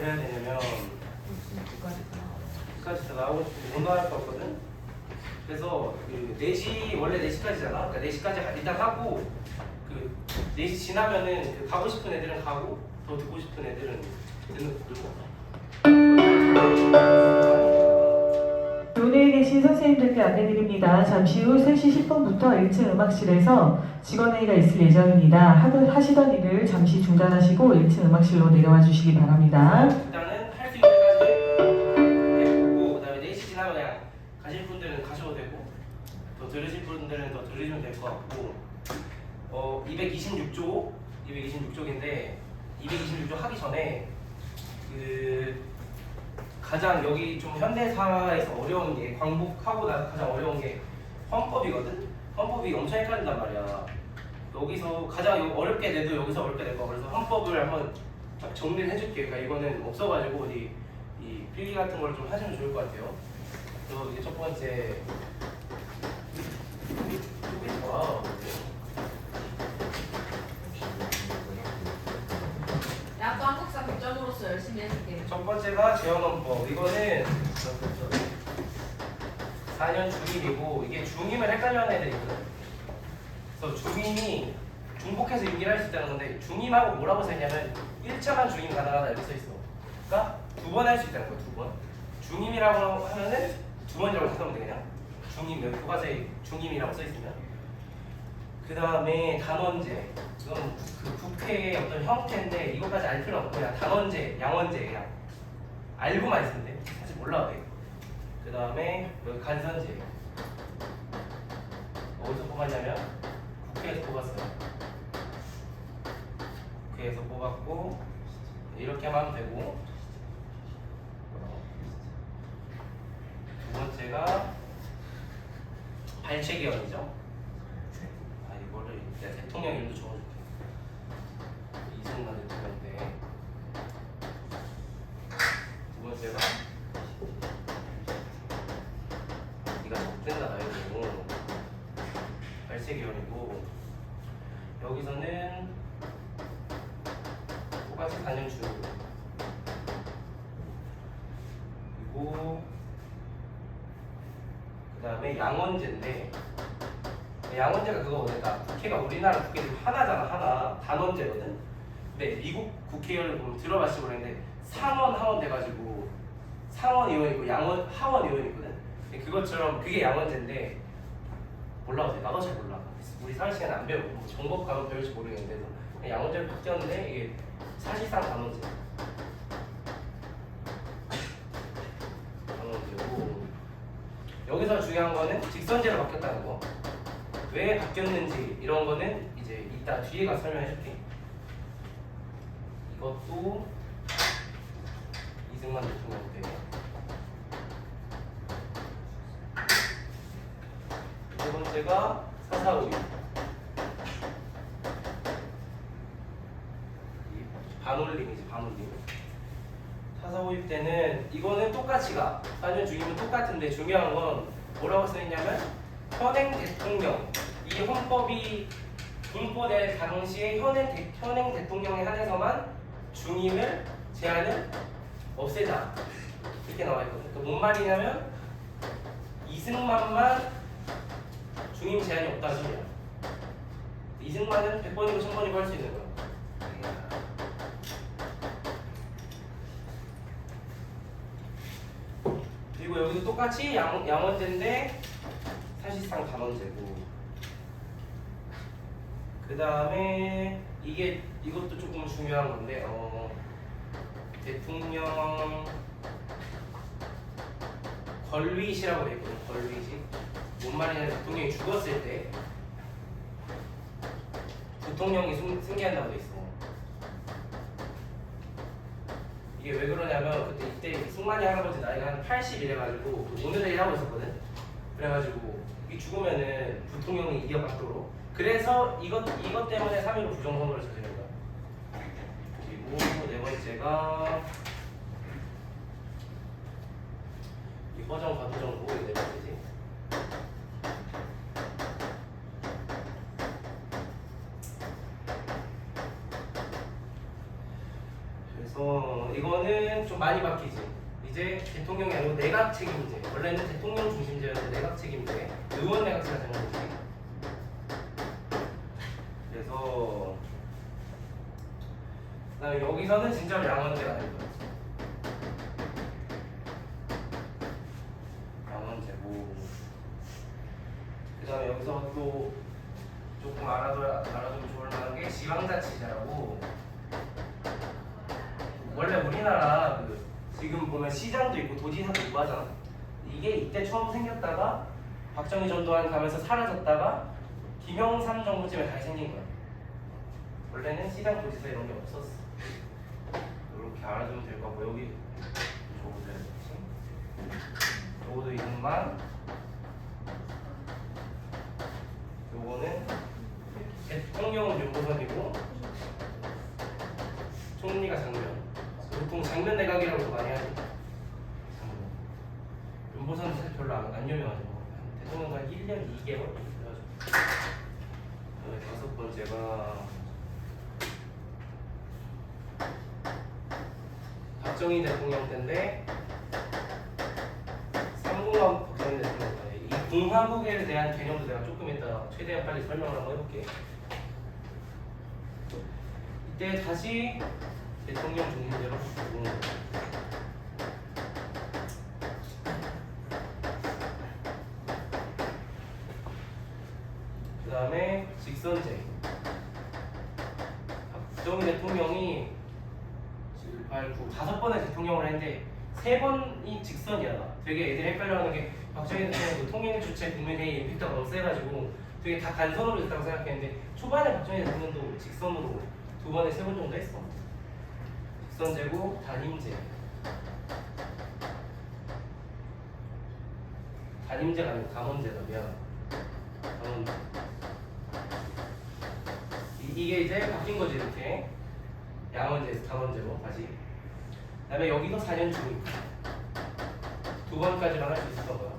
뭘 해야 되냐면 끝까지 다 나오고 싶은데 못 나갈 거 없거든. 그래서 그 4시 원래 4시까지잖아. 그러니까 4시까지 일단 하고 그 4시 지나면은 그 가고 싶은 애들은 가고 더 듣고 싶은 애들은 듣는 거고. 교내에 계신 선생님들께 안내드립니다. 잠시 후 3시 10분부터 1층 음악실에서 직원회의가 있을 예정입니다. 하시던 일을 잠시 중단하시고 1층 음악실로 내려와 주시기 바랍니다. 일단은 할 수 있는 데까지 해보고 그다음에 4시 지나면 그냥 가실 분들은 가셔도 되고 더 들으실 분들은 더 들으시면 될 것 같고 226쪽인데 226쪽 하기 전에 그 가장 여기 좀 현대사에서 어려운 게 광복하고 나서 가장 어려운 게 헌법이거든? 헌법이 엄청 헷갈린단 말이야. 여기서 가장 어렵게 내도 여기서 어렵게 낼 거야. 그래서 헌법을 한번 딱 정리를 해줄게. 그러니까 이거는 없어가지고 이 필기 같은 걸 좀 하시면 좋을 것 같아요. 그래서 이제 첫 번째 와우. 야, 또 한국사 100점으로서 열심히 해줄게. 첫 번째가 재헌헌법. 이거는 4년 중임이고 이게 중임을 헷갈려하는 애들이 있거든. 그래서 중임이 중복해서 임기를 할 수 있다는 건데 중임하고 뭐라고 써있냐면 1차만 중임 가능하다 이렇게 써있어. 그러니까 2번 할 수 있다는 거야. 2번. 중임이라고 하면은 2번이라고 생각하면 돼. 그냥 중임 여기 교과서에 중임이라고 써있으면. 그 다음에 단원제. 이건 그 국회의 어떤 형태인데 이것까지 알 필요 없고 그냥 단원제, 양원제 그냥 알고만 있으면 돼. 사실 몰라도 돼. 그 다음에 여기 간선제. 어디서 뽑았냐면 국회에서 뽑았어요. 국회에서 뽑았고 이렇게만 하면 되고 두 번째가 발췌기원이죠. 이거를 내가 대통령 이름도 적어줄게. 이승만 대통령인데 두 번째가 네가 적된다 나이고 발췌기원이고 여기서는 똑같이 4년 주 그리고 그 다음에 양원제인데 양원제가 그거거든. 국회가 우리나라 국회 중 하나잖아. 하나 단원제거든. 근데 미국 국회의원을 보면 들어봤지 모르겠는데 상원 하원 돼가지고 상원 의원 있고 양원 하원 의원 있거든. 근데 그것처럼 그게 양원제인데 몰라도 돼. 나도 잘 몰라. 우리 사회 시간에 안 배우고 뭐 정법 가면 배울지 모르겠는데 양원제로 바뀌었는데 이게 사실상 단원제. 단원제고 여기서 중요한 거는 직선제로 바뀌었다는 거. 왜 바뀌었는지 이런 거는 이제 이따 뒤에 가서 설명해 줄게. 이것도 이승만 대통령 때. 세 번째가 4.4.5.16. 반올림이지, 반올림. 4.4.5.16 때는 이거는 똑같이 가. 4년 중이면 똑같은데 중요한 건 뭐라고 써있냐면 현행 대통령, 이 헌법이 분포될 당시에 현행 대통령에 한해서만 중임을 제한을 없애자 이렇게 나와 있거든요. 그러니까 뭔 말이냐면 이승만만 중임 제한이 없다는 소리야. 이승만은 100번이고 1000번이고 할 수 있는 거야. 그리고 여기도 똑같이 양원제인데 사실상 단원제고 그 다음에 이것도 조금 중요한 건데 대통령 권리시라고 돼 있거든. 권리시 뭔 말이냐면 대통령이 죽었을 때 부통령이 승계한다고 돼 있어. 이게 왜 그러냐면 이때 승만이 할아버지 나이가 한 80이래가지고 오늘의 일하고 있었거든. 그래가지고 이 죽으면은 부통령이 이어받도록. 그래서 이것 때문에 3.15 부정선거를 저지른 거야. 그리고 네 번째가 이 허정 과도정부 네 번째지. 그래서 이거는 좀 많이 바뀌지. 이제 대통령이 아니고 내각 책임제. 원래는 대통령 중심제였는데 내각 책임제. 의원 내각제가 되는 거지. 그래서 그다음에 여기서는 진짜로 양원제가 될 거야. 양원제고. 그다음에 여기서 또 조금 알아두면 좋을 만한 게 지방자치제라고. 원래 우리나라 지금 보면 시장도 있고 도지사도 있고 하잖아. 이게 이때 처음 생겼다가 박정희 전두환 가면서 사라졌다가 김영삼 정부쯤에 다시 생긴 거야. 원래는 시장 도지사 이런 게 없었어. 이렇게 알아두면 될 거고 여기 요거도 이름만 요거는 대통령은 윤보선이고 총리가 장면. 보통 장면 내각이라고 많이 하지. 윤보선은 사실 별로 안 유명하죠. 대통령은 한 1년 2개월 그래가지고. 다섯 번째가 박정희 대통령 때인데 3공화국 박정희 대통령 때. 이 공화국에 대한 개념도 내가 조금 이따 최대한 빨리 설명을 한번 해볼게. 이때 다시 대통령 중심제로 바꾸고 그 다음에 직선제. 박정희 대통령이 7, 8, 9 5번의 대통령을 했는데 3번이 직선이야. 되게 애들이 헷갈려하는 게 박정희 대통령 통일 주체 국민회의 임팩트가 너무 세가지고 되게 다 간선으로 됐다고 생각했는데 초반에 박정희 대통령도 직선으로 2번에 3번 정도 했어. 직선제고 단임제. 단임제가 아니고 감원제다. 미안. 감원제. 이게 이제 바뀐 거지 이렇게. 양원제에서 감원제로 다시. 그다음에 여기도 4년 중임. 2번까지만 할 수 있었던 거야.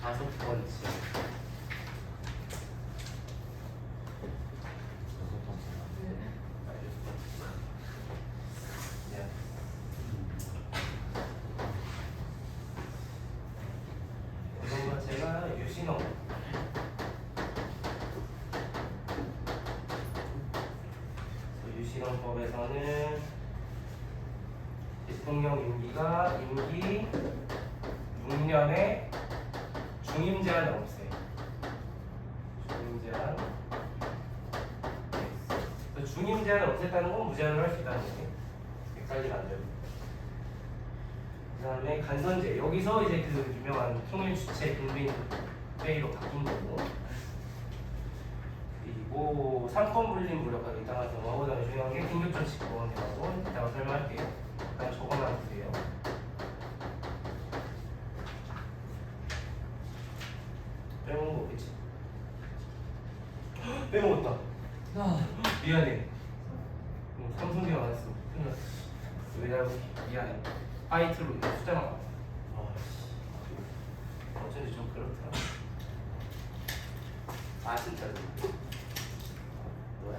다섯 번째. 여섯 번째가 유신헌. 유신헌법에서는 대통령 임기가 임기 6년에 중임 제한 없애. 중임 제한. 중임 제한을 없앴다는 건 무제한으로 할 수 있다는 거지. 헷갈리면 안 돼요. 그 다음에 간선제. 여기서 이제 그 유명한 통일 주체 국민 회의로 바뀐 거고. 그리고 삼권 분립 무력화가 이따가 좀 그다음에 중요한 게 긴급조치권 해가지고 이따가 설명할게요. 일단 적어놔 주세요. 빼먹은 거 없겠지? 빼먹었다. 미안해. 삼성기가 안 했어. 큰일 났어. 왜냐면 미안해. 화이트로 숫자만 봐. 어쩐지 좀 그렇더라. 아 진짜. 뭐야?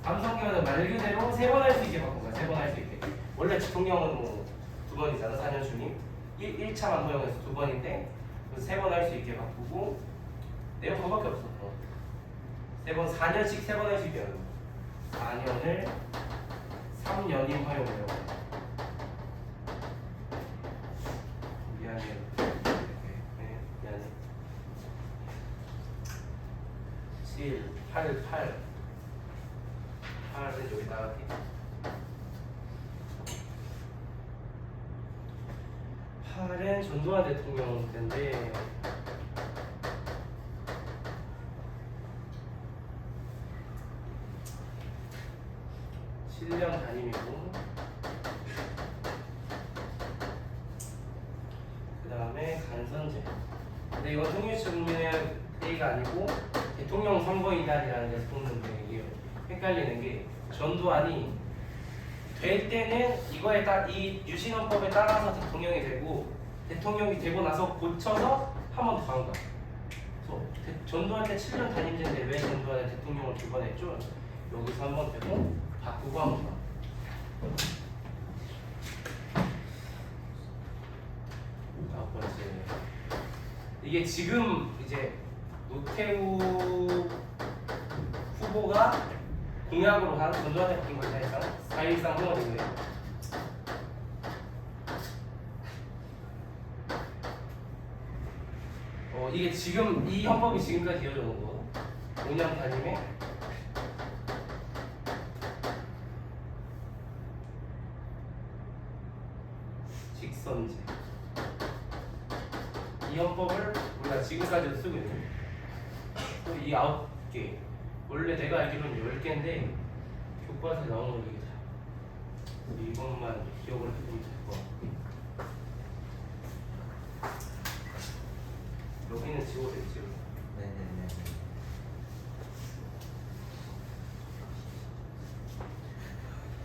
삼성기는 말 그대로 3번 할 수 있게 바꾼 거야. 3번 할 수 있게. 원래 대통령은 뭐 2번이잖아. 4년 중임. 1차만 허용해서 2번인데 3번 할 수 있게 바꾸고 내용 그거밖에 없어. 3번 4년씩 3번 할 수 있게 하는 거. 4년을 3년임 허용해요. 미안해. 네, 미안해. 7, 8, 8은 여기다가 8은 전두환 대통령 때인데 7년 단임이고 그 다음에 간선제. 근데 이건 통일주 국민회의가 아니고 대통령 선거인단이라는 데서 뽑는데 이게 헷갈리는 게 전두환이 될 때는 이거에 이 유신헌법에 따라서 대통령이 되고 대통령이 되고 나서 고쳐서 한 번 더 한 거야. 그래서 전두환 때 7년 단임제인데 왜 전두환은 대통령을 두 번 했죠? 여기서 한 번 되고 바꾸고 한 번 더. 다섯 번째. 이게 지금 이제 노태우 후보가 공약으로 한 전두환에 바뀐 거지 사실상 4.13 후원 이후에. 이게 지금 이 헌법이 지금까지 이어져 온 거. 5년 단임에 직선제. 이 헌법을 우리가 지금까지도 쓰고 있는. 또 이 9개. 원래 내가 알기로는 10개인데 교과서에 나오는 거 이게 다. 이것만 기억을 해두면 될 것 같고. 여기는 지워졌지. 네네네.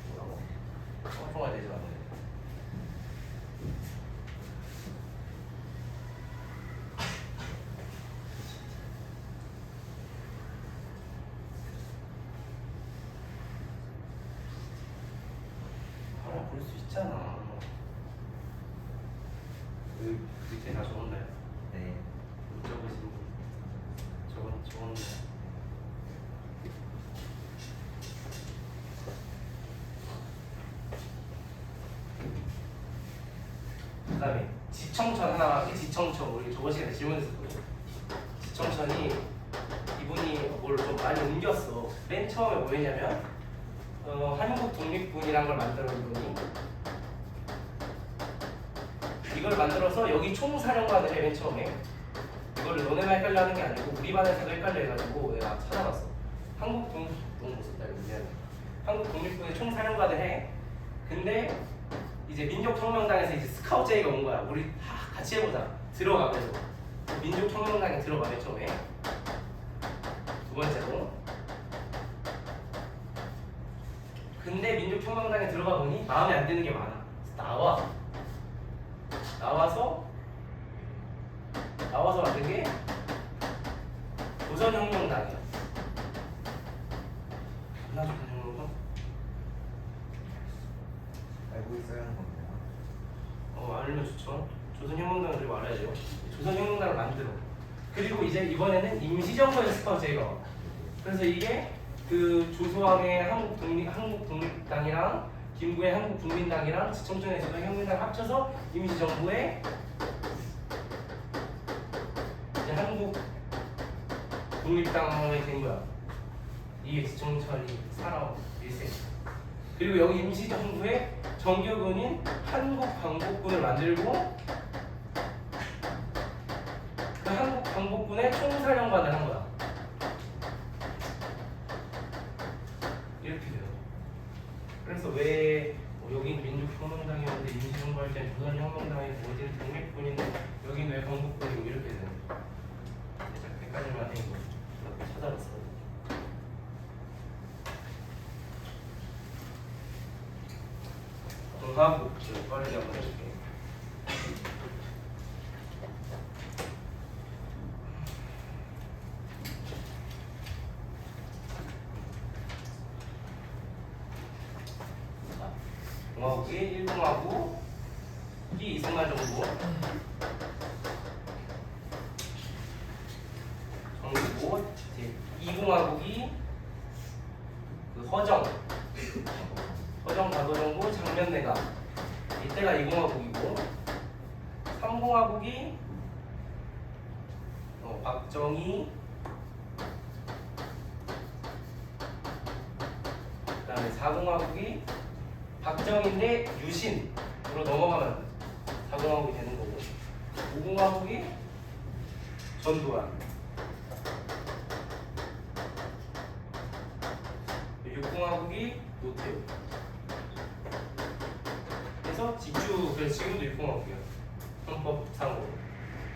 뭐라고? 엉뚱하게 되지 않네. 볼 수 있잖아. 그 밑에 다 적었나요? 네. 못 적으신 분? 적었나요? 그 다음에 지청천 하나, 지청천 우리 저번 시간에 질문했었거든요. 지청천이 이분이 뭘 좀 많이 옮겼어. 맨 처음에 뭐였냐면 한국 독립군이란 걸 만들어 이분이 이걸 만들어서 여기 총사령관을 해. 맨 처음에 이거를 너네만 헷갈려 하는 게 아니고 우리 반에서도 헷갈려 해가지고 내가 찾아봤어. 한국 독립군 썼다 이거 미안해. 한국 독립군의 총사령관을 해. 근데 이제 민족혁명당에서 이제 스카우트 제의가 온 거야. 우리 다 같이 해보자. 들어가. 그래서 민족혁명당에 들어가. 맨 처음에. 두 번째로. 근데 민족혁명당에 들어가 보니 마음에 안 드는 게 많아. 나와서 만든 게 조선혁명당이야. 나 조선혁명당? 알고 있어야 하는 겁니다. 알면 좋죠. 조선혁명당을 그리고 알아야죠. 조선혁명당을 만들어. 그리고 이제 이번에는 임시정부에서 스카우트 제의가 와. 그래서 이게 그 조소왕의 한국독립당이랑 김구의 한국국민당이랑 지청천의 조선혁명당 합쳐서 임시정부의 이제 한국독립당이 된 거야. 이게 지청천이 살아온 일세. 그리고 여기 임시정부의 정규군인 한국광복군을 만들고 그 한국광복군의 총사령관을 한 거야. 이렇게 돼요. 그래서 왜 여긴 민족혁명당이었는데 임시정부 할 때는 조선혁명당이고 어디는 독립군인데 여긴 왜 광복군이고 이렇게 되는 거야. 살짝 헷갈릴만 해 이거. 나도 찾아봤어. 하고 빠르게 한번 해줄게. 공화국이 1공화국이 이승만 정부 정부고 2공화국이 그 허정 과도정부 장면내가 이때가 2공화국이고 3공화국이 박정희 그 다음에 4공화국이 박정희인데 유신으로 넘어가면 4공화국이 되는 거고 5공화국이 전두환 6공화국이 노태우. 그래서 그래서 지금도 6공화국이야. 헌법상으로.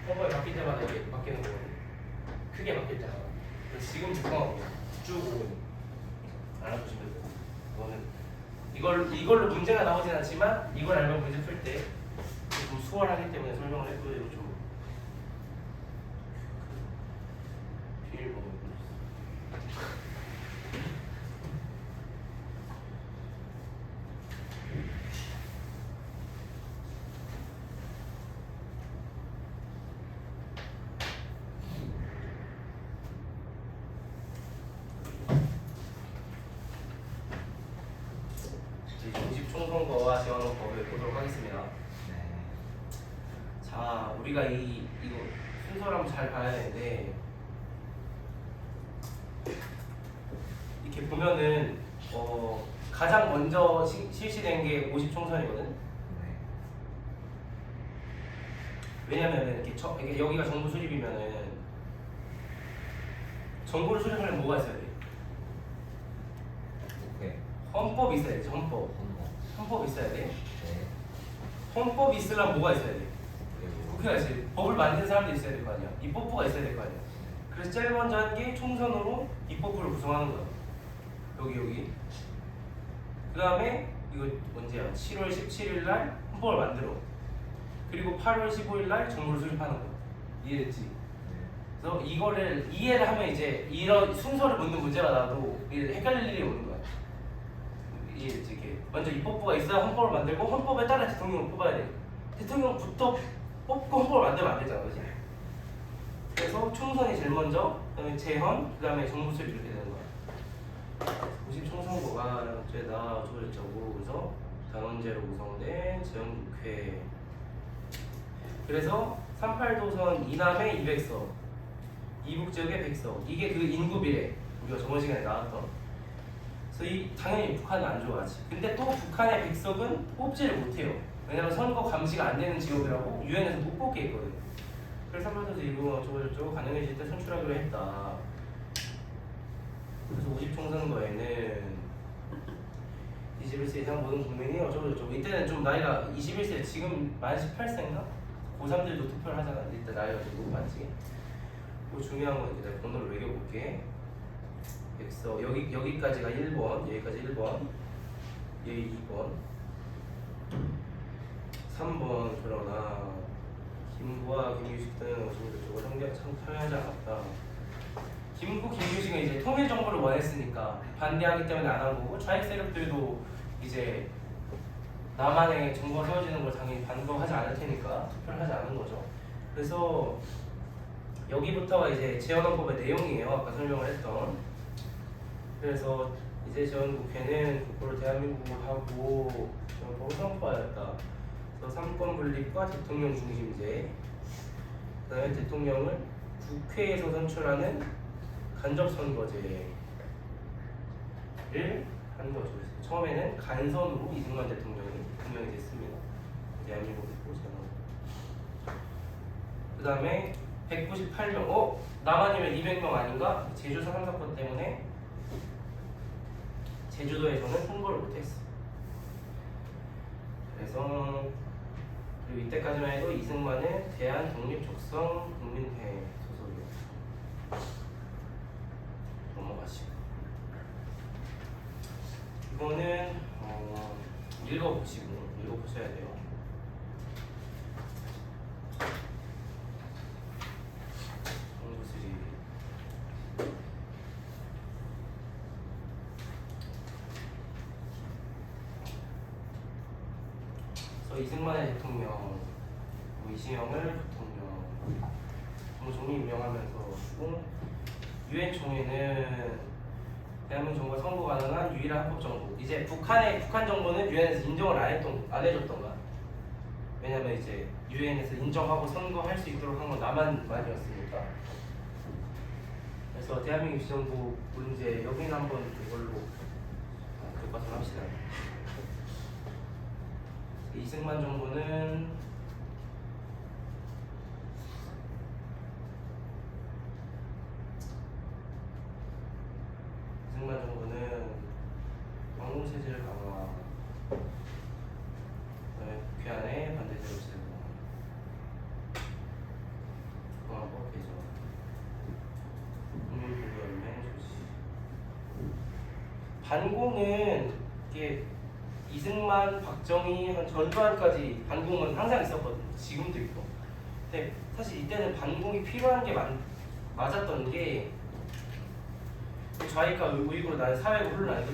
헌법이 바뀔 때마다 이게 바뀌는 거거든. 크게 바뀔 때마다. 그래서 지금 6공화국이야. 쭉 오고 있는. 알아두시면 돼요. 이거는 이걸로 문제가 나오진 않지만 이걸 알면 문제 풀 때 좀 수월하기 때문에 설명을 했고요. 이거 좀 비밀번호 보냈어. 이제 50총선거와 재원헌법을 보도록 하겠습니다. 네. 자, 우리가 이거 순서를 한번 잘 봐야 되는데 이렇게 보면은 가장 먼저 실시된 게 50총선이거든. 네. 왜냐면은 이게 여기가 정부 수립이면은 정부를 수립하려면 뭐가 있어야 돼? 오케이. 헌법이 있어야 돼. 헌법. 헌법이 있어야 돼. 네. 헌법이 있으려면 뭐가 있어야 돼? 그리고 국회가 있어야 돼. 법을 만든 사람들이 있어야 될 거 아니야. 입법부가 있어야 될 거 아니야. 그래서 제일 먼저 한 게 총선으로 입법부를 구성하는 거야. 여기. 그 다음에 이거 언제야? 7월 17일 날 헌법을 만들어. 그리고 8월 15일 날 정부를 수립하는 거야. 이해됐지? 네. 그래서 이거를 이해를 하면 이제 이런 순서를 묻는 문제가 나도 헷갈릴 일이 오는 거야. 이해됐지? 이게 먼저 입법부가 있어야 헌법을 만들고 헌법에 따라 대통령을 뽑아야 돼. 대통령부터 뽑고 헌법을 만들면 안 되잖아, 그렇지? 그래서 총선이 제일 먼저, 그다음에 재헌, 그다음에 정부 수립 이렇게 되는 거야. 50총선거가 어쩌다 어쩌고 그래서 단원제로 구성된 재헌국회. 그래서 38도선 이남에 200석, 이북 지역에 100석. 이게 그 인구 비례. 우리가 저번 시간에 나왔던. 그래서 당연히 북한은 안 좋아하지. 근데 또 북한의 100석은 뽑지를 못해요. 왜냐면 선거 감시가 안 되는 지역이라고 유엔에서 못 뽑게 했거든. 그래서 38도선 이거 어쩌고 가능해질 때 선출하기로 했다. 그래서 50총선거에는 21세 이상 모든 국민이 어쩌고 이때는 좀 나이가 21세 지금 만 18세인가? 고3들도 투표를 하잖아. 이때 나이가 좀 높았지. 그 중요한 건 이제 내가 번호를 매겨볼게. 백서 여기까지가 1번, 여기까지 1번, 여기 2번, 3번 그러나 김구와 김규식 등은 어쩌고 참여하지 않았다. 김구, 김규식은 이제 통일 정부를 원했으니까 반대하기 때문에 안 한 거고 좌익 세력들도 이제 남한의 정부가 세워지는 걸 당연히 반대하지 않을 테니까 투표를 하지 않은 거죠. 그래서 여기부터가 이제 재헌헌법의 내용이에요. 아까 설명을 했던. 그래서 이제 재헌국회는 국고를 대한민국으로 하고 재헌법을 선포하였다. 그래서 삼권 분립과 대통령 중심제. 그다음에 대통령을 국회에서 선출하는 간접 선거제를 한 거죠. 처음에는 간선으로 이승만 대통령이 됐습니다. 대한민국의 보세요. 그 다음에 198명. 남한이면 200명 아닌가? 제주 상사건 때문에 제주도에서는 선거를 못했어. 그래서 그리고 이때까지만 해도 이승만은 대한 독립적성 국민회 소속이었어. 넘어가시고 이거는 읽어보셔야 돼요. 정부수리. 그래서 이승만의 대통령, 이시영을 부통령, 정종이 유명하면서 유엔 총회는 대한민국 정부가 선거 가능한 유일한 합법 정부. 이제 북한 정부는 유엔에서 인정을 안 해줬던 거야. 왜냐면 이제 유엔에서 인정하고 선거할 수 있도록 한 건 남한만이었으니까. 그래서 대한민국 임시정부 문제 여기는 한번 이걸로 교과서 합시다. 이승만 정부는 왕공체제를 강화, 그다음에 국회 안에 반대제로 제고, 공화법 개정, 국민보고연맹 조치. 반공은 이게 이승만, 박정희, 한 전두환까지 반공은 항상 있었거든. 지금도 있고. 근데 사실 이때는 반공이 필요한 게 맞았던 게 좌익과 우익으로 나는 사회가 흘러나는데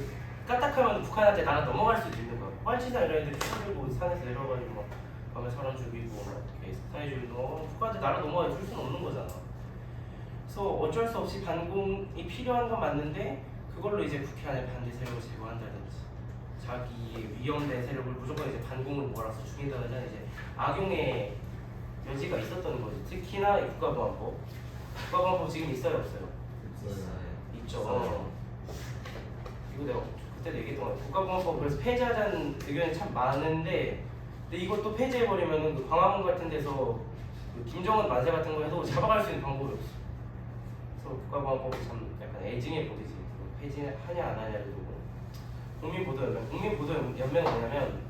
까딱하면 북한한테 나가 넘어갈 수도 있는 거야. 빨치나 이런 애들이 쳐들고 산에서 내려가지고 막 밤에 사람 죽이고 막 이렇게 사회주의도 북한한테 나라 넘어가 줄 수는 없는 거잖아. 그래서 어쩔 수 없이 반공이 필요한 건 맞는데 그걸로 이제 북해 안에 반대 세력을 제거한다든지 자기의 위험된 세력을 무조건 이제 반공을 몰아서 죽인다든지 이제 악용의 여지가 있었던 거지. 특히나 이 국가보안법. 국가보안법 지금 있어요 없어요? 있죠. 이거 내가 그때도 얘기했던 거 같아. 국가보안법 그래서 폐지하자는 의견이 참 많은데 근데 이것도 폐지해버리면은 그 광화문 같은 데서 그 김정은 만세 같은 거 해도 잡아갈 수 있는 방법이 없어. 그래서 국가보안법이 참 약간 애증의 법이지. 폐지하냐 안 하냐를 두고. 국민보도연맹. 국민보도연맹은 뭐냐면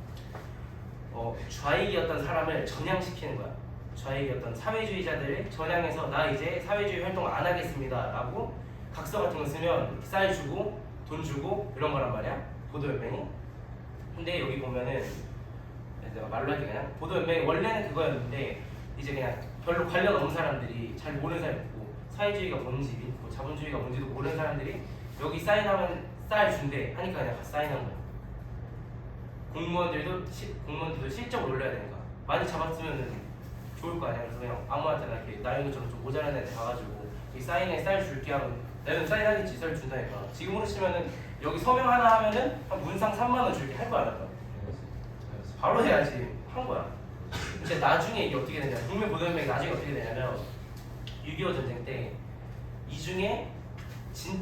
좌익이었던 사람을 전향시키는 거야. 좌익이었던 사회주의자들을 전향해서 나 이제 사회주의 활동 안 하겠습니다 라고 각서 같은 거 쓰면 쌀 주고 돈 주고 이런 거란 말이야. 보도연맹이. 근데 여기 보면은 내가 말로 할게 그냥 보도연맹이 원래는 그거였는데 이제 그냥 별로 관련 없는 사람들이 잘 모르는 사람이 있고 사회주의가 뭔지 뭐 자본주의가 뭔지도 모르는 사람들이 여기 사인하면 쌀 준대 하니까 그냥 가서 사인한 거야. 공무원들도 실적을 올려야 되니까 많이 잡았으면 좋을 거 아니야. 그래서 그냥 아무한테나 이렇게 나영이처럼 좀 모자란 애한테 가가지고 이 사인에 쌀 줄게 하면 내는 사인하겠지. 쌀 준다니까. 지금으로 치면은 여기 서명 하나 하면은 한 문상 3만 원 줄게 할 거야. 알았다. 바로 해야지. 한 거야. 이제 나중에 이게 어떻게 되냐. 국민보도연맹이 나중에 어떻게 되냐면 6.25 전쟁 때 이 중에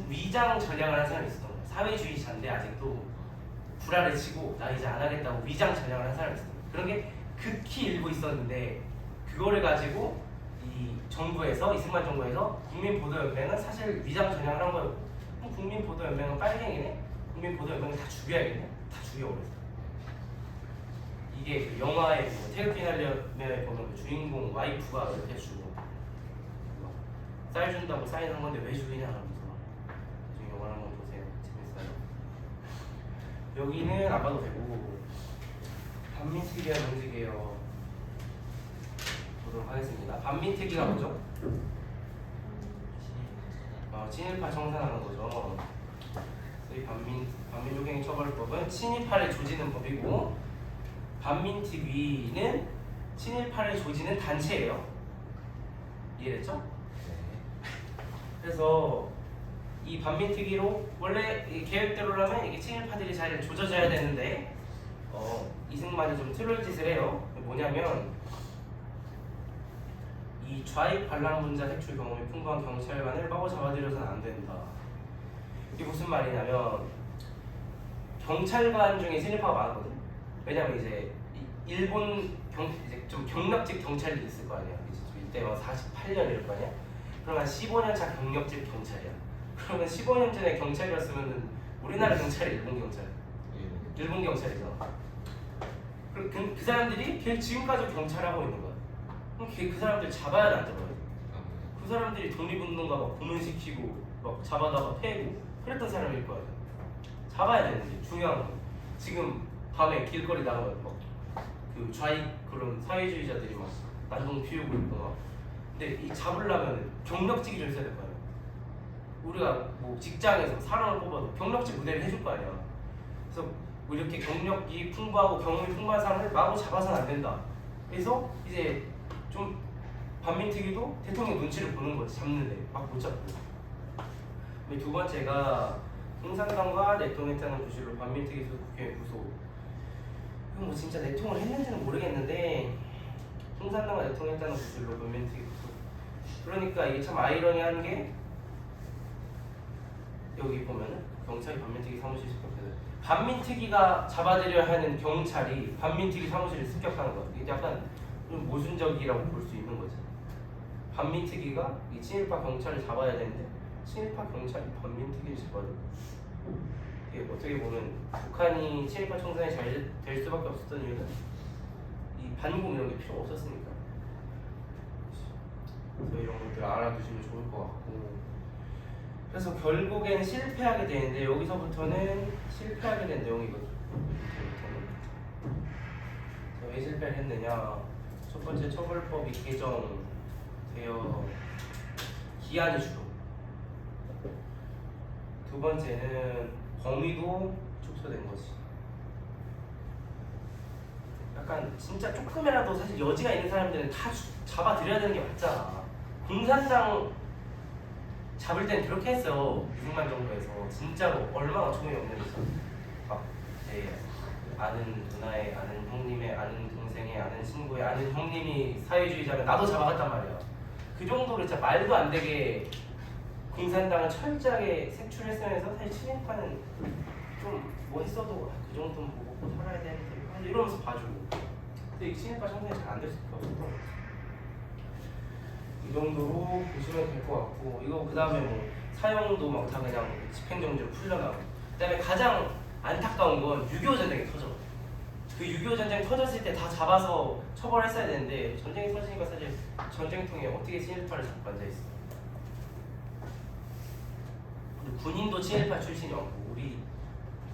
위장 전략을 하는 사람이 있었던 거야. 사회주의자인데 아직도 불화를 치고 나 이제 안 하겠다고 위장 전략을 하는 사람이 있었던 거야. 그런 게 극히 일부 있었는데 그거를 가지고 이 정부에서 이승만 정부에서 국민보도연맹은 사실 위장 전략을 한 거였고 국민보도연맹은 빨갱이네? 국민보도연맹은 다 죽여야겠네? 다 죽여버렸어. 이게 그 영화의 뭐 태극기 날려에 보면 그 주인공 와이프가 이렇게 주고 쌀 준다고 사인한 건데 왜 죽이냐 하면서 나중에 영화를 한번 보세요. 재밌어요. 여기는 안 봐도 되고 반민특위와 명직이에요. 보도록 하겠습니다. 반민특위가 뭐죠? 친일파 청산하는 거죠. 이 반민족행위 처벌법은 친일파를 조지는 법이고 반민특위는 친일파를 조지는 단체예요. 이해됐죠? 그래서 이 반민특위로 원래 이 계획대로라면 이게 친일파들이 잘 조져져야 되는데 이승만이 좀 트롤 짓을 해요. 뭐냐면 이 좌익 반란분자 색출 경험이 풍부한 경찰관을 마구 잡아들여서는 안 된다. 이게 무슨 말이냐면 경찰관 중에 친일파가 많았거든. 왜냐면 이제 일본 이제 좀 경력직 경찰이 있을 거 아니야. 이때 막 48년 이럴 거 아니야. 그러면 15년 차 경력직 경찰이야. 그러면 15년 전에 경찰이었으면은 우리나라 경찰이 일본 경찰. 일본 경찰이잖아. 그 사람들이 지금까지 경찰하고 있는 거야. 그럼 그 사람들 잡아야 돼, 안 잡아야 돼? 그 사람들이 독립운동가 막 고문시키고 막 잡아다가 패고 그랬던 사람일 거야. 잡아야 되는데 중요한 건 지금 밤에 길거리 나가면 막 그 좌익 그런 사회주의자들이 막 난동 피우고 있고 막 근데 이 잡으려면 경력직이 좀 있어야 될 거 아니야. 우리가 뭐 직장에서 사람을 뽑아도 경력직 무대를 해줄 거 아니야. 그래서 뭐 이렇게 경력이 풍부하고 경험이 풍부한 사람을 마구 잡아서는 안 된다. 그래서 이제 좀 반민특위도 대통령 눈치를 보는 거지. 잡는데 막 못 잡고. 두 번째가 공산당과 내통했다는 구실로 반민특위 국회 구속. 이건 뭐 진짜 내통을 했는지는 모르겠는데 공산당과 내통했다는 구실로 반민특위 구속. 그러니까 이게 참 아이러니한 게 여기 보면은 경찰이 반민특위 사무실 습격해서 반민특위가 잡아들여야 하는 경찰이 반민특위 사무실을 습격하는 거야. 이게 약간 좀 모순적이라고 볼 수 있는 거지. 반민특위가 이 친일파 경찰을 잡아야 되는데 친일파 경찰이 반민특위를 잡아야 돼. 이게 어떻게 보면 북한이 친일파 청산이 잘 될 수밖에 없었던 이유는 이 반공 이런 게 필요 없었으니까. 그래서 이런 것들 알아두시면 좋을 것 같고. 그래서 결국에는 실패하게 되는데 여기서부터는 실패하게 된 내용이거든. 왜 실패를 했느냐? 첫 번째 처벌법이 개정되어 기한이 줄어. 두 번째는 범위도 축소된 거지. 약간 진짜 조금이라도 사실 여지가 있는 사람들은 다 잡아들여야 되는 게 맞잖아. 공산당 잡을 땐 그렇게 했어요. 유승만 정부에서 진짜로 얼마나 어처구니 없는 일 있어. 막 제 아는 누나의 아는 형님의 아는 동생의 아는 친구의 아는 형님이 사회주의자면 나도 잡아갔단 말이야. 그 정도로 진짜 말도 안 되게 공산당을 철저하게 색출했으면서 사실 친일파는 좀 뭐 했어도 그 정도는 뭐 먹고 살아야 되는데 이러면서 봐주고. 근데 이 친일파 형성이 잘 안 될 수밖에 없어서 이 정도로 보시면 될 것 같고, 이거 그 다음에 뭐 사형도 막 다 그냥 집행정지로 풀려나고, 그 다음에 가장 안타까운 건 6.25 전쟁이 터져. 그 6.25 전쟁 터졌을 때 다 잡아서 처벌했어야 되는데 전쟁이 터지니까 사실 전쟁통에 어떻게 친일파를 잡고 앉아있어. 군인도 친일파 출신이 없고, 우리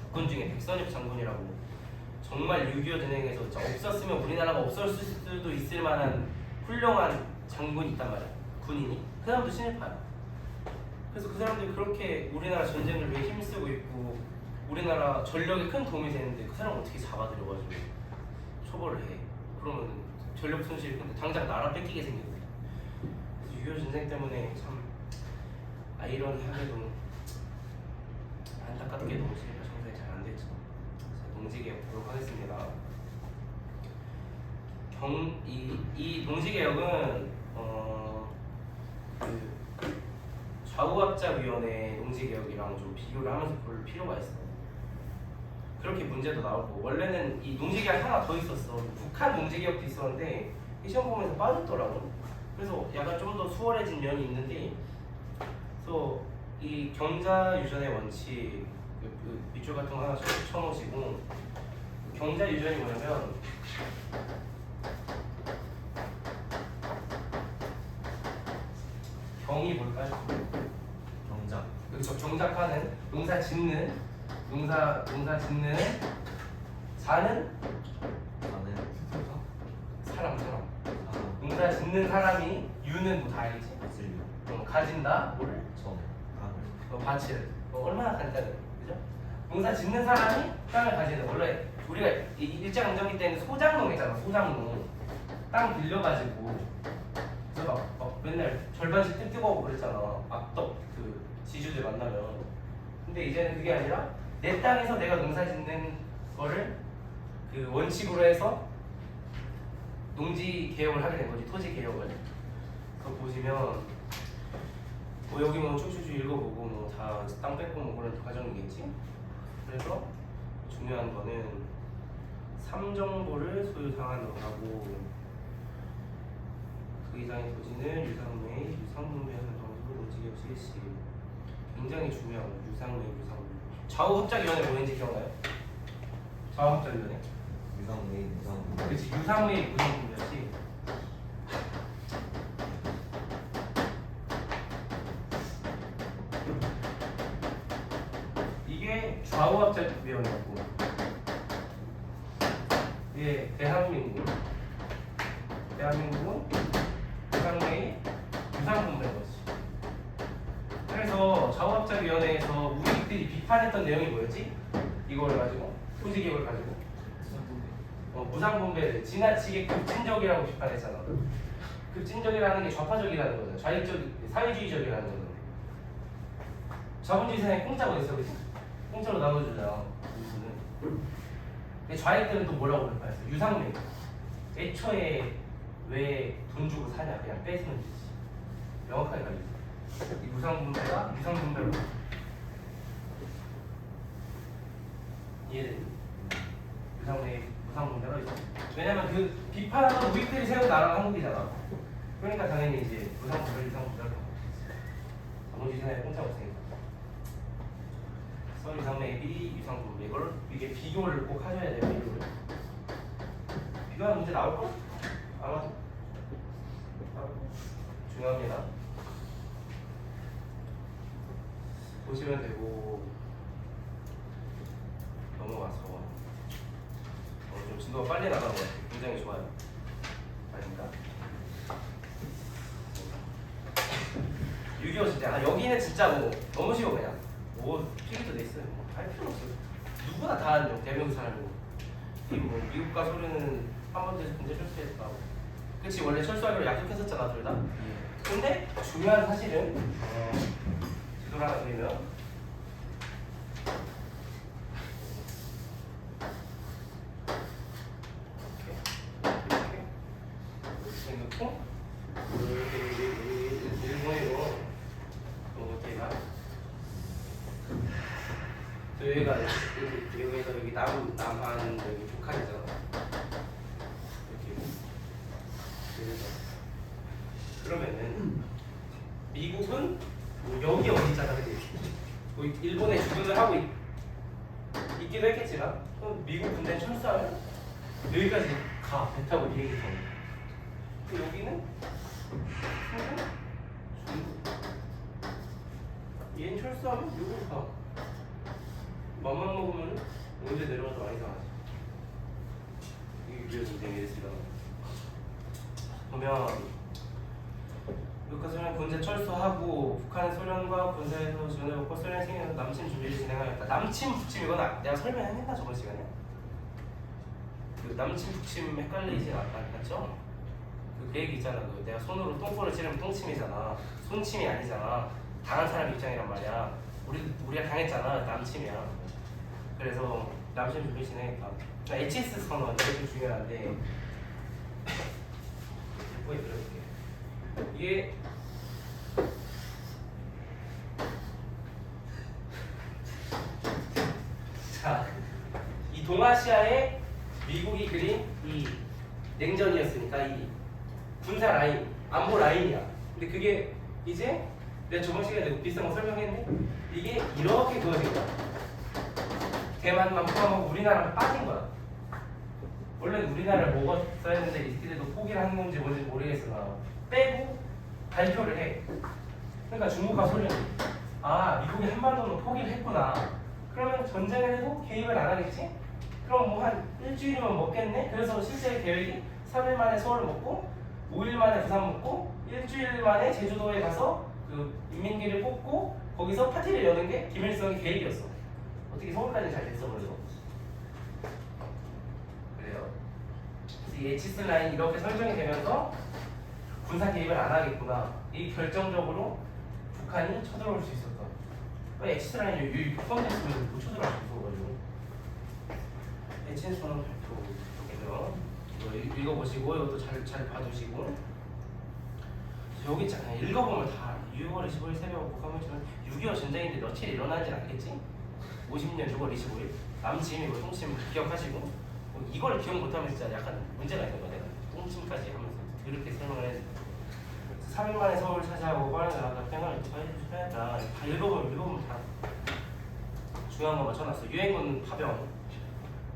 국군 중에 백선엽 장군이라고 정말 6.25 전쟁에서 진짜 없었으면 우리나라가 없었을 수도 있을 만한 훌륭한 장군이 있단 말이야. 군인이. 그 사람도 친일파야. 그래서 그 사람들이 그렇게 우리나라 전쟁을 왜 힘쓰고 있고 우리나라 전력에 큰 도움이 되는데 그 사람 어떻게 잡아들여가지고 처벌을 해. 그러면 전력 손실이 근데 당장 나라 뺏기게 생기거든. 그래서 6.25 전쟁 때문에 참 아이러니하게도 안타깝게도 친일파 정상이 잘 안 됐죠. 농지개혁 보도록 하겠습니다. 이 농지개혁은 그 좌우합작위원회 농지개혁이랑 좀 비교를 하면서 볼 필요가 있어. 그렇게 문제도 나오고, 원래는 이 농지개혁 하나 더 있었어. 북한 농지개혁도 있었는데 이 시험 보면서 빠졌더라고. 그래서 약간 좀 더 수월해진 면이 있는데, 그래서 이 경자유전의 원칙, 그 밑줄 같은 거 하나 쳐놓으시고, 경자유전이 뭐냐면 경이 뭘까요? 경작. 그렇죠. 경작하는, 농사 짓는, 농사 짓는, 사는 나는 사람. 아 농사 짓는 사람이 유는 뭐 다 알지? 슬류. 가진다, 뭘? 전. 강을. 밭을. 얼마나 간단해, 그죠? 농사 짓는 사람이 땅을 가지는. 원래 우리가 일제강점기 때는 소장농이잖아. 소장농. 땅 빌려가지고 그래서 막 맨날 절반씩 뜨거워 그랬잖아. 악덕 그 지주들 만나면. 근데 이제는 그게 아니라 내 땅에서 내가 농사 짓는 거를 그 원칙으로 해서 농지 개혁을 하게 된 거지. 토지 개혁을. 그거 보시면 뭐 여기 뭐 쭉쭉쭉 읽어보고 뭐 다 땅 뺏고 뭐 그런 과정이겠지. 그래서 중요한 거는 3정보를 소유상한으로 하고, 그 이상의 토지는 유상매입, 유상분배하는 방식으로 농지개혁 실시. 굉장히 중요한 거예요. 유상매입, 유상분배. 좌우합작위원회 뭐인지 기억나요? 좌우합작위원회. 유상매입, 유상분배. 그렇지. 유상매입, 유상분배지. 이게 좌우합작위원회고, 이게 대한민국은 유상매입, 유상분배인 거지. 그래서 좌우합작위원회에서 우리들이 비판했던 내용이 뭐였지? 이걸 가지고, 토지개혁을 가지고 무상분배를 지나치게 급진적이라고 비판했잖아. 급진적이라는 게 좌파적이라는 거잖아. 좌익적, 사회주의적이라는 거잖아. 자본주의 세상에 공짜가 어딨어, 그치? 공짜로 나눠주잖아. 근데 좌익들은 또 뭐라고 비판했어? 유상매. 애초에 왜 돈 주고 사냐? 그냥 뺏으면 되지. 명확하게 가리지. 이 무상분배가 유상분배로. 이해되니? 유상매, 무상분배로 있어. 왜냐면 그 비판하던 우익들이 세운 나라가 한국이잖아. 그러니까 당연히 이제 무상분배, 유상분배를 하고 있어. 자본주의 세상에 공짜가 없으니까. 그래서 유상매입이 유상분배. 이걸 이게 비교를 꼭 하셔야 돼요. 비교하는 문제 나올걸? 아마도. 중요합니다. 보시면 되고, 넘어가서 좀 진도가 빨리 나가는 것 같아요. 굉장히 좋아요. 아닌가? 6.25 진짜 여기는 진짜 뭐 너무 쉬워 그냥 뭐 필기도 돼 있어요. 뭐 할 필요 없어요. 누구나 다 하는 대한민국 사람이고 뭐 미국과 소련은 한 번도 군대 철수했다고. 그치 원래 철수하기로 약속했었잖아 둘 다. 근데 중요한 사실은 지도를 하나 그리면 이렇게 놓고 일본으로 여기가 여기가 여기서 여기 남한 여기 북한이잖아. 이렇게 그러면은 미국은 여기 어디 있잖아, 그지? 뭐 일본에 주둔을 하고 있기도 했겠지만 그럼 미국 군대 철수하면 여기까지 가 배 타고 비행기 타고. 여기는 중국. 얘는 철수하면 여기 가. 맘만 먹으면 언제 내려와도 많이 상하지. 이게 위에서 되겠습니다. 보면 북한 소련 군대 철수하고 북한 소련과 군사에서 지원을 받고 소련 생기는 남침 준비를 진행하였다. 남침 북침 이건 내가 설명했나 저번 시간에? 그 남침 북침 헷갈리지 않죠? 그 얘기 있잖아. 그 내가 손으로 똥꼬를 찌르면 똥침이잖아. 손침이 아니잖아. 당한 사람 입장이란 말이야. 우리가 당했잖아. 남침이야. 그래서 남침 준비 진행했다. HS 선언 이게 좀 중요한데 뭐에 들어볼게. 이게 자, 이 동아시아에 미국이 그린 이 냉전이었으니까 이 군사 라인, 안보 라인이야. 근데 그게 이제 내가 저번 시간에 내가 비슷한 거 설명했는데 이게 이렇게 그어진 거야. 대만만 포함하고 우리나라가 빠진 거야. 원래 우리나라를 먹었어야 했는데 이 새끼들도 포기를 하는 건지 뭔지 모르겠으나 빼고 발표를 해. 그러니까 중국과 소련이 미국이 한반도는 포기를 했구나. 그러면 전쟁을 해도 개입을 안 하겠지? 그럼 뭐 한 일주일이면 먹겠네? 그래서 실제 계획이 3일 만에 서울 먹고 5일 만에 부산 먹고 일주일 만에 제주도에 가서 그 인민기를 뽑고 거기서 파티를 여는 게 김일성의 계획이었어. 어떻게 서울까지 잘 됐어 그래서. 그래요. 그래서 이 HS 라인 이렇게 설정이 되면서 군사 개입을 안 하겠구나. 이 결정적으로 북한이 쳐들어올 수 있었다. HS 라인이 여기 포함됐으면 못 쳐들어갈 수 있어가지고. HS 선언 발표. 이거 읽어보시고 이것도 잘 봐두시고. 여기 있잖아요. 읽어보면 다 6월 25일 새벽 북한문처럼 6.25 전쟁인데 며칠 일어나진 않겠지? 50년 6월 25일 남침 이거 똥침 기억하시고 이걸 기억 못하면 진짜 약간 문제가 있는 거야. 내가 똥침까지 하면서 그렇게 설명을 해야 돼. 3일 만에 서울 차지하고 빠른 나라가 생각을 해야다. 다 읽어보면 다 중요한 거 맞춰놨어. 유엔군 파병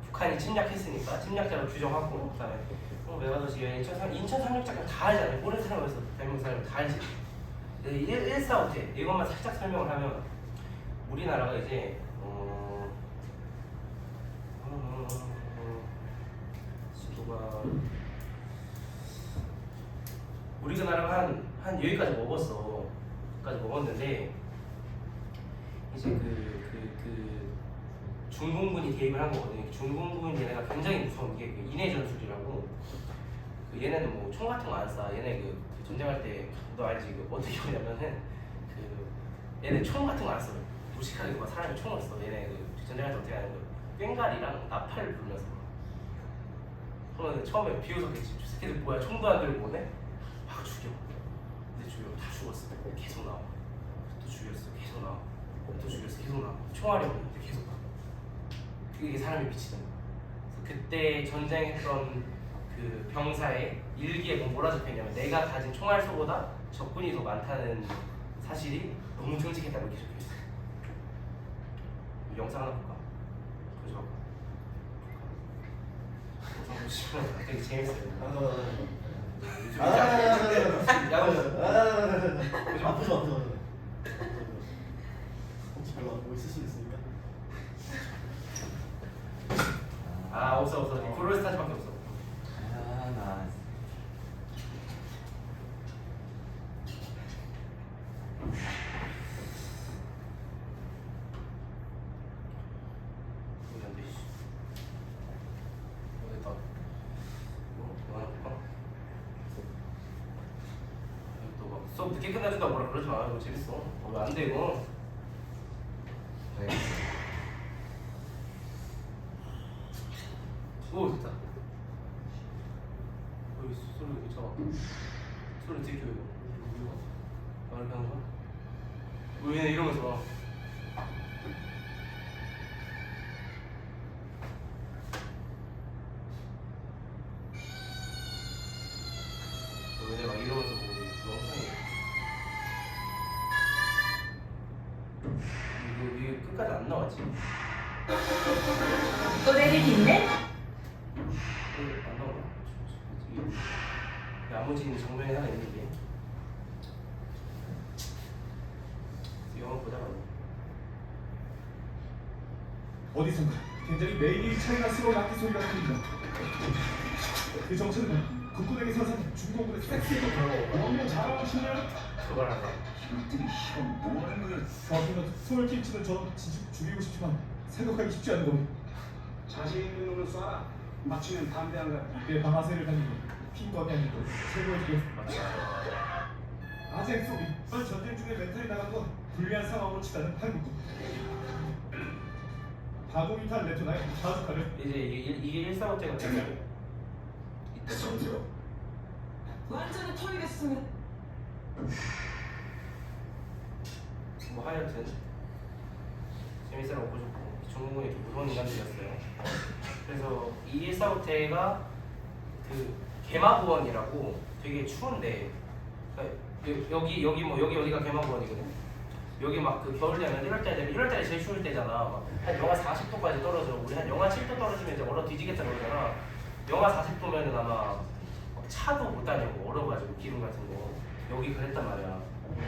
북한이 침략했으니까 침략자로 규정하고 그다음에 메가도시 인천 상륙작전 다 알잖아요. 모르는 사람에서 대한민국 사람이 다 알지. 145태 이것만 살짝 설명을 하면 우리나라가 이제 지도가 우리나라가 한 여기까지 먹었어. 여기까지 먹었는데 이제 그 중공군이 개입을 한 거거든요. 중공군 얘네가 굉장히 무서운 게 인해 전술이라고. 그 얘네는 뭐 총 같은 거 안 쏴. 얘네 그 전쟁할 때 너 알지? 그 어떻게 하냐면은 그 얘네 총 같은 거 안 써. 무식하게 막 사람이 총을 써. 얘네 그 전쟁할 때 어떻게 하는 거? 꽹가리랑 나팔을 불면서. 저는 처음에 비웃었겠지. 저 새끼들 뭐야? 총도 안 들고 오네? 막 죽여. 근데 다 죽었어. 계속 나와. 또 죽였어. 계속 나와. 또 죽였어. 계속 나와. 총알이 없는데 계속 나와. 이게 사람이 미치는 거야. 그때 전쟁했던 그 병사의 일기에 뭐라 적혀있냐면 내가 가진 총알소보다 적군이 더 많다는 사실이 너무 정직했다고 이렇게 적혀있어요. 영상 하나 볼까? 그죠? 영상 보시면 되게 재밌어요. 아프죠. 혹시 별로 안 보고 있을 수 있으니까. 아 없어. 브롤스타즈밖에 없어. 나 이게 안 돼. 씨. 여기다. 이거 하나 볼까? 또막 수업 늦게 끝나준다 뭐라 그러지 마. 이거 재밌어. 왜 안 돼 이거? 네. 오 됐다. 여기 소리 괜찮아. 소리 되게 켜요. 말을 하는 거야? 왜 이러면서? 왜 막 이러면서 보고 영상이 이게 끝까지 안 나왔지? 또 내릴 있네? 안 나오나? 야무진 정면에 하나 있는 게 영화 보다가 어디선가 굉장히 매일이 차이나스러운 악기 소리가 들립니다. 그 정체는 국군에게 선사된 중공군의 섹시도 너무 잘하시네요. 그걸 하네. 이들이 이건 뭐하는 거야? 저기는 숨을 끼치는 저는 죽이고 싶지만 생각하기 쉽지 않은 겁니다. 자신 있는 놈을 쏴라. 맞추면 담배 한 가. 내 방아쇠를 달리고 핑거이 아니고 최고해주겠습니다. 아쟁 소리. 이번 전쟁 중에 멘탈이 나간 건 불리한 상황으로 치닫는 한국군. 다공이탄 레토나의 다수카를 이제 이게 145대가 되면 손들어. 완전히 털리겠으면 뭐 하여튼 재밌으라고 보셨고 중국군이 좀 무서운 인간들이었어요. 그래서 이 145대가 그 개마고원이라고 되게 추운데 그러니까 여기 어디가 개마고원이거든. 여기 막 그 겨울 되면 1월달 되면 1월달이 제일 추울 때잖아. 막 한 영하 40도까지 떨어져. 우리 한 영하 7도 떨어지면 이제 얼어 뒤지겠다 그러잖아. 영하 40도면은 아마 차도 못 다니고 얼어가지고 기름 같은 거. 여기 그랬단 말이야.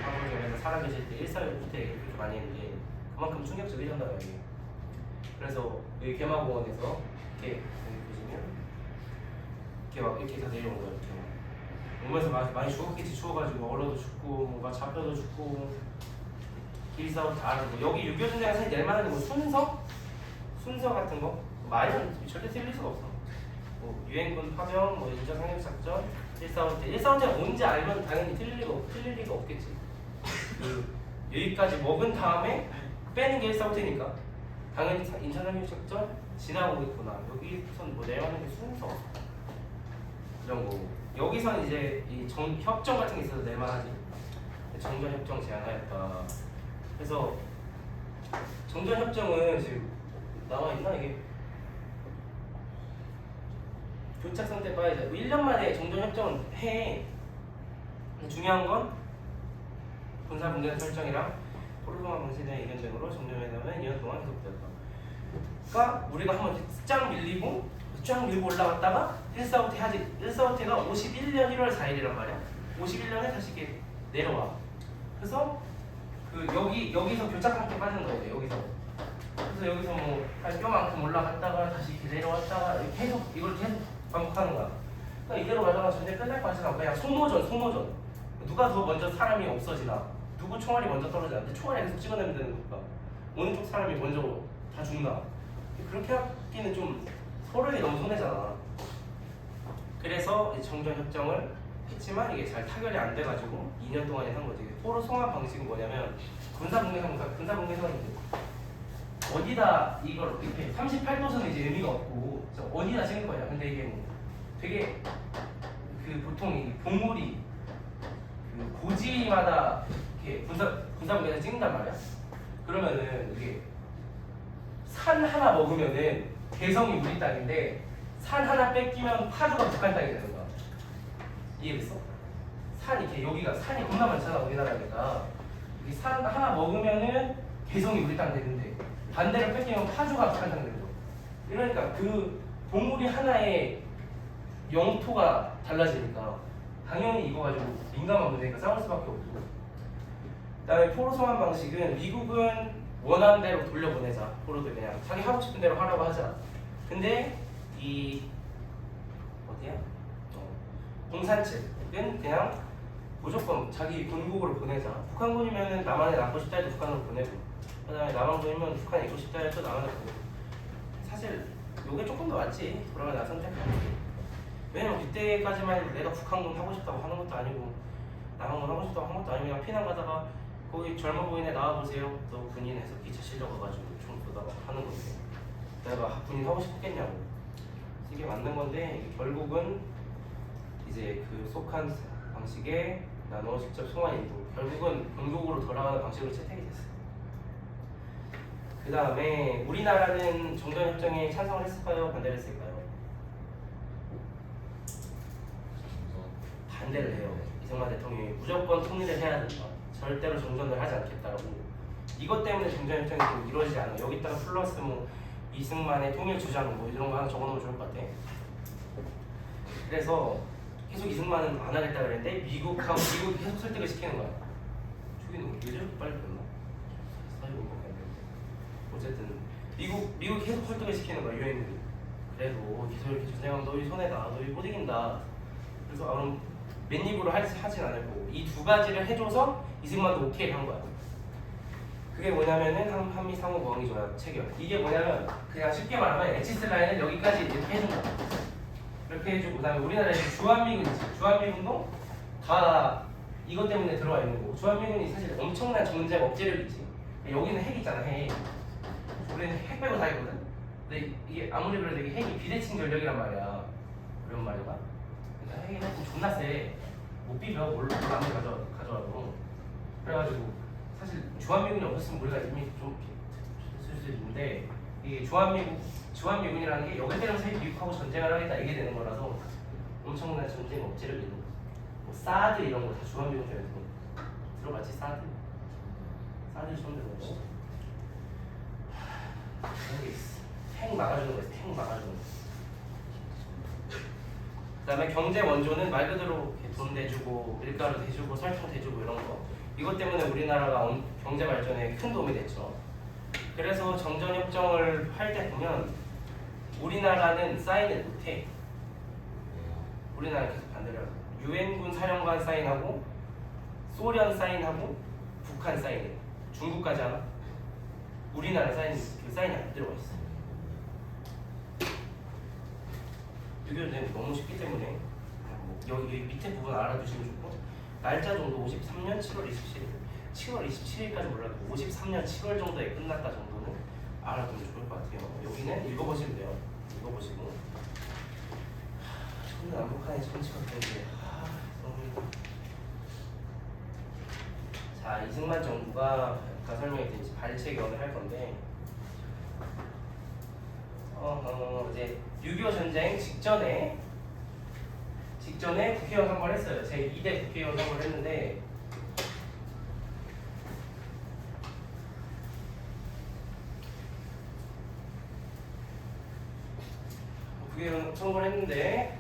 한국에서 살아계실 때 145대 그렇게 많이 했는데 그만큼 충격적이었나 봐요. 이게. 그래서 여기 개마공원에서 이렇게 여기 보시면 이렇게 막 이렇게 다 내려온 거야. 이렇게 막. 몸에서 많이 죽었겠지. 추워가지고 얼어도 죽고 뭔가 잡혀도 죽고 길싸움 다 하고 여기 6.25 전쟁에서 낼만한 뭐 순서 같은 거 말은 절대 틀릴 수가 없어. 뭐 유엔군 파병, 뭐 인적 상륙 작전, 145대 145대가 뭔지 알면 당연히 틀릴 리가 없겠지. 그 여기까지 먹은 다음에 빼는 게 145대니까 당연히 인적 상륙 작전 지나오겠구나. 여기선 뭐 내려가는 게 순서 이런 거. 여기선 이제 이 협정 같은 게 있어서 낼만하지. 정전 협정 제안하였다. 그래서 정전 협정은 지금 나와 있나 이게? 교착 상태 빠이자 1년 만에 정전 협정은 해. 중요한 건 군사 분계 설정이랑 포르투갈 방식에 대한 의견 등으로 정전회담은 2년 동안 계속되었다. 그러니까 우리가 한번 쫙 밀고 올라갔다가 145대가 51년 1월 4일이란 말이야. 51년에 다시 이렇게 내려와. 그래서 그 여기서 교착 상태 빠지는 거예요. 그래서 여기서 뭐 한 뼈만큼 올라갔다가 다시 이렇게 내려왔다가 이걸 계속 반복하는 거야. 그러니까 이대로 가다가 전쟁 끝날 것 같지는 않고 그냥 소모전. 누가 더 먼저 사람이 없어지나, 누구 총알이 먼저 떨어지나. 근데 총알이 계속 찍어내면 되는 거니까 어느 쪽 사람이 먼저 다 죽나. 그렇게 하기는 좀 서로에게 너무 손해잖아. 그래서 정전 협정을 했지만 이게 잘 타결이 안 돼가지고 2년 동안에 한 거지. 포로 송환 방식은 뭐냐면 군사분계선인데 어디다 이걸 이렇게 38도선은 이제 의미가 없고 어디다 찍는 거냐. 근데 이게 뭐 되게 그 보통 이 봉우리 그 고지마다 이렇게 군사분계선 찍는단 말이야. 그러면은 이게 산 하나 먹으면은 개성이 우리 땅인데 산 하나 뺏기면 파주가 북한 땅이 되는 거야. 이해됐어? 산 이렇게 여기가 산이 겁나 많잖아 우리나라니까. 이 산 하나 먹으면은 개성이 우리 땅 되는데 반대로 뺏기면 파주가 북한 땅 되는 거. 그러니까 그 봉우리 하나의 영토가 달라지니까 당연히 이거 가지고 민감한 문제니까 싸울 수밖에 없고. 그다음에 포로 송환 방식은 미국은 원하는 대로 돌려보내자. 포로들 그냥 자기 하고 싶은 대로 하라고 하자. 근데 이 어디야? 공산 측은 그냥 무조건 자기 군국으로 보내자. 북한군이면은 남한에 남고 싶다 해도 북한으로 보내고, 그다음에 남한군이면 북한에 있고 싶다 해도 남한으로 보내고. 사실 요게 조금 더 맞지. 그러면 나 선택하지. 왜냐면 그때까지만 해도 내가 북한군 하고 싶다고 하는 것도 아니고 남한군 하고 싶다고 하는 것도 아니고 그냥 피난 가다가 거기 젊어 보이네 나와보세요. 또 군인에서 기차 실려가가지고 총 보다가 하는 건데 내가 군인 하고 싶겠냐고. 이게 맞는 건데 이게 결국은 이제 그 속한 방식에 나눠 직접 송환 인도 결국은 본국으로 돌아가는 방식으로 채택이 됐어요. 그 다음에 우리나라는 정전협정에 찬성을 했을까요? 반대를 했을까요? 반대를 해요. 이승만 대통령이 무조건 통일을 해야 된다. 절대로 정전을 하지 않겠다라고. 이것 때문에 정전협정이 좀 이루어지지 않아요. 여기다가 플러스 뭐 이승만의 통일 주장 뭐 이런 거 하나 적어놓으면 좋을 것 같아. 그래서 계속 이승만은 안 하겠다 그랬는데 미국이 계속 설득을 시키는 거야. 저기는 왜 이렇게 빨리 됐나? 어쨌든 미국 계속 설득을 시키는 거야 유엔군이. 그래도 계속 이렇게 전쟁하면 너희 손해다. 너희 못 이긴다. 그래서 그럼 맨입으로 하진 않을 거고 이 두 가지를 해줘서 이승만도 오케이를 한 거야. 그게 뭐냐면은 한미 상호 보안기 조약 체결. 이게 뭐냐면 그냥 쉽게 말하면 엑시스 라인을 여기까지 이렇게 해준 거야. 이렇게 해주고 그다음에 우리나라에 주한미군 있지. 주한미군도 다 이것 때문에 들어와 있는 거고 주한미군이 사실 엄청난 전쟁 억제력이지. 여기는 핵 있잖아 핵. 우리는 핵 빼고 다 있거든. 근데 이게 아무리 그래도 이게 핵이 비대칭 전력이란 말이야. 그런 말이야. 그러니까 핵이 하여튼 존나 세. 못 비벼 뭘로 아무리 가져와도. 그래가지고 사실 주한미군이 없었으면 우리가 이미 좀 쓸 수 있는데 이게 주한미군이라는 게 여기 때문에 미국하고 전쟁을 하겠다 이게 되는 거라서 엄청난 전쟁 억제력이 있는 거야. 뭐 사드 이런 거 다 주한미군 때문에 들어봤지 사드 처음 들어봤지. 그런 게 있어. 핵 막아주는 거 있어. 핵 막아주는 거. 그다음에 경제 원조는 말 그대로 돈 대주고 밀가루 대주고 설탕 대주고 이런 거. 이것 때문에 우리나라가 경제 발전에 큰 도움이 됐죠. 그래서 정전협정을 할 때 보면 우리나라는 사인을 못해. 우리나라 계속 반대를 하고 유엔군 사령관 사인하고 소련 사인하고 북한 사인해. 중국까지 하나? 우리나라 사인이 안 들어가 있어. 비교는 너무 쉽기 때문에 여기 밑에 부분 알아두시면 좋고 날짜 정도 53년 7월 27일 7월 27일까지 몰라도 53년 7월 정도에 끝났다 정도는 알아두면 좋을 것 같아요. 여기는 읽어보시면 돼요. 읽어보시고 저는 남북한의 정치가 되는데 자 이승만 정부가 아까 설명했듯이 발췌 개헌을 할 건데 이제 6.25 전쟁 직전에 국회의원 선거를 했어요. 제2대 국회의원 선거를 했는데 국회의원 선거를 했는데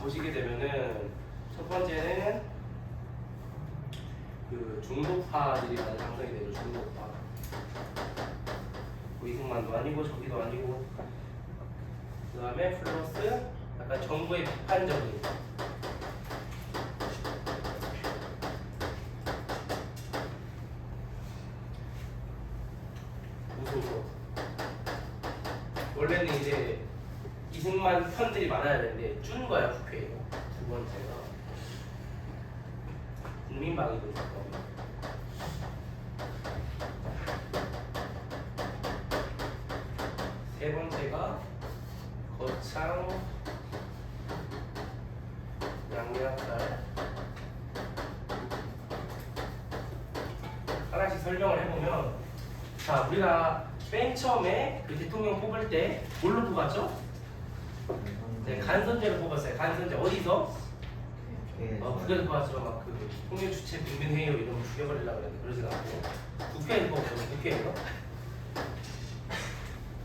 보시게 되면은 첫 번째는 그 중도파들이 많이 당선이 되죠. 중도파. 이승만도 아니고 저기도 아니고 그 다음에 플러스 약간 정부의 비판적인 무소속. 원래는 이제 이승만 편들이 많아야 되는데 준 거야 국회에. 두 번째가 국민방위도 세 번째가 거창 양약달. 하나씩 설명을 해보면 자 우리가 맨 처음에 그 대통령 뽑을 때 뭘로 뽑았죠? 네, 간선제로 뽑았어요. 간선제 어디서? 국회에서 뽑았죠. 막 그 통일 주체 국민회의 이런 거 죽여버리려고 그랬는데 그러지 않고 국회에서 뽑았죠. 국회에서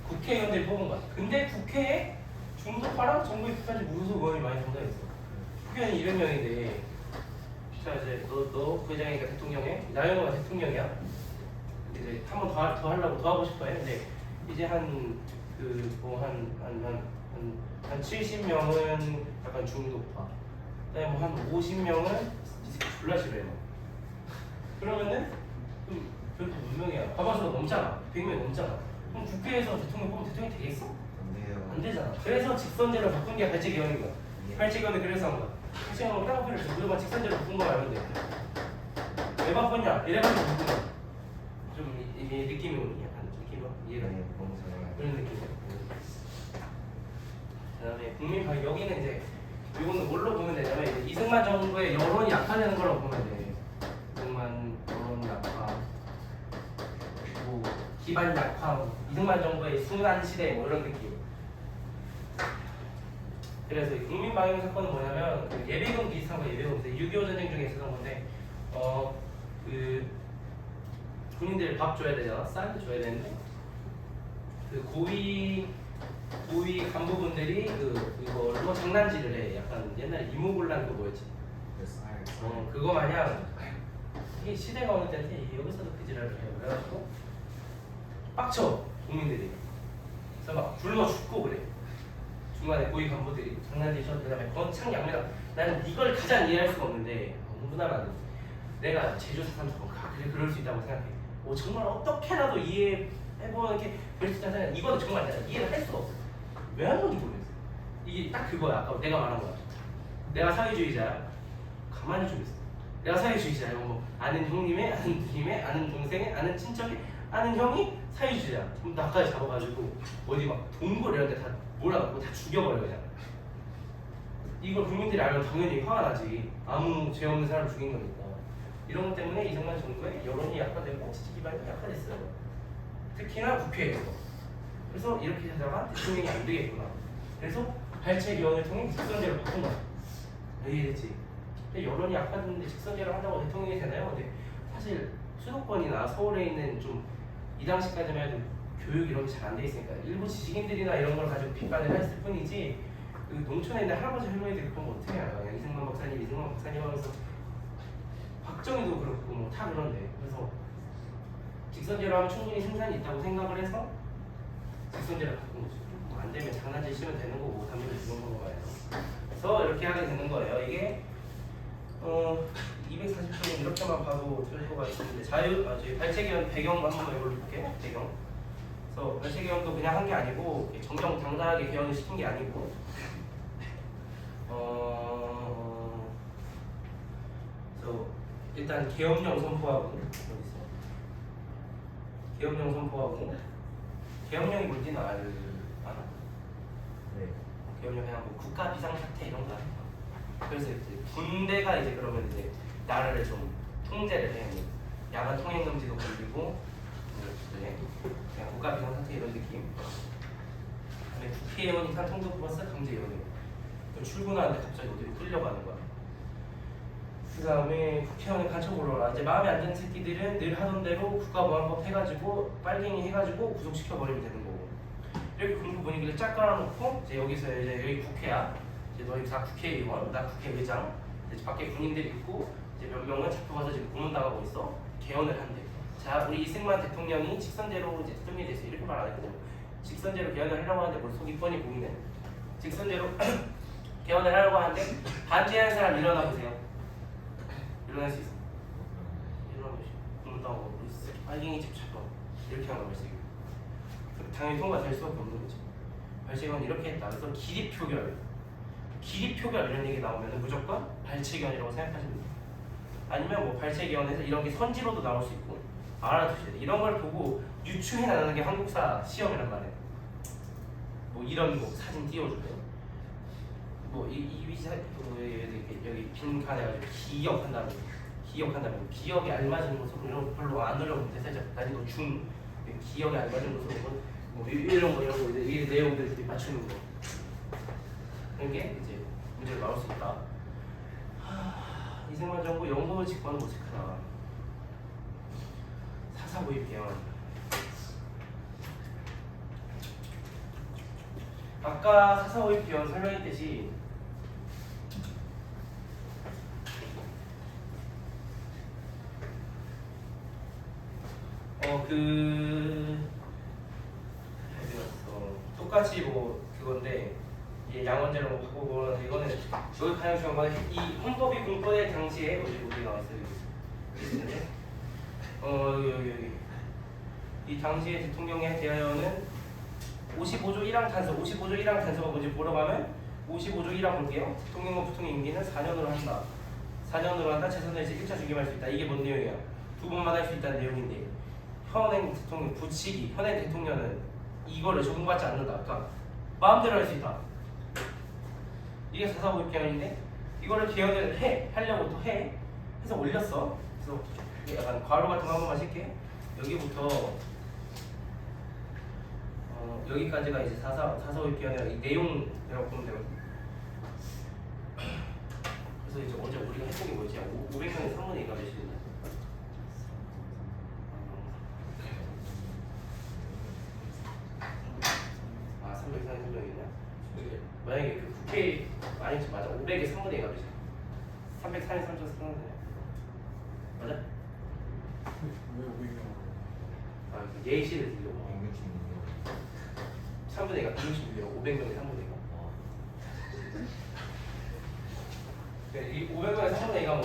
국회의원들이 뽑은 거야. 근데 국회에 중도파랑 정부의 비판적 무소속 의원이 많이 당선했어. 국회의원이 200명인데 자 이제 너 부회장이니까 대통령에 나영호가 대통령이야. 이제 한 번 더 하려고 더 하고 싶어 해. 근데 이제 한 그 그뭐한 70명은 약간 중도파, 그다음에 뭐한 50명은 졸라 싫어요. 그러면은 별로 몇 명이야? 과반수가 넘잖아. 100명이 넘잖아. 그럼 국회에서 대통령 뽑으면 대통령이 되겠어? 안 돼요. 안 되잖아. 그래서 직선제로 바꾼 게 발제개헌인 거야. 발제개헌은 그래서 한 거야. 발제개헌은 땅콩피를 무조건 직선제로 바꾼 거 알면 돼. 왜 바꿨냐? 이래가지고 바꾼 거야. 좀 이게 느낌이 오니? 약간 느낌이 이해가 돼. 너무 잘 그런 느낌이야. 그다음에 국민 방 여기는 이제 이거는 뭘로 보면 되냐면 이제 이승만 정부의 여론이 약화되는 거라고 보면 돼. 이승만 여론 약화, 뭐 기반 약화, 이승만 정부의 순환 시대 뭐 이런 느낌. 그래서 이 국민 방역 사건은 뭐냐면 그 예비군 비슷한 거 예비군 6.25 전쟁 중에 있었던 건데 그 군인들 밥 줘야 되잖아, 쌀 줘야 되는데 그 고위 간부분들이 이걸로 장난질을 해. 약간 옛날에 이모군란 그 뭐였지? 그거 마냥 이게 시대가 어느 때인데 여기서도 그 지랄을 해요. 그래가지고 빡쳐 국민들이. 그래서 막 굶어 죽고 그래. 중간에 고위 간부들이 장난질 쳐서 그다음에 권창 양면 나는 이걸 가장 이해할 수가 없는데 너무나는 내가 제주 사람 저건가 그래 그럴 수 있다고 생각해. 정말 어떻게라도 이해해보면 이렇게 그럴 수 있다는 생각. 이거는 정말 내가 이해를 할 수가 없어. 왜 한 건지 모르겠어. 이게 딱 그거야. 아까 내가 말한 거야. 내가 사회주의자야. 가만히 좀 있어. 내가 사회주의자야. 뭐 아는 형님의, 아는 누님의, 아는 동생의, 아는 친척의, 아는 형이 사회주의자야. 그럼 나까지 잡아가지고 어디 막 동굴 이런 데 다 몰아갖고 다 죽여버려 그냥. 이걸 국민들이 알면 당연히 화가 나지. 아무 죄 없는 사람을 죽인 거니까. 이런 것 때문에 이승만 정부의 여론이 약화되고 지지 기반이 약화됐어요. 특히나 국회에서. 그래서 이렇게 하다가 대통령이 안 되겠구나. 그래서 발췌개헌을 통해 직선제로 바꾼 거야. 이해됐지? 근데 여론이 약화됐는데 직선제로 한다고 대통령이 되나요? 근데 사실 수도권이나 서울에 있는 좀 이 당시까지만 해도 교육 이런 게 잘 안 돼 있으니까 일부 지식인들이나 이런 걸 가지고 비판을 했을 뿐이지 그 농촌에 있는 할아버지 할머니들이 그런 거 어떻게 알아? 그냥 이승만 박사님 하면서 박정희도 그렇고 뭐 다 그런데. 그래서 직선제로 하면 충분히 생산이 있다고 생각을 해서 직선제로 바꾼 거죠. 뭐 안 되면 장난질 치면 되는 거고 담배를 주는 거예요. 그래서 이렇게 하게 되는 거예요. 이게 240분은 이렇게만 봐도 될 것 같은데 저희 발췌개헌 배경 한번 읽어볼게요. 배경. 그래서 발췌개헌도 그냥 한 게 아니고 정정당당하게 개헌을 시킨 게 아니고 그래서 일단 계엄령 선포하고 어디 있어? 계엄령 선포하고 계엄령이 뭔지는 알아? 네. 계엄령 그냥 뭐 국가 비상사태 이런 거 아니야? 그래서 이제 군대가 이제 그러면 이제 나라를 좀 통제를 해. 야간 통행 금지도 걸리고 이제 그냥 국가 비상사태 이런 느낌. 그다음에 국회의원이 탄통도 플러스 강제연행. 출근하는데 갑자기 어디로 끌려가는 거야. 그 다음에 국회의원에 간첩 올라라. 이제 마음에 안 드는 새끼들은 늘 하던 대로 국가보안법 해가지고 빨갱이 해가지고 구속시켜 버리면 되는 거고. 이렇게 군부 분위기를 쫙 깔아놓고 이제 여기서 이제 여기 국회야. 이제 너희 다 국회의원, 나 국회의장. 이제 밖에 군인들이 있고 이제 몇 명은 잡혀가서 지금 고문당하고 있어. 개헌을 한대. 자, 우리 이승만 대통령이 직선제로 이제 대통령이 됐어. 이렇게 말 안 했거든. 직선제로 개헌을 하려고 하는데 뭘 속이 뻔히 보이네. 직선제로 개헌을 하려고 하는데 반대하는 사람 일어나 보세요. 일어날 수 있어. 일어나보시. 고문당하고 빨갱이 집 잡아. 이렇게 하는 거지. 당연히 통과될 수밖에 없는 거지. 발췌개헌 이렇게 했다. 그래서 기립표결 이런 얘기 나오면 무조건 발췌개헌이라고 생각하시면 돼요. 아니면 뭐 발췌개헌에서 이런 게 선지로도 나올 수 있고 알아두셔야 돼. 이런 걸 보고 유추해 나가는 게 한국사 시험이란 말이에요. 뭐 이런 거 사진 띄워주고 뭐 여기 빈 칸해가지고 기억한다면 기억에 알맞은 모습으로 별로 안 어려운데 살짝 난이도 중 기억에 알맞은 모습으로 뭐 이런 거 이 내용들 맞추는 거 그런 게 이제 문제가 나올 수 있다. 이승만 정부 영도 직권은 못 지키나. 사사고입 개헌. 아까 사사고입 개헌 설명했듯이 똑같이 뭐 그건데 이게 양원제로 바꾸고 이거는 여기 가장 중요한 건 이 헌법이 공포될 당시에 어디 나왔어요? 여기 있는데 여기 이 당시의 대통령에 대하여는 55조 1항 단서 55조 1항 단서가 뭔지 보러 가면 55조 1항 볼게요. 대통령과 부통령 임기는 4년으로 한다. 4년으로 한다. 재선에서 1차 중임할 수 있다. 이게 뭔 내용이야? 2번마다 할 수 있다는 내용인데 현행 대통령 부치기 현행 대통령은 이거를 적용받지 않는다. 그러니까 마음대로 할 수 있다. 이게 445 개헌인데 이거를 개헌을 하려고 또 해서 올렸어. 그래서 약간 괄호 같은 거 한 번만 칠게. 여기부터 여기까지가 이제 445 개헌이라 이 내용이라고 보면 되거든. 그래서 이제 어제 우리가 했던 게 뭐지? 500명의 3분의 2가 몇이냐? 아 343명이냐? 만약에 그 국회 아니지 맞아 500의 3분의 2가 몇이야? 304의 3.3는 맞아? 왜 500명? 아 그 예시를 들려고 166명. 3분의 2가 166명 500명의 3분의 2가 이 500명의 3분의 2가 뭐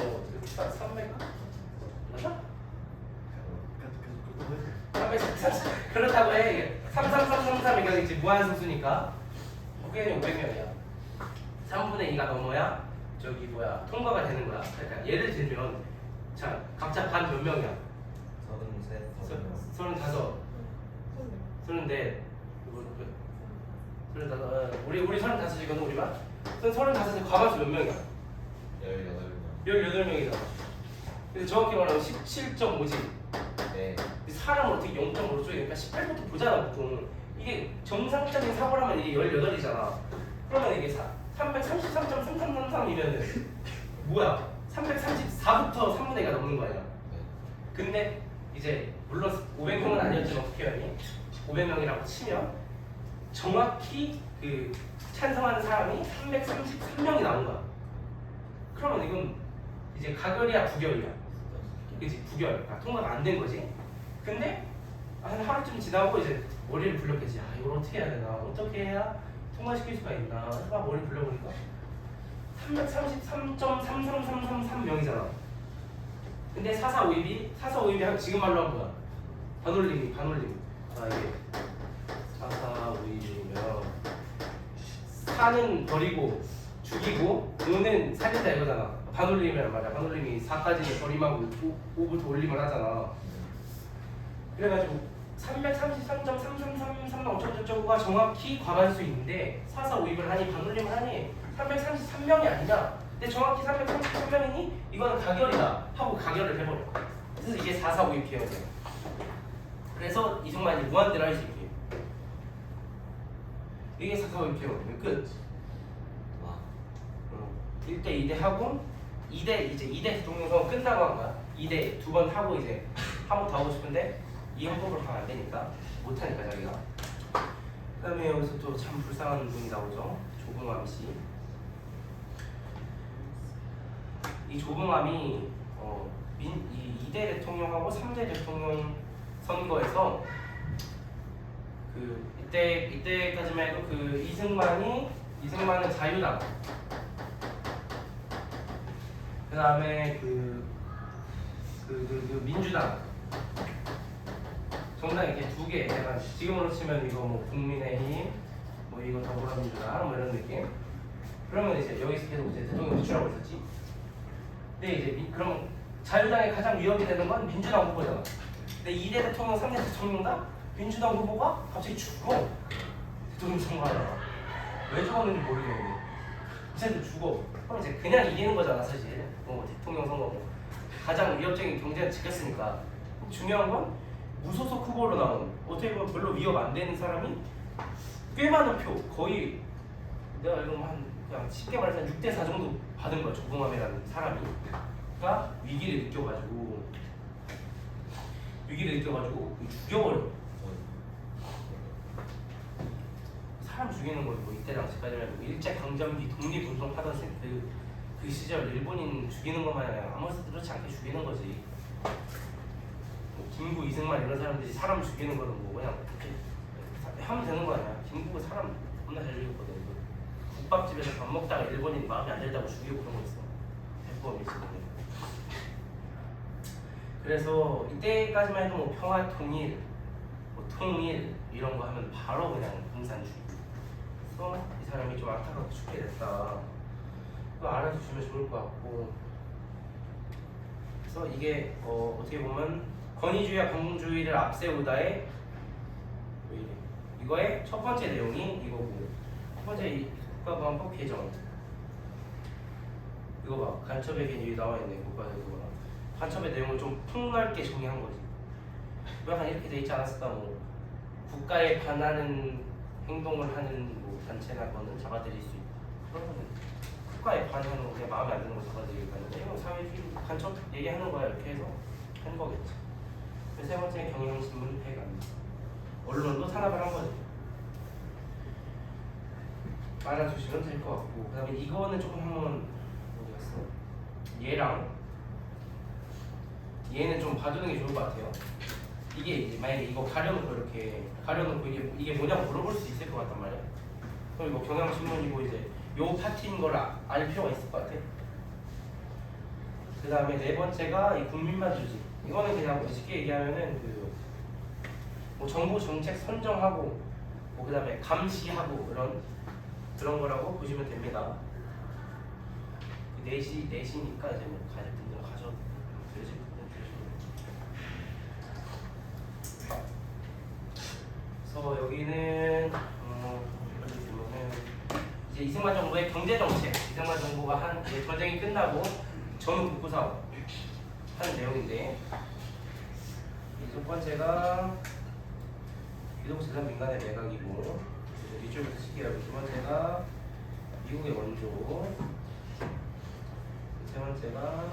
300? 맞아? 330 그렇다고 해 33333 이게 이제 무한승수니까 국회의원이 500명이야 3분의 2가 넘어야 저기 뭐야 통과가 되는 거야. 그러니까 예를 들면 자 각자 반 몇 명이야? 35 34 우리 35이거든 우리가 35에 과반수 몇 명이야? 18명이잖아. 근데 정확히 말하면 17.5지. 네. 사람을 어떻게 0.5로 쪼개니까 18부터 보잖아 보통. 이게 정상적인 사고라면 이게 18이잖아. 그러면 이게 333.3333이면은 뭐야? 334부터 3분의 2가 넘는 거 아니야? 근데 이제 물론 500명은 아니었지만 국회의원이 500명이라고 치면 정확히 그 찬성하는 사람이 333명이 나온 거야. 그러면 이건 이제 가결이야 부결이야. 그치 부결. 그러니까 통과가 안 된 거지. 근데 한 하루쯤 지나고 이제 머리를 굴렸겠지. 아 이걸 어떻게 해야 되나? 어떻게 해야 통과시킬 수가 있나? 해서 머리를 굴려보니까 333.33333명이잖아. 근데 445입이 지금 말로 한 거야. 반올림이. 아 이게 445입이면 4는 버리고 죽이고 5는 살린다 이거잖아. 반올림이란 말이야. 반올림이 4까지 버림하고 5부터 올림을 하잖아. 그래가지고 333.3333만 어쩌고저쩌고가 정확히 과반수인데 445입을 하니 반올림을 하니 333명이 아니냐. 근데 정확히 333명이니 이거는 가결이다 하고 가결을 해버려. 그래서 이게 445입 개헌이야. 그래서 이승만이 무한대로 할 수 있게. 이게 445입 개헌. 끝. 1대 2대 하고 2대 이제 2대 대통령 선거 끝나고 한 거야. 2대 두 번 하고 이제 한 번 더 하고 싶은데 이 헌법으로 가면 안 되니까 못 하니까 자기가. 그다음에 여기서 또 참 불쌍한 분이 나오죠. 조봉암 씨. 이 조봉암이 이 2대 대통령하고 3대 대통령 선거에서 그 이때까지만 해도 그 이승만은 자유당. 그 다음에 그 민주당 정당 이렇게 두 개. 약간 지금으로 치면 이거 뭐 국민의힘, 뭐 이거 더불어민주당 뭐 이런 느낌. 그러면 이제 여기서 계속 이제 대통령 유출하고 있었지. 근데 이제 그럼 자유당에 가장 위협이 되는 건 민주당 후보잖아. 근데 2대 대통령, 3대 대통령 다 민주당 후보가 갑자기 죽어. 대통령 선거하다가 왜 죽었는지 모르겠는데 이제도 죽어. 그럼 이제 그냥 이기는 거잖아 사실. 대통령 선거 가장 위협적인 경쟁을 지켰으니까. 중요한 건 무소속 후보로 나온 어떻게 보면 별로 위협 안 되는 사람이 꽤 많은 표, 거의 내가 알기로 한 그냥 쉽게 말해서 6대4 정도 받은 거야. 조봉암이라는 사람이. 그러니까 위기를 느껴가지고 죽여버려. 사람 죽이는 거 뭐 이때 당시까지는 일제 강점기 독립운동 하던 그 시절 일본인 죽이는 것만 아니라 아무렇지 않게 죽이는 거지. 뭐 김구, 이승만 이런 사람들이 사람 죽이는 거는 뭐 그냥 하면 되는 거 아니야. 김국은 사람 겁나 잘 죽였거든. 국밥집에서 밥 먹다가 일본인 마음에 안 들다고 죽이고 그런 거 있어. 대법원 있었는데. 그래서 이때까지만 해도 뭐 평화 통일, 뭐 통일 이런 거 하면 바로 그냥 공산주의. 그래서 이 사람이 좀 안타깝게 죽게 됐다. 그거 알아주시면 좋을 것 같고. 그래서 이게 어떻게 보면 권위주의와 공공주의를 앞세우다의 왜 이래? 이거의 첫 번째 내용이 이거고, 첫 번째 이 국가보안법 개정. 이거 봐, 간첩의 개념이 나와 있네. 국가에서 간첩의 내용을 좀 폭넓게 정의한 거지. 약간 이렇게 돼 있지 않았을까? 뭐 국가에 반하는 행동을 하는 뭐 단체나 거는 잡아들일 수 있다. 그러면 국가에 반하는 거 그냥 마음에 안 드는 거 잡아들일 거는데 이건 사회주의 간첩 얘기하는 거야 이렇게 해서 한 거겠지. 세 번째 경향신문 폐간. 언론도 탄압을 한 거죠. 알아주시면 될 것 같고, 그다음에 이거는 조금 한번 어디 갔어? 얘는 좀 봐두는 게 좋을 것 같아요. 이게 이제 만약에 이거 가려놓고 이렇게 가려놓고 이게 뭐냐고 물어볼 수 있을 것 같단 말이야. 그럼 이거 경향신문이고 이제 요 파트인 걸 알 필요가 있을 것 같아. 그 다음에 네 번째가 이 국민만주지. 이거는 그냥 쉽게 얘기하면은 뭐 정부 정책 선정하고 뭐 그다음에 감시하고 그런 거라고 보시면 됩니다. 내시니까 이제 뭐 가실 분들은 가셔도 되실 분들은 되셔도. 그래서 여기는 여기 보면은 이제 이승만 정부의 경제 정책, 이승만 정부가 한 이제 전쟁이 끝나고 전후 복구 사업 하는 내용인데, 이 첫 번째가 귀족재산 민간의 매각이고, 이쪽부터 시기라고. 두 번째가 미국의 원조, 세 번째가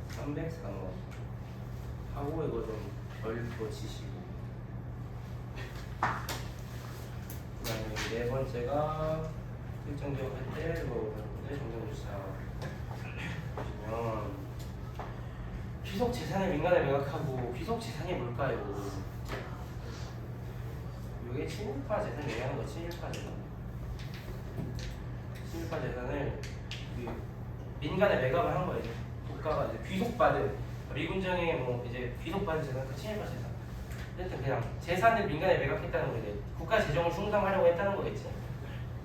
300상업 하고, 이거 좀 별거 치시고, 그 다음에 네 번째가 일정 기업 할 때 이거 정정주사 보시면 귀속 재산을 민간에 매각하고, 귀속 재산이 뭘까요? 이게 친일파 재산 얘기하는 거. 친일파 재산 재산을 민간에 매각을 한 거예요. 국가가 이제 귀속받은 미군정에 뭐 이제 귀속받은 재산, 그 친일파 재산. 어쨌든 그냥 재산을 민간에 매각했다는 거예요. 국가 재정을 충당하려고 했다는 거겠지.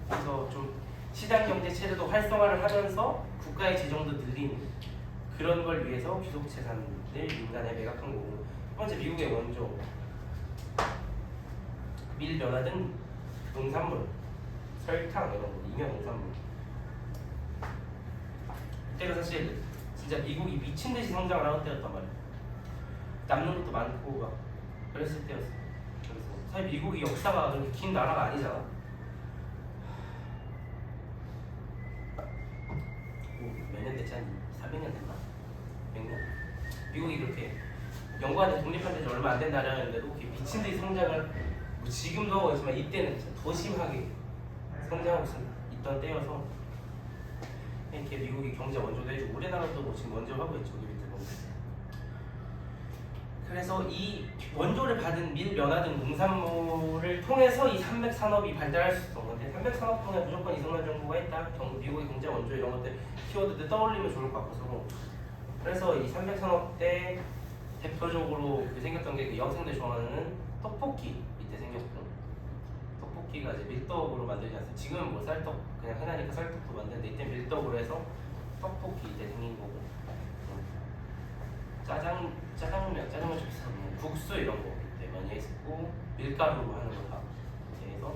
그래서 좀 시장 경제 체제도 활성화를 하면서 국가의 재정도 늘리는 그런 걸 위해서 귀속 재산을 민간에 매각한 거고. 첫 번째 미국의 원조, 밀 변화된 농산물, 설탕 이런 거, 임용 농산물. 그때가 사실 진짜 미국이 미친 듯이 성장을 하는 때였단 말이야. 남는 것도 많고 막 그랬을 때였어. 그래서 사실 미국이 역사가 그렇게 긴 나라가 아니잖아. 몇 년 됐지? 한 400년 됐나? 100년? 미국이 그렇게 영국한테 독립한 지 얼마 안 된 나라였는데도 미친 듯이 성장을, 뭐 지금도 하고 있지만 이때는 진짜 더 심하게 성장하고 있던 때여서 이렇게 미국이 경제 원조도 해주고, 우리나라도 뭐 지금 원조 하고 있죠. 여기 밑에 보면. 그래서 이 원조를 받은 밀, 면화 등 농산물을 통해서 이 삼백산업이 발달할 수 있어. 근데 삼백산업 통해 무조건 이승만 정부가 했다. 미국의 경제 원조 이런 것들 키워드들 떠올리면 좋을 것 같아서. 그래서 이 삼백산업 때 대표적으로 생겼던 게 여학생들 좋아하는 떡볶이 이때 생겼고, 떡볶이가 이제 밀떡으로 만들지 않습니까? 지금은 뭐 쌀떡 그냥 흔하니까 쌀떡도 만드는데 이때 밀떡으로 해서 떡볶이 이때 생긴 거고, 짜장면 좀 비슷한 뭐 국수 이런 거 이때 많이 했고, 밀가루로 하는 거 다 이렇게 해서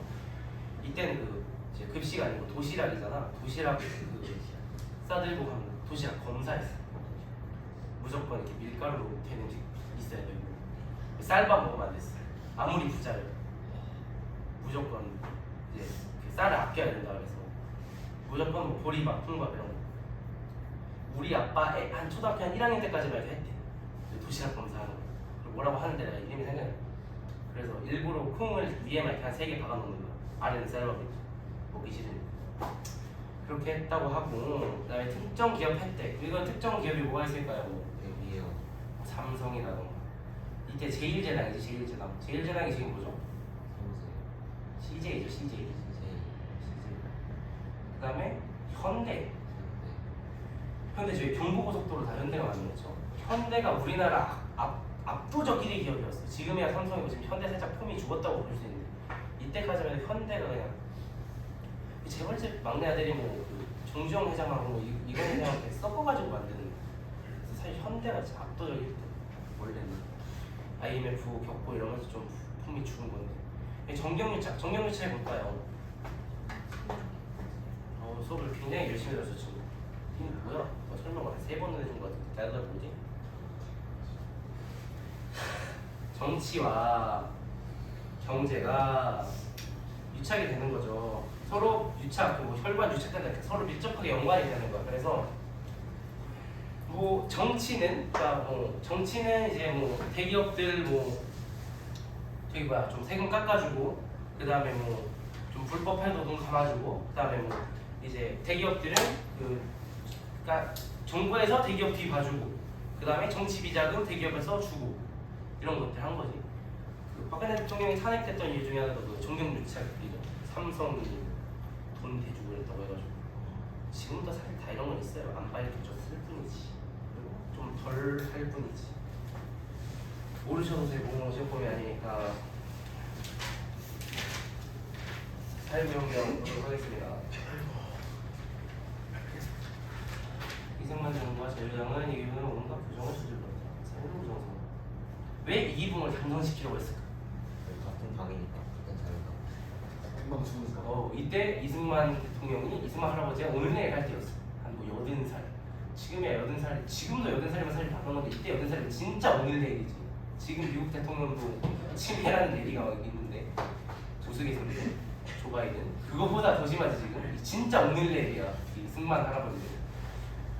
이때는 이제 급식 아니고 도시락이잖아. 도시락 싸들고 가면 도시락 검사했어. 무조건 이렇게 밀가루로 된 음식 있어야 되고, 쌀밥 먹으면 안 됐어. 아무리 부자를 무조건 이제 쌀을 아껴야 된다 그래서 무조건 뭐 보리밥, 콩밥 이런 거. 우리 아빠 한 초등학교 한 1학년 때까지만 해도 했대. 도시락 검사하는 거. 뭐라고 하는데 내가 이름이 생각나. 그래서 일부러 콩을 위에만 이렇게 한 3개 박아놓는 거야. 아래는 쌀밥이 먹기 싫으니까. 그렇게 했다고 하고, 그다음에 특정 기업 혜택. 이건 특정 기업이 뭐가 있을까요? 여기요. 삼성이라던가. 이때 제일제당이지. 제일제당이 지금 뭐죠? 삼성. CJ죠, CJ. 그다음에 현대. 현대 저희 경부고속도로 다 현대가 만들었죠. 현대가 우리나라 압도적 1위 기업이었어. 지금이야 삼성이고 지금 현대 살짝 폼이 죽었다고 볼 수 있는데 이때까지만 해도 현대가 그냥 재벌집 막내 아들이 뭐그 정주영 회장하고 이건 회장한테 섞어가지고 만드는. 그래서 사실 현대가 진짜 압도적 1위. 원래는 IMF 겪고 이러면서 좀 폼이 죽은 건데. 정경유착 해볼까요? 수업을 굉장히 열심히 들었어 지금. 이게 뭐야? 설명을 한 3번은 해준 것 같은데 나도 뭐지? 정치와 경제가 유착이 되는 거죠. 서로 유착, 뭐 혈관 유착된다, 서로 밀접하게 연관이 되는 거야. 그래서 뭐 정치는, 그러니까 뭐 정치는 이제 뭐 대기업들 뭐 저기 뭐야 좀 세금 깎아주고, 그 다음에 뭐 좀 불법 행동 돈 감아주고, 그 다음에 뭐 이제 대기업들은 그러니까 정부에서 대기업 뒤 봐주고, 그 다음에 정치 비자금 대기업에서 주고 이런 것들 한 거지. 그 박근혜 대통령이 탄핵됐던 이유 중에 하나가 그 정경유착이죠. 삼성이 돈 대주고 그랬다고 해가지고 지금도 사실 다 이런 건 있어요. 안 밝혀졌을 뿐이지. 그리고 좀 덜 할 뿐이지. 모르셔도 되고 제품이 아니니까 사회부연경 보도록 하겠습니다. 이승만 정부와 자유당은 이기붕을 온갖 규정을 저질렀다. 사회부 정상. 왜 이기붕을 당선시키려고 했을까? 같은 당이니까 같은 자유당. 금방 죽으니까. 이때 이승만 대통령이, 이승만 할아버지가 오늘 내일 할 때였어. 한 뭐 80살. 지금이야 80살. 지금도 80살이면 사실 다 넘었는데 이때 80살이면 진짜 오늘 내일이지. 지금 미국 대통령도 치매라는 얘기가 막 있는데 우스갯소리로 조 바이든 그거보다 더 심하지 지금. 진짜 오늘 내일이야 이승만 할아버지.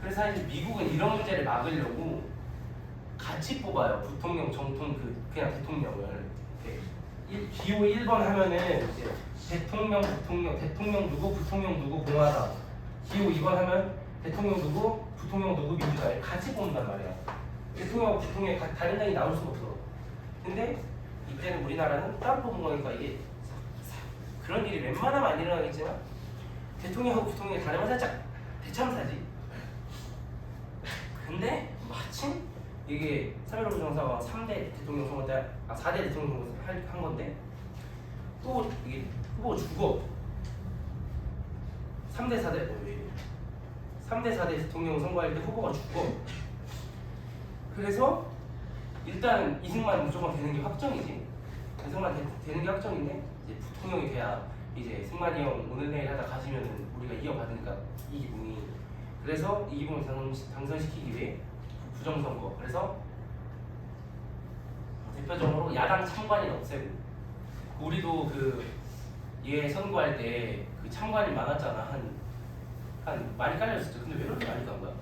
그래서 사실 미국은 이런 문제를 막으려고 같이 뽑아요. 부통령, 정통 그냥 대통령을. 기호 1번 하면은 이제 대통령 누구, 부통령 누구 공화당. 기호 2번 하면 대통령 누구, 부통령 누구 민주당. 같이 뽑는단 말이야. 대통령하고 부통령이 다른 당이 나올 수가 없어. 근데 이때는 우리나라는 따로 뽑은 거니까 이게 그런 일이 웬만하면 안 일어나겠지만 대통령하고 부통령이 다르면 살짝 대참사지. 근데 마침 이게 3.15 정사가 3대 대통령 선거 때, 4대 대통령 선거 한 건데 또 이게 후보 죽어. 3대 4대 3대 4대 대통령 선거할 때 후보가 죽어. 그래서 일단 이승만 무조건 되는 게 확정이지. 이승만 되는 게 확정인데 이제 부통령이 돼야 이제 승만이 형 오늘 내일 하다 가시면은 우리가 이어받으니까 이기붕이. 그래서 이기붕을 당선시키기 위해 부정선거. 그래서 대표적으로 야당 참관인 없애고. 우리도 얘 선거할 때 그 참관인 많았잖아. 한 많이 깔려있었죠. 근데 왜 그렇게 많이 간 거야?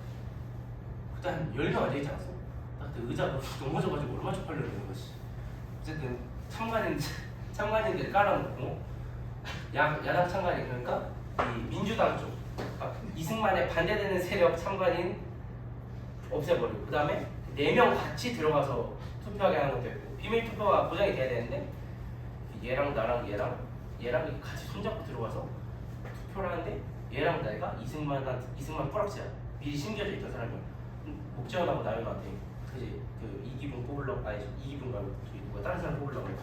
그때 한 10명 앉아있지 않았어? 나 그때 의자가 넘어져가지고 얼마 쪽팔려는 거지. 어쨌든 참관인들 깔아놓고 야당 참관인, 그러니까 이 민주당 쪽, 이승만에 반대되는 세력 참관인 없애버리고, 그 다음에 4명 같이 들어가서 투표하게 하는 것도 있고, 비밀 투표가 보장이 돼야 되는데 얘랑 나랑 얘랑 이렇게 같이 손잡고 들어가서 투표를 하는데 얘랑 내가 이승만 뿌락지야. 미리 심겨져 있던 사람이야. 목재현하고 나연한테 이제 그 이기붕 뽑으려고, 아니 이기붕 말고 저기 누가 다른 사람 뽑으려고 그래.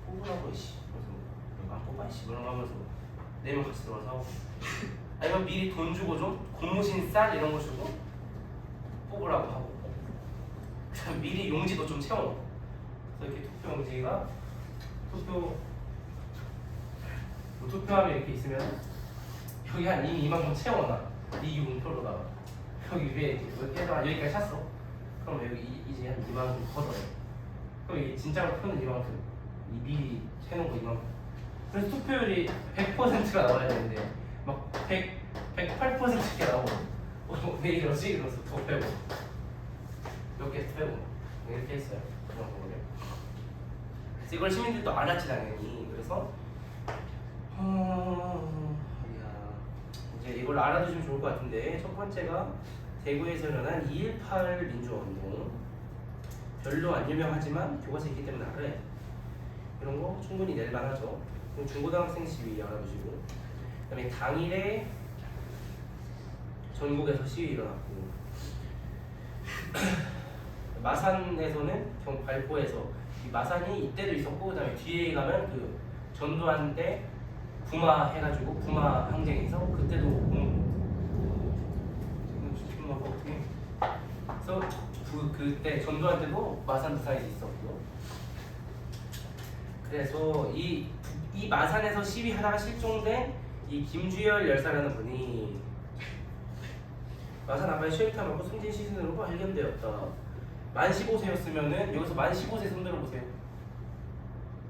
뽑으라고 씨. 그래서 안 뽑아 씨. 그런 거 하면서 4명 같이 들어가서 아니면 미리 돈 주고 좀 고무신 쌀 이런 거 주고 뽑으라고 하고, 그다음 미리 용지도 좀 채워. 그래서 이렇게 투표 용지가 투표하면 이렇게 있으면 여기 한 이만큼 채워놔. 이기붕표로다가 여기 위에 이렇게 여기까지 찼어. 그럼 여기 이제 한 이만큼 걷어내. 그럼 이게 진짜로 표는 이만큼, 이 미리 해놓은 거 이만큼. 그래서 투표율이 100%가 나와야 되는데 막 108%가 나오고 왜 이러지? 이러면서 더 빼고 몇 개 빼고 이렇게 했어요. 그런 거를. 그래서 이걸 시민들도 알았지 당연히. 그래서 이제 이걸 알아두시면 좋을 것 같은데, 첫 번째가 대구에서 일어난 2.18 민주화운동. 별로 안 유명하지만 교과서에 있기 때문에 알아야 돼. 이런 거 충분히 낼만하죠. 중고등학생 시위 알아두시고, 그다음에 당일에 전국에서 시위 일어났고, 마산에서는 발포에서 이 마산이 이때도 있었고, 그다음에 뒤에 가면 그 전두환 때 부마 해가지고 부마 항쟁에서 그때도 그래서 그때 전두환 때도 마산 부산에서 있었고, 그래서 이 마산에서 시위하다가 실종된 이 김주열 열사라는 분이 마산 앞에 쉘터 맞고 숨진 시신으로 발견되었다. 만 15세였으면은 여기서 만 15세 손 들어보세요.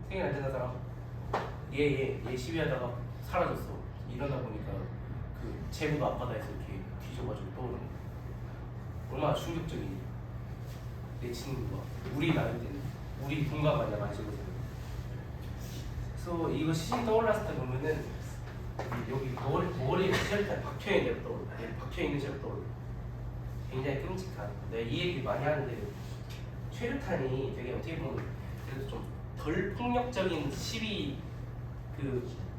생일 안 되는 사람. 얘 시위하다가 사라졌어. 일어나 보니까 그 제부 앞바다에서 이렇게 뒤져가지고 떠오르는 거야. 얼마나 충격적이니. 내 친구가 우리 나이 때는 우리 동갑 아니야, 만 15세. 그래서 이거 시신 떠올랐을 때 보면은 여기 머리에 쉘터 박혀있는 떠올라. 박혀있는 쉘터 떠올라. 굉장히 끔찍한. 내가 이 얘기 많이 하는데 최루탄이 되게 어떻게 보면 그래도 좀 덜 폭력적인 시위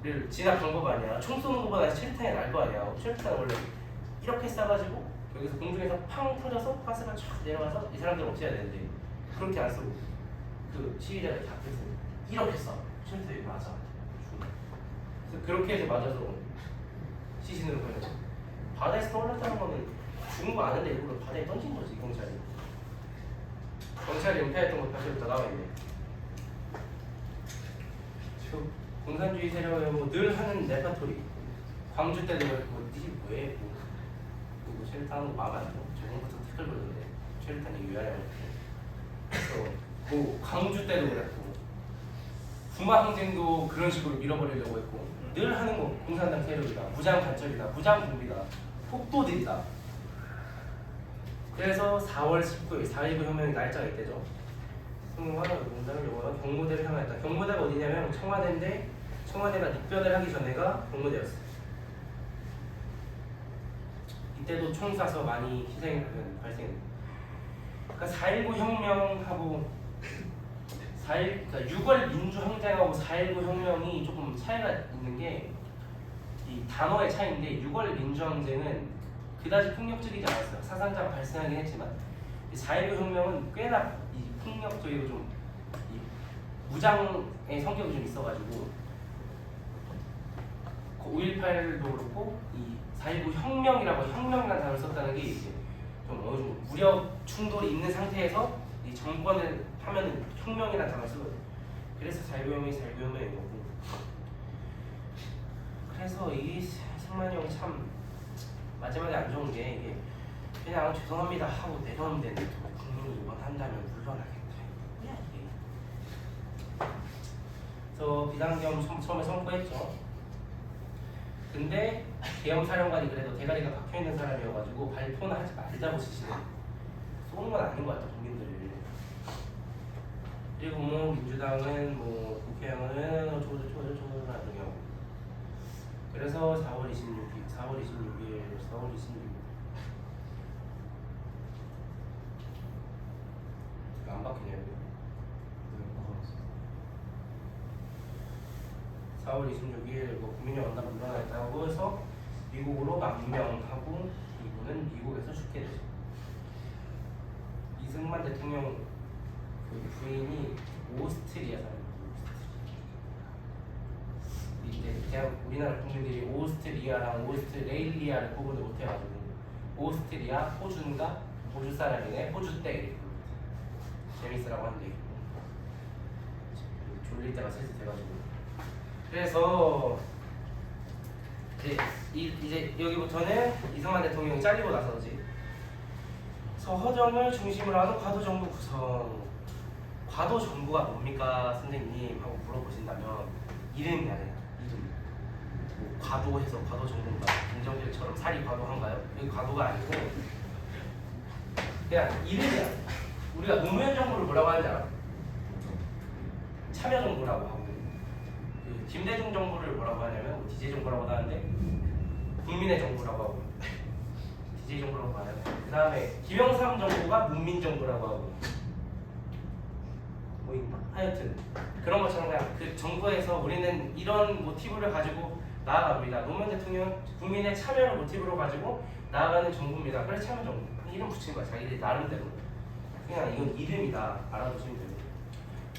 그를 진압 방법 아니야. 총 쏘는 것보다 최루탄이 나을 거 아니야. 최루탄은 원래 이렇게 쏴가지고 여기서 공중에서 팡 터져서 가스가 쫙 내려가서 이 사람들 없애야 되는데 그렇게 안 쏘고 그 시위자가 이렇게 앞에서 이렇게 쏴. 최루탄이 맞아. 그래서 그렇게 해서 맞아서 시신으로 보내죠. 바다에서 떠올랐다는 거는 죽은 거 아는데 일부러 바다에 던진 거지, 경찰이. 경찰이 은폐했던 거 다시부터 나와 있네. 공산주의 세력은 뭐늘 하는 레파토리. 광주 때도 뭐 니지 뭐해? 뭐 최루탄 하는 거 마음에 안 들어. 저번부터 댓글 걸던데 최루탄 얘기 왜 하냐고. 그래서 뭐 광주 때도 그랬고 부마 항쟁도 그런 식으로 밀어버리려고 했고 늘 하는 거 공산당 세력이다, 무장 간첩이다, 무장 군비다, 폭도들이다. 그래서 4월 19일 4.19 혁명의 날짜가 이때죠. 경무대를 향했다. 경무대가 어디냐면 청와대인데 청와대가 닉변을 하기 전에가 경무대였어. 이때도 총 쏴서 많이 희생이 발생했다. 그러니까 4.19 혁명하고 그러니까 6월 민주항쟁하고 4.19 혁명이 조금 차이가 있는 게 이 단어의 차이인데 6월 민주항쟁은 그다지 폭력적이지 않았어요. 사상자가 발생하긴 했지만 4.19 혁명은 꽤나 이 폭력적이고 좀 이 무장의 성격이 좀 있어가지고 5.18도 그렇고 이 4.19 혁명이라고 혁명이라는 단어를 썼다는 게 이제 좀 어느 정도 무력 충돌이 있는 상태에서 이 정권을 하면은 혁명이라는 단어를 쓰거든요. 그래서 4.19 혁명이 4.19 혁명인 거고. 그래서 이 승만이 형이 참 마지막에 안 좋은 게 이게 그냥 죄송합니다 하고 내려오면 되는데 국민이 이번 한다면 물러나겠다. 뭐야 이게. 그래서 비상계엄 처음에 선포했죠. 근데 계엄사령관이 그래도 대가리가 박혀있는 사람이어가지고 발표는 하지 말자고 지시는 쏘는 건 아닌 것 같아 국민들을. 그리고 뭐 민주당은 뭐 국회의원은 어쩌고저쩌고 나중에 그래서 4월 26일 안 바뀌네요. 4월 26일 뭐 국민이 만나 물러나겠다고 해서 미국으로 망명하고 이분은 미국에서 죽게 되죠. 이승만 대통령 그 부인이 오스트리아 사람이에요. 이제 우리나라 국민들이 오스트리아랑 오스트레일리아를 구분을 못해가지고 오스트리아, 호주인가? 호주 사람이네, 호주떼 이렇게 재밌으라고 하는데 졸릴 때가 슬슬 돼가지고 그래서 이제 여기부터는 이승만 대통령이 잘리고 나서지 서허정을 중심으로 하는 과도정부 구성. 과도정부가 뭡니까 선생님? 하고 물어보신다면 이름이 아니라 이름. 뭐 과도해서 과도정부인가? 김정일처럼 살이 과도한가요? 여기 과도가 아니고 그냥 이름이야. 우리가 노무현 정부를 뭐라고 하는지 알아? 참여정부라고 하고 그 김대중 정부를 뭐라고 하냐면 DJ 정부라고 하는데 국민의 정부라고 하고 DJ 정부라고 하요. 그 다음에 김영삼 정부가 문민 정부라고 하고 뭐 있나? 하여튼 그런 것처럼 그냥 그 정부에서 우리는 이런 모티브를 가지고 나아갑니다. 노무현 대통령 국민의 참여를 모티브로 가지고 나아가는 정부입니다. 그래서 참여정부 이름 붙인 거야. 자기들 나름대로. 그냥 이건 이름이다. 알아두시면 돼요.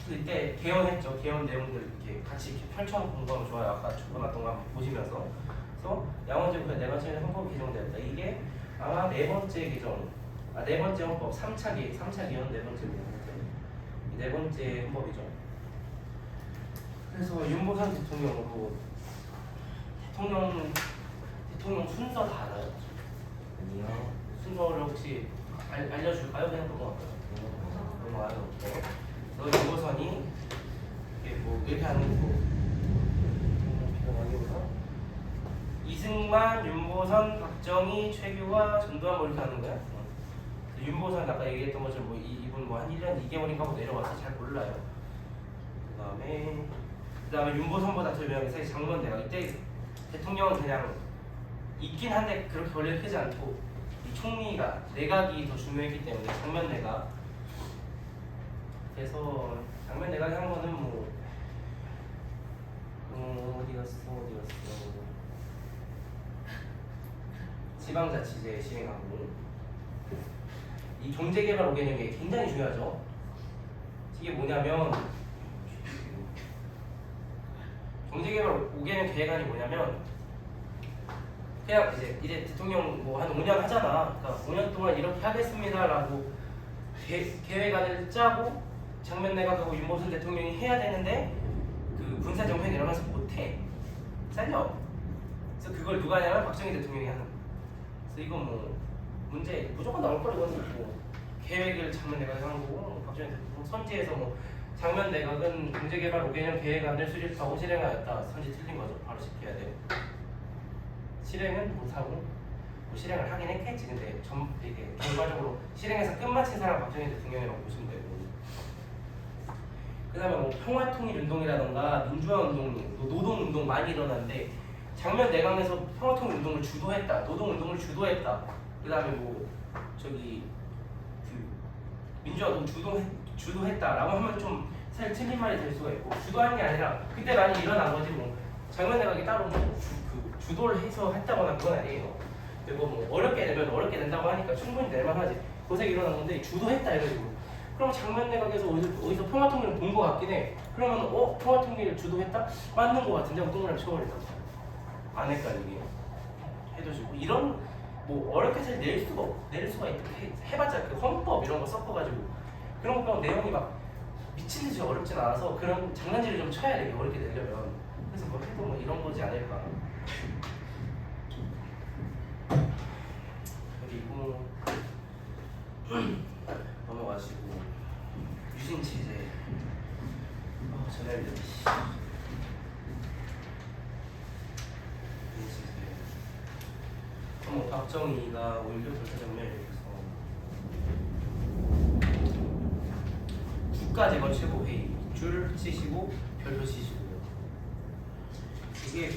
그래서 이때 개헌했죠. 개헌 내용들 이렇게 같이 이렇게 펼쳐놓고 공부하면 좋아요. 아까 적어놨던 거 한번 보시면서. 그래서 양원제국의 네 번째 헌법이 개정되었다. 이게 아마 네 번째 개정, 네 번째 헌법 3차 개헌 네 번째입니다. 네 번째 헌법이죠. 그래서 윤보선 대통령으로 대통령 순서 다 알아요. 아니요. 순서를 혹시 알려줄까요? 그냥 넘어갈까요? 넘어가요. 너 윤보선이 이게 뭐 이렇게 하는 거고 이승만, 윤보선, 박정희, 최규화, 전두환 뭐 이렇게 하는 거야. 윤보선 아까 얘기했던 것처럼 뭐 이분 뭐 한 1년 2개월인가 하고 내려와서 잘 몰라요. 그다음에 윤보선보다 더 유명한 게 사실 장문대가 이때 대통령은 그냥 있긴 한데 그렇게 권력이 크지 않고 이 총리가 내각이 더 중요했기 때문에 장면 내각. 그래서 장면 내각이 한 거는 뭐 어디 갔어 지방자치제 시행하고 이 경제개발 5개념이 굉장히 중요하죠. 이게 뭐냐면 경제개발 5개년 계획안이 뭐냐면 그냥 이제 대통령 뭐 한 5년 하잖아. 그러니까 5년 동안 이렇게 하겠습니다라고 계획안을 짜고 장면 내각하고 윤보선 대통령이 해야 되는데 그 군사정변이 일어나서 못해. 잘려. 그래서 그걸 누가 하냐면 박정희 대통령이 하는 거야. 그래서 이건 뭐 문제 무조건 나올 거라고 뭐 계획을 장면 내각이 한 거고 박정희 대통령 선지에서 뭐 장면 내각은 경제개발 5개년 계획안을 수립하고 실행하였다. 선지 틀린 거죠. 바로 지켜야 돼요. 실행은 못하고 뭐 실행을 하긴 했겠지. 근데 이게 결과적으로 실행해서 끝마친 사람 박정희 대통령이라고 보시면 되고 그 다음에 뭐 평화통일운동이라던가 민주화운동, 노동운동 많이 일어났는데 장면 내각에서 평화통일운동을 주도했다. 노동운동을 주도했다. 그 다음에 뭐 저기 그 민주화운동 주도했다라고 하면 좀 사실 틀린 말이 될 수가 있고 주도한 게 아니라 그때 많이 일어난 거지 뭐 장면 내각이 따로 뭐 주도를 해서 했다거나 그건 아니에요. 그리고 뭐 어렵게 되면 어렵게 된다고 하니까 충분히 낼만하지. 고생이 일어난 건데 주도했다 이래가지고 그럼 장면 내각에서 어디서 평화통일을 본 거 같긴 해. 그러면 평화통일을 주도했다? 맞는 거 같은데 하고 동그라미 쳐버린다. 안 헷갈리게 해두시고 이런 뭐 어렵게 잘 낼 수가 있다. 해봤자 그 헌법 이런 거 섞어가지고 그런 거 내용이 막 미친 듯이 어렵진 않아서 그런 장난질을 좀 쳐야 돼. 어렵게 내려면. 그래서 뭐 해도 뭐 이런 거지 않을까. 그리고 넘어가시고 유신치제 전화를 유신치제 박정희가 5.16 불사정면에 대해서 국가재건 최고회의 줄 치시고 별표 치시고 이게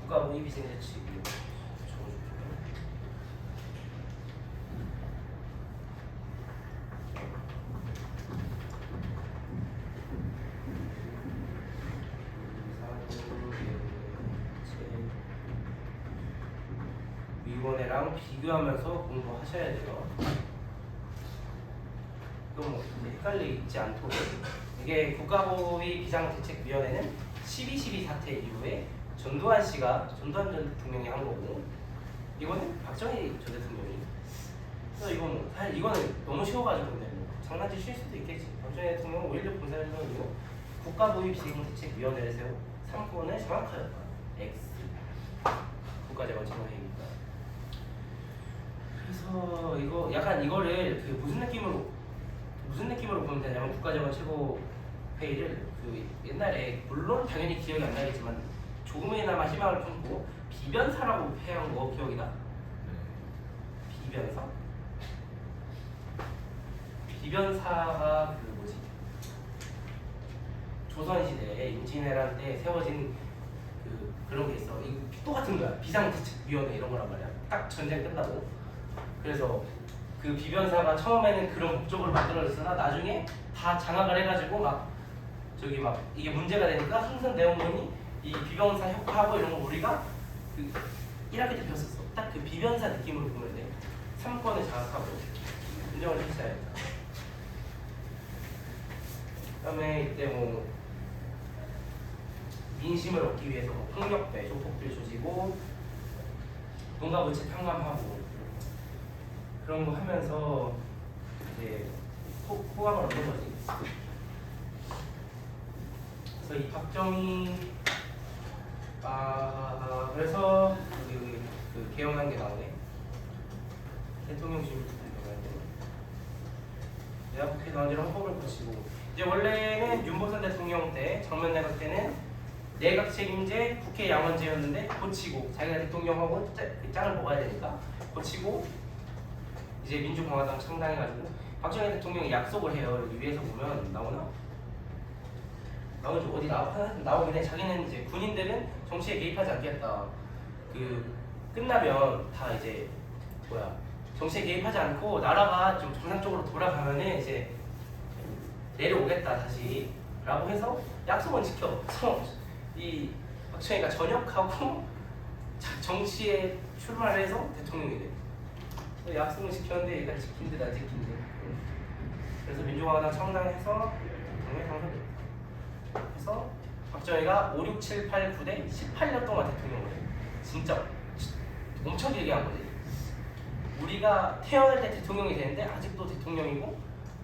국가모의비생자치고 위원회랑 비교하면서 공부하셔야 돼요. 그럼 뭐 헷갈리지 않도록 이게 국가보위 비상대책위원회는 12.12 사태 이후에 전두환 전 대통령이 한 거고 이거는 박정희 전 대통령이. 그래서 이건 사실 이거는 너무 쉬워가지고 근데 뭐 장난질 칠 수도 있겠지. 박정희 대통령은 5.16 군사혁명이고 국가보위 비상대책위원회를 세워 3권을 정확하였다. X 국가재건 최고회의니까. 그래서 이거 약간 이거를 그 무슨 느낌으로 보면 되냐면 국가재건 최고회의를 그 옛날에 물론 당연히 기억이 안 나겠지만 조금이나마 희망을 품고 비변사라고 표현한 거 기억이 나? 비변사? 비변사가 그 뭐지? 조선시대에 임진왜란 때 세워진 그런 게 있어. 이거 똑같은 거야. 비상대책위원회 이런 거란 말이야. 딱 전쟁 끝나고. 그래서 그 비변사가 처음에는 그런 목적으로 만들어졌으나 나중에 다 장악을 해가지고 막 저기 막 이게 문제가 되니까 항상 내용문이 이 비변사 효과하고 이런 거 우리가 그 1학기 때 배웠었어. 딱 그 비변사 느낌으로 보면 돼. 3권을 장악하고 인정을 했어야겠다. 그다음에 이때 뭐 민심을 얻기 위해서 뭐 폭력배, 조폭들 조지고 농가부채 탕감하고 그런 거 하면서 이제 호감을 얻는 거지. 그래서 이 박정희 그래서 여기 그 개헌한 게 나오네. 대통령실 내가 국회 나오지랑 헌법을 고치고 이제 원래는 윤보선 대통령 때 정면 내각 때는 내각 책임제 국회 양원제였는데 고치고 자기가 대통령하고 짱을 먹어야 되니까 고치고 이제 민주공화당 창당해가지고 박정희 대통령이 약속을 해요. 여기 위에서 보면 나오나? 나오지 어디 나오긴 해. 자기는 이제 군인들은 정치에 개입하지 않겠다. 그 끝나면 다 이제 정치에 개입하지 않고 나라가 좀 정상적으로 돌아가면은 이제 내려오겠다 다시 라고 해서 약속은 지켜. 그래서 이 박정희가 전역하고 정치에 출마를 해서 대통령이 돼. 그래서 약속은 지켰는데 얘가 지킨 듯 안 지킨 듯. 그래서 민주공화당 창당해서 대통령이 당선돼. 그래서 박정희가 5, 6, 7, 8, 9대 18년 동안 대통령을 해. 진짜 엄청 길게 한 거지. 우리가 태어날 때 대통령이 되는데 아직도 대통령이고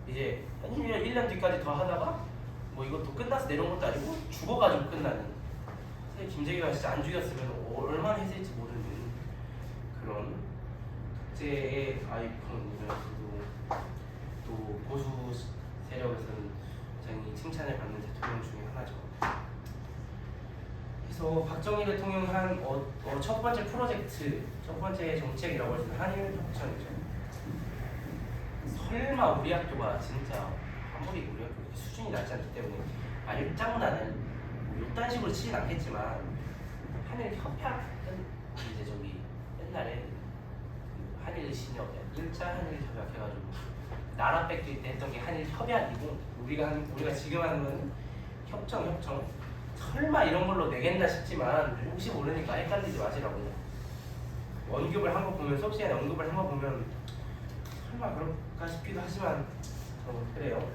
이제 1년 뒤까지 더 하다가 뭐 이것도 끝나서 내려온 것도 아니고 죽어가지고 끝나는. 사실 김재규가 진짜 안 죽였으면 얼마나 했을지 모르는 그런 국제의 아이콘이면서도 또 보수 세력에서는 굉장히 칭찬을 받는 대통령 중에 하나죠. 그래서 박정희 대통령이 한 첫 번째 프로젝트, 첫 번째 정책이라고 할 수 있는 한일 협정이죠. 설마 우리 학교가 진짜 아무리 우리 학교 수준이 낮지 않기 때문에 말장난을 뭐 이딴 식으로 치진 않겠지만 한일 협약 이제 저기 옛날에 그 한일 신협 1차 한일 협약 해가지고 나라 뺏길 때 했던 게 한일 협약이고 우리가 지금 하는 건 협정. 설마 이런 걸로 내겠나 싶지만 혹시 모르니까 헷갈리지 마시라고. 언급을 한 거 보면 수업 시간에 언급을 한 거 보면 설마 그럴까 싶기도 하지만 그래요.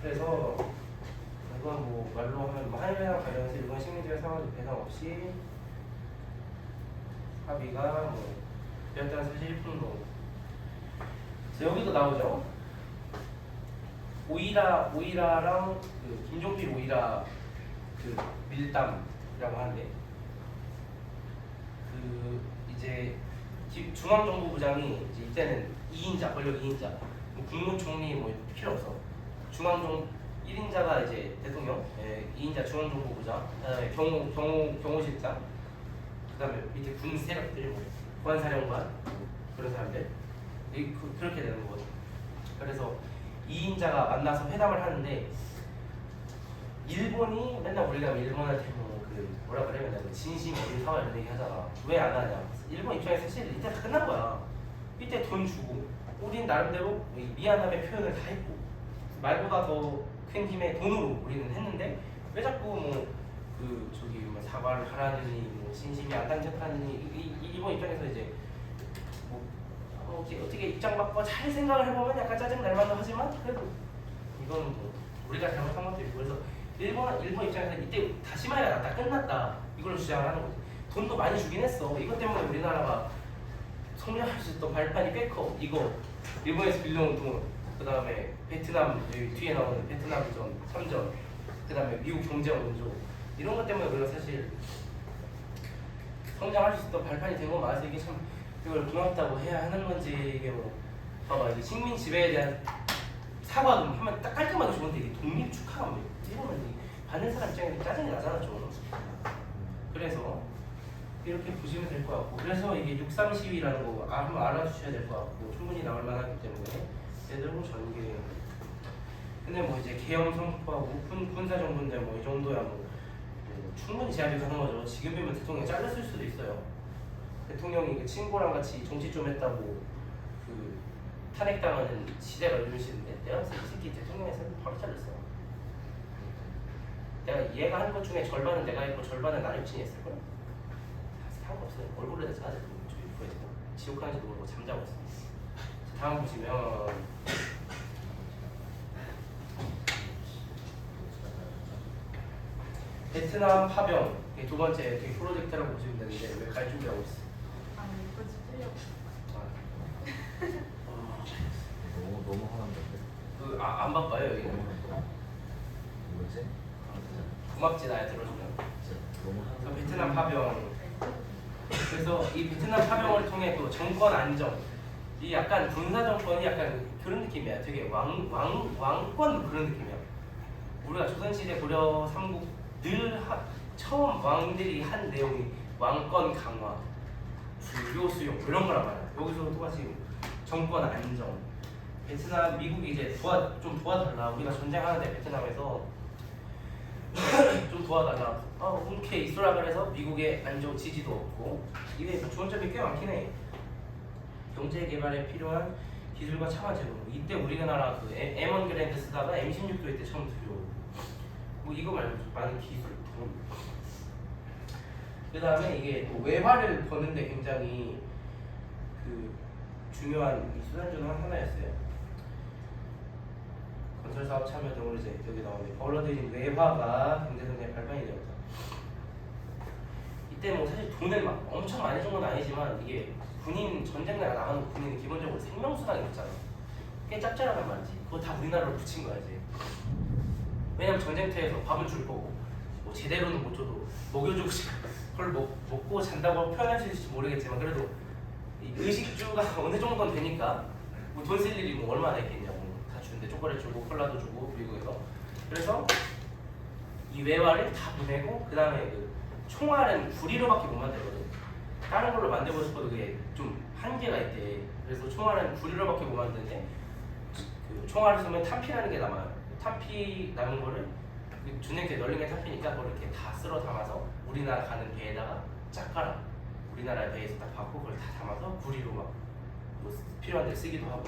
그래서 이건 뭐 말로 하면 뭐 한일회랑 관련해서 일본 식민지의 상황 배상 없이 합의가 뭐 되었다는 사실 풍로. 여기도 나오죠. 오이라랑 그 김종필 오이라 그 밀담이라고 하는데 그 이제 중앙정보부장이 이제 이때는 2인자 권력 2인자 뭐 국무총리 뭐 필요 없어. 중앙정 1인자가 이제 대통령, 2인자 중앙정보부장, 그다음에 경호실장, 그다음에 밑에 군 세력들 뭐 보안사령관 그런 사람들 그렇게 되는 거죠. 그래서 2인자가 만나서 회담을 하는데 일본이 맨날 우리가 일본한테 뭐라 그래 맨날 진심 어린 사과 이런 얘기 하잖아. 왜 안 하냐? 일본 입장에서 사실 이때 다 끝난 거야. 이때 돈 주고 우린 나름대로 미안함의 표현을 다 했고 말보다 더 큰 힘의 돈으로 우리는 했는데 왜 자꾸 뭐 저기 뭐 사과를 하라느니 뭐 진심이 안 당겼다느니 일본 입장에서 이제 뭐 어떻게 입장 바꿔 잘 생각을 해보면 약간 짜증 날 만도 하지만 그래도 이건 뭐 우리가 잘못한 것도 있고 그래서 일본 입장에서 이때 다시마가 났다 끝났다 이걸로 주장을 하는 거지. 돈도 많이 주긴 했어. 이것 때문에 우리나라가 성장할 수 있던 발판이 꽤 커. 이거 일본에서 빌려온 돈, 그 다음에 베트남 여기 뒤에 나오는 베트남전 3전, 그 다음에 미국 경제 원조 이런 것 때문에 우리가 사실 성장할 수 있던 발판이 된 거 맞아서 이게 참 이걸 고맙다고 해야 하는 건지 이게 뭐 봐봐 이게 식민 지배에 대한 사과도 하면 딱 깔끔하게 좋은데 이게 독립 축하하면 이러면 받는 사람 입장에서 짜증이 나잖아 좀. 그래서 이렇게 보시면 될 것 같고 그래서 이게 6.3 시위라는 거 한번 알아주셔야 될 것 같고 충분히 나올 만하기 때문에 얘들 뭐 전개. 근데 뭐 이제 계엄 선포하고 군사정부인데 뭐 이 정도야 뭐 충분히 제압이 가능하죠. 지금이면 대통령 잘렸을 수도 있어요. 대통령이 그 친구랑 같이 정치 좀 했다고 그 탄핵당하는 시대가 이런 시대인데 내가 봤을 때 이 새끼 대통령에서 바로 잘렸어. 내가 얘가 한 것 중에 절반은 내가 했고 절반은 나유친이 했을 거야. 상관없어요. 얼굴에 대해서 아직 저기 구해서 지옥 가는지도 모르고 잠자고 있어. 자, 다음 보시면 베트남 파병 이게 두 번째 되게 프로젝트라고 보시면 되는데 왜 갈 준비하고 있어? 아니 이거 틀려. 너무 화난데. 안 바빠요 너무 여기는. 화난다. 뭐지? 고맙지 나야 들어주면. 진짜 너무 그래서 화난다. 베트남 파병. 그래서 이 베트남 파병을 통해 또 정권 안정. 이 약간 군사 정권이 약간 그런 느낌이야. 되게 왕권 그런 느낌이야. 우리가 조선시대 고려 삼국 처음 왕들이 한 내용이 왕권 강화, 불교 수용 이런 거란 말이야. 여기서 똑같이 정권 안정. 베트남 미국이 이제 좀 도와달라. 우리가 전쟁하는데 베트남에서 좀 도와달라. 흔쾌히 있으라 그래서 미국의 안정 지지도 없고 이게 좋은 점이 꽤 많긴 해. 경제 개발에 필요한 기술과 차관 제공. 이때 우리나라 그 M1 그랜드 쓰다가 M16도 이때 처음 들여오고. 뭐 이거 말고 많은 기술, 돈. 그 다음에 이게 또 외화를 버는데 굉장히 그 중요한 이 수단 중 하나였어요. 건설 사업 참여 등으로 이제 여기 나오는데 벌어들인 외화가 경제성장의 발판이 되었다. 이때 뭐 사실 돈을 막 엄청 많이 준 건 아니지만 이게 군인 전쟁 나가 나가는 군인은 기본적으로 생명수당이 있잖아. 꽤 짭짤하단 말이지. 그거 다 우리나라로 붙인 거야 이제. 왜냐면 전쟁터에서 밥은 줄 거고 뭐 제대로는 못 줘도 먹여주고 그걸 먹고 잔다고 표현할 수 있을지 모르겠지만 그래도 이 의식주가 어느 정도는 되니까 뭐 돈 쓸 일이 뭐 얼마나 있겠냐고. 다 주는데 초콜릿 주고 콜라도 주고 미국에서. 그래서 이 외화를 다 보내고 그 다음에 그 총알은 구리로밖에 못 만들거든. 다른 걸로 만들고 싶어도 그게 좀 한계가 있대. 그래서 총알은 구리로밖에 못 만드는데 그 총알을 쏘면 탄피라는 게 남아요. 탄피 남은 거를 그 전쟁터에 널린 게 탄피니까 그걸 이렇게 다 쓸어 담아서 우리나라 가는 배에다가 쫙 깔아. 우리나라 배에서 딱 받고 그걸 다 담아서 구리로 막 뭐 필요한 데 쓰기도 하고.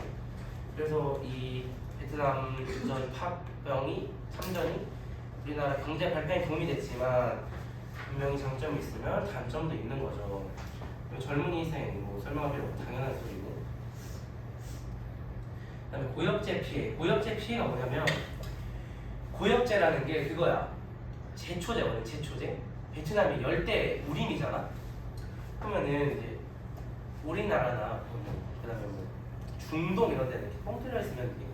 그래서 이 베트남 전 파병이 참전이 우리나라 경제 발전에 도움이 됐지만 분명히 장점이 있으면 단점도 있는 거죠. 젊은이 희생 뭐 설명할 필요 없고 당연한 소리고. 그다음에 고엽제 피해. 고엽제 피해가 뭐냐면 고엽제라는 게 그거야. 제초제거든. 제초제. 베트남이 열대 우림이잖아. 그러면은 이제 우리나라나 그다음에 뭐 중동 이런 데는 이렇게 뻥 뚫려 있으면 이게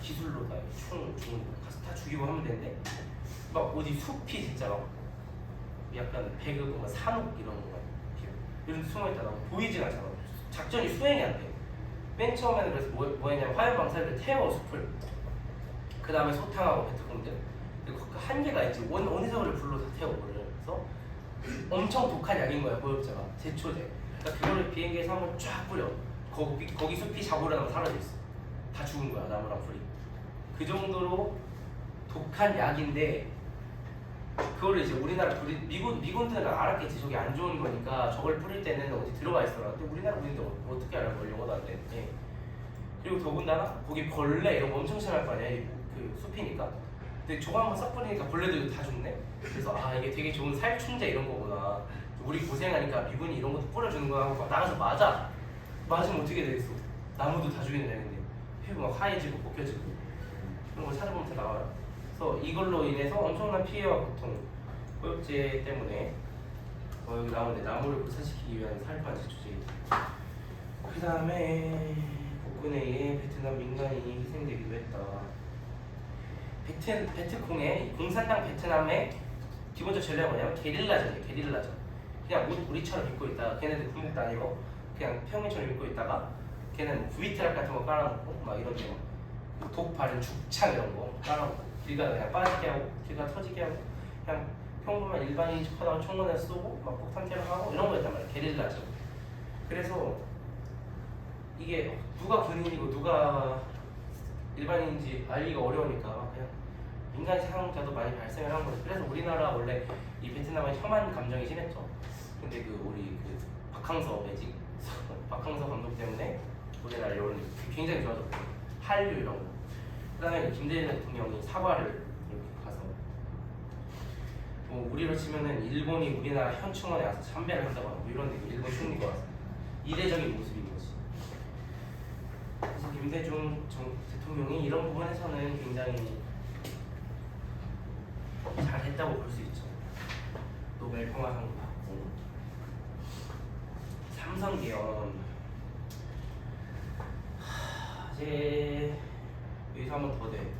기술로 다 총 가서 다 죽이고 하면 되는데 막 어디 숲이 진짜 막 약간 배그 뭐 산옥 이런 거 이런 데 숨어 있다가 보이지가 않잖아. 작전이 수행이 안 돼. 맨 처음에는 그래서 뭐 했냐면 화염방사를 태워 숲을. 그 다음에 소탕하고 베트콩들. 그리고 그 한계가 있지. 어디서 그를 불로 다 태워버려. 그래서 엄청 독한 약인 거야 고엽제가. 제초제. 그러니까 그거를 비행기에서 한번 쫙 뿌려. 거기 숲이 자고라면 사라져 있어. 다 죽은 거야 나무랑 풀이. 그 정도로 독한 약인데 그거를 이제 우리나라 미군들은 알았겠지. 저게 안 좋은 거니까 저걸 뿌릴 때는 어디 들어가 있어라. 근데 우리나라 군인들 어떻게 알아? 그걸 영어도 안 되는데. 그리고 더군다나 거기 벌레 이런 거 엄청 심할 거 아니야. 그 숲이니까. 근데 저거 한번 싹 뿌리니까 벌레들도 다 죽네. 그래서 아 이게 되게 좋은 살충제 이런 거구나. 우리 고생하니까 미군이 이런 것도 뿌려주는 거야 하고 나가서 맞으면 어떻게 되겠어? 나무도 다 죽이는 애인데 피부 막 하얘지고 벗겨지고 그런 거 찾아보면 다 나와요. 그래서 이걸로 인해서 엄청난 피해와 고통, 고엽제 때문에 여기 나오는데 나무를 불사시키기 위한 살판 제초제. 그 다음에 복근에 의해 베트남 민간인이 희생되기도 했다. 베트콩의 공산당 베트남의 기본적 전략은 뭐냐면 게릴라전이에요. 게릴라전. 그냥 우리처럼 입고 있다가 걔네들 군복도 아니고 그냥 평민처럼 입고 있다가 걔는 VTR 같은 거 깔아놓고 막 이런 데 독 바른 죽창 이런 거 깔아놓고 길가 그냥 빠지게 하고 길가 터지게 하고 그냥 평범한 일반인이 척하다가 총문에 쏘고 막 폭탄 테러하고 이런 거였단 말이야. 게릴라전. 그래서 이게 누가 군인이고 누가 일반인인지 알기가 어려우니까 그냥 민간 사용자도 많이 발생을 한 거죠. 그래서 우리나라 원래 이 베트남은 혐한 감정이 심했죠. 근데 그 우리 그 박항서 감독 때문에 우리나라 여론이 굉장히 좋아졌고 한류 이런 거. 그다음에 김대중 대통령이 사과를 이렇게 가서 뭐 우리로 치면은 일본이 우리나라 현충원에 와서 참배를 한다거나 뭐 이런 데 일본 총리가 와서 이례적인 모습인 거지. 그래서 김대중 대통령이 이런 부분에서는 굉장히 잘했다고 볼 수 있죠. 노벨 평화상도 받고 삼선 개헌 이제 여기서 한 번 더 돼.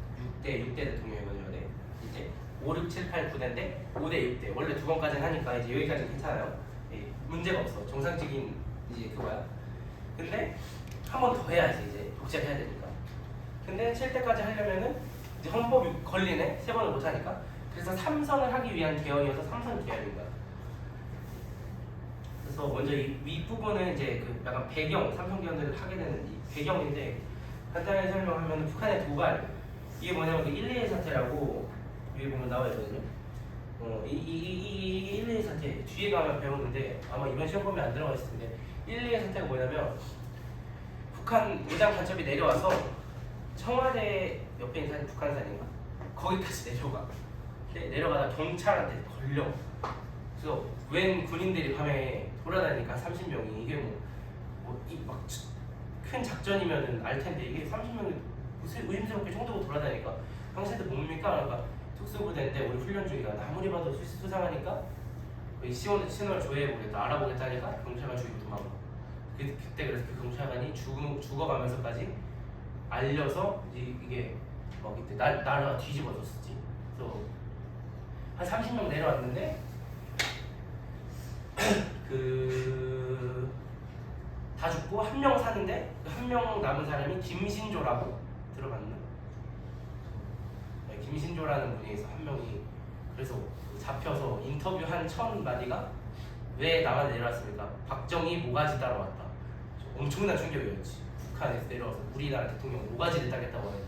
6대 대통령이거든요. 네. 이제 5, 6, 7, 8, 9대인데 5대 6대 원래 2번까지는 하니까 이제 여기까지는 괜찮아요. 예, 문제가 없어. 정상적인 이제 그거야. 근데 한 번 더 해야지 이제 독재해야 되니까. 근데 7대까지 하려면은 이제 헌법이 걸리네. 3번을 못 하니까. 그래서 3선을 하기 위한 개헌이어서 3선 개헌인 거야. 그래서 먼저 이 윗부분은 이제 그 약간 배경, 3선 개헌을 하게 되는 이 배경인데 간단하게 설명하면 북한의 도발 이게 뭐냐면 그 121 사태라고 위에 보면 나와 있거든요. 이 121 사태 뒤에 가면 배우는데 아마 이번 시험 보면 안 들어가 있을 텐데 121 사태가 뭐냐면 북한 무장 간첩이 내려와서 청와대 옆에 있는 산 북한산인가 거기까지 내려가. 내려가다 경찰한테 걸려. 그래서 웬 군인들이 밤에 돌아다니니까 30명이 이게 막 큰 작전이면은 알 텐데 이게 30명이 무슨 의심스럽게 총 들고 돌아다니니까 당신들 뭡니까? 그러니까 특수부대인데 우리 훈련 중이다. 아무리 봐도 수상하니까 신원을 조회해보겠다, 알아보겠다니까 경찰관 죽이고 도망가. 그때 그래서 그 경찰관이 죽어가면서까지 알려서 이게 막 이때 나라가 뒤집어졌었지. 그래서 한 30명 내려왔는데 다 죽고 한 명 사는데 한 명 남은 사람이 김신조라고 들어봤나? 네, 김신조라는 분이 한 명이 그래서 잡혀서 인터뷰한 첫 마디가 왜 나만 내려왔습니까? 박정희 모가지 따러 왔다. 엄청난 충격이었지. 북한에서 내려와서 우리나라 대통령 모가지를 따겠다고 하는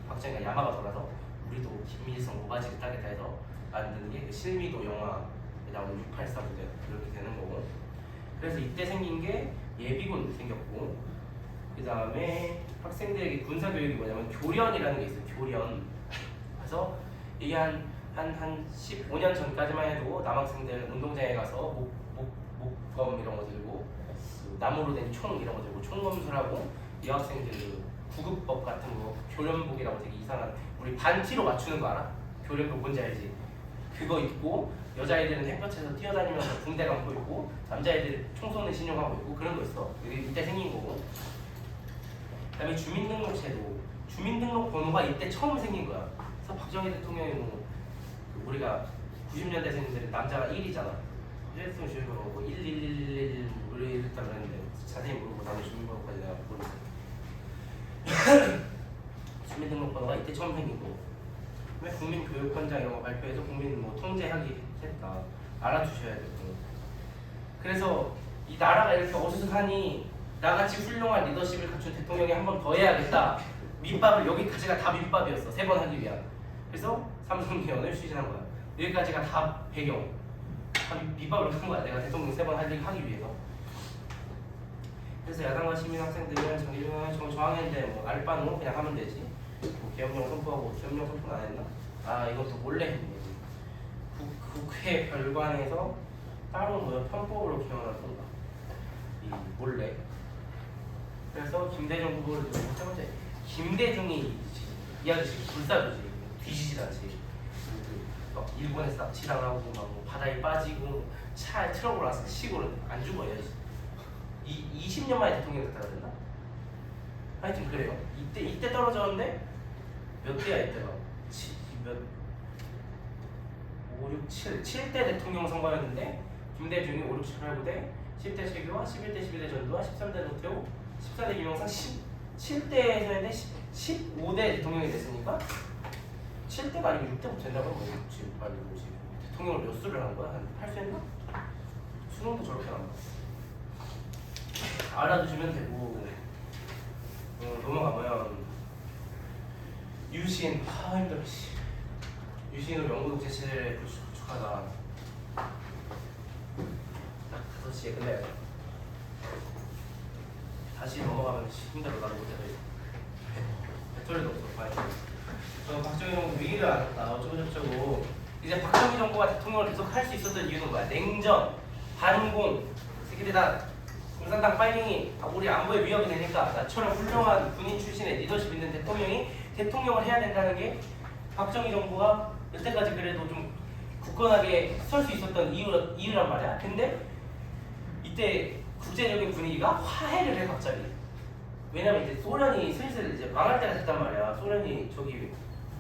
박정희가 야마가 돌아서 우리도 김일성 모가지를 따겠다 해서 만든 게 그 실미도 영화에 나오는 684 부대 이렇게 되는 거고. 그래서 이때 생긴 게 예비군 생겼고, 그 다음에 학생들에게 군사교육이 뭐냐면 교련이라는 게 있어요. 교련. 그래서 이게 한 15년 전까지만 해도 남학생들 운동장에 가서 목검 이런 거 들고 나무로 된 총 이런 거 들고 총검술하고, 여학생들 구급법 같은 거 교련복이라고 되게 이상한 우리 반티로 맞추는 거 알아? 교련복 뭔지 알지? 그거 입고 여자애들은 햇볕에서 뛰어다니면서 붕대 감고 있고 남자애들 총 쏘는 신용하고 있고 그런 거 있어. 이게 이때 생긴 거고. 그다음에 주민등록제도, 주민등록 번호가 이때 처음 생긴 거야. 그래서 박정희 대통령이 우리가 90년대 생들은 남자가 1이잖아. 휴대폰 주민번호 뭐 1111 이랬다 그랬는데 자세히 모르고 나는 주민번호까지 내가 모르겠어. 주민등록번호가 이때 처음 생긴 거고. 왜 국민교육헌장 이런 거 발표해서 국민 뭐 통제하기 했다. 알아두셔야 되고. 그래서 이 나라가 이렇게 어수선하니 나같이 훌륭한 리더십을 갖춘 대통령이 한 번 더 해야겠다. 밑밥을 여기까지가 다 밑밥이었어. 3번 하기 위한. 그래서 삼성개헌을 추진한 거야. 여기까지가 다 배경. 다 밑밥을 한 거야. 내가 대통령 3번 하기 위해서. 그래서 야당과 시민 학생들은 정기중은 저항했는데 뭐 알바노 그냥 하면 되지. 뭐 계엄령 선포하고 계엄령 선포는 안 했나? 아 이것도 몰래 했는 거지. 국회 별관에서 따로 편법으로 개헌을 한다. 이 몰래. 그래서 김대중 후보를 두고 첫 번째 김대중이 이 아저씨 불사르지. 뒤지질 않지. 막 일본에서 납치당하고 막 바다에 빠지고 차에 트럭으로 와서 시골은 안 죽어요. 20년 만에 대통령 됐다 그랬나? 하여튼 그래요. 이때 떨어졌는데 몇 대야 이때가? 5, 6, 7대 대통령 선거였는데 김대중이 5, 6, 7, 8, 9대 10대 최규화, 11대 11대 전두환, 13대 노태우, 14대 김영삼, 17대에서 했는데 15대 대통령이 됐으니까 7대가 아니고 6대부터 된다고 하면 6, 7, 8, 9, 10 대통령을 몇 수를 한 거야? 한 8수 했나? 수능도 저렇게 한 거야. 알아두시면 되고. 넘어가면 유신. 힘들어. 유신으로 영국 제치를 구축하다. 딱 5시에 끝내야 돼. 다시 넘어가면 힘들어 나도 못해서 배터리도 없어 봐야 돼. 박정희 정부 위기를 안했다 어쩌고저쩌고 이제 박정희 정부가 대통령을 계속 할 수 있었던 이유는 뭐야? 냉전, 반공 새끼들 다 공산당 빨갱이 우리 안보에 위협이 되니까 나처럼 훌륭한 군인 출신의 리더십 있는 대통령이 대통령을 해야 된다는 게 박정희 정부가 여태까지 그래도 좀 굳건하게 설 수 있었던 이유란 말이야. 근데 이때 국제적인 분위기가 화해를 해 갑자기. 왜냐면 이제 소련이 슬슬 이제 망할 때가 됐단 말이야. 소련이 저기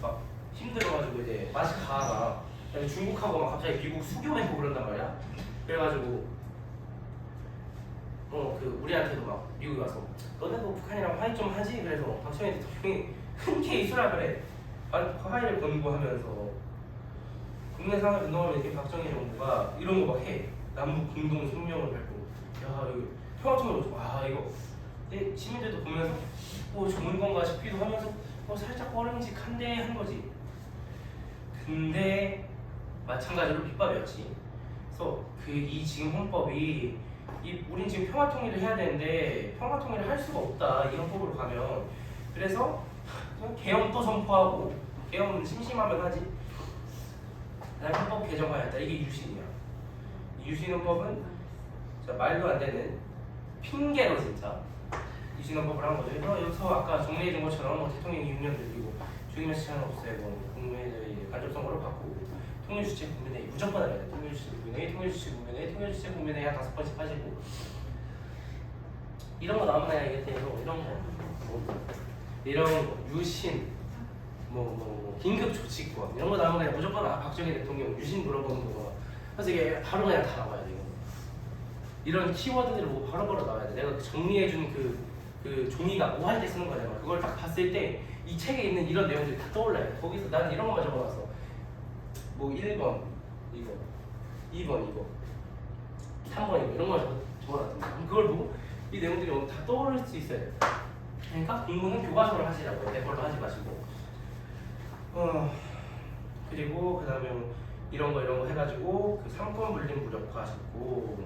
막 힘들어가지고 이제 맛이 가가. 그다음에 중국하고 막 갑자기 미국 수교했고 그런단 말이야. 그래가지고 그 우리한테도 막 미국이 와서 너네도 북한이랑 화해 좀 하지. 그래서 박정희 대통령이 흔쾌히 있으라 그래. 화해를 권고하면서 국내 상황 운동하면 이렇게 박정희 정부가 이런 거 막 해. 남북 공동 성명을 밟고 야 이거 평화통일로 이거 시민들도 보면서 좋은 건가 싶기도 하면서 살짝 꺼림직한데 한 거지. 근데 마찬가지로 빗밥이었지. 그래서 이 지금 헌법이 우린 지금 평화통일을 해야 되는데 평화통일을 할 수가 없다 이 헌법으로 가면. 그래서 그냥 계엄 또 선포하고 계엄은 심심하면 하지. 난 헌법 개정하였다. 이게 유신이야. 이 유신헌법은 말도 안 되는 핑계로 진짜 유신헌법을 한 거죠. 그래서 여기서 아까 정리해준 것처럼 대통령이 6년 늘리고 주기면 시간을 없애고 국민의 간접선거로 바꾸고 통일주체 국민회의 무조건 알아야 돼. 통일주체 국민회의, 통일주체 국민회의, 통일주체 국민회의 한 5번씩 빠지고 이런 거 나오면 알겠대요. 이런 거 유신 긴급 조치권 이런 거 나오면 그냥 무조건 박정희 대통령 유신 물어보는 거가. 그래서 이게 바로 그냥 다 나와야 돼. 이런 키워드들을 바로바로 나와야 돼. 내가 정리해준 그 종이가 뭐 할 때 쓰는 거잖아. 그걸 딱 봤을 때 이 책에 있는 이런 내용들이 다 떠올라야 돼. 거기서 나는 이런 것만 적어놨어. 1번 이거, 2번 이거, 3번 이거 이런 걸 적어놨습니다. 그걸 보고 이 내용들이 다 떠오를 수 있어야 돼. 그러니까 공부는 교과서를 하시라고요. 내 걸로 하지 마시고. 그리고 그 다음에 이런 거 해가지고 그 삼권 분립 무력화하셨고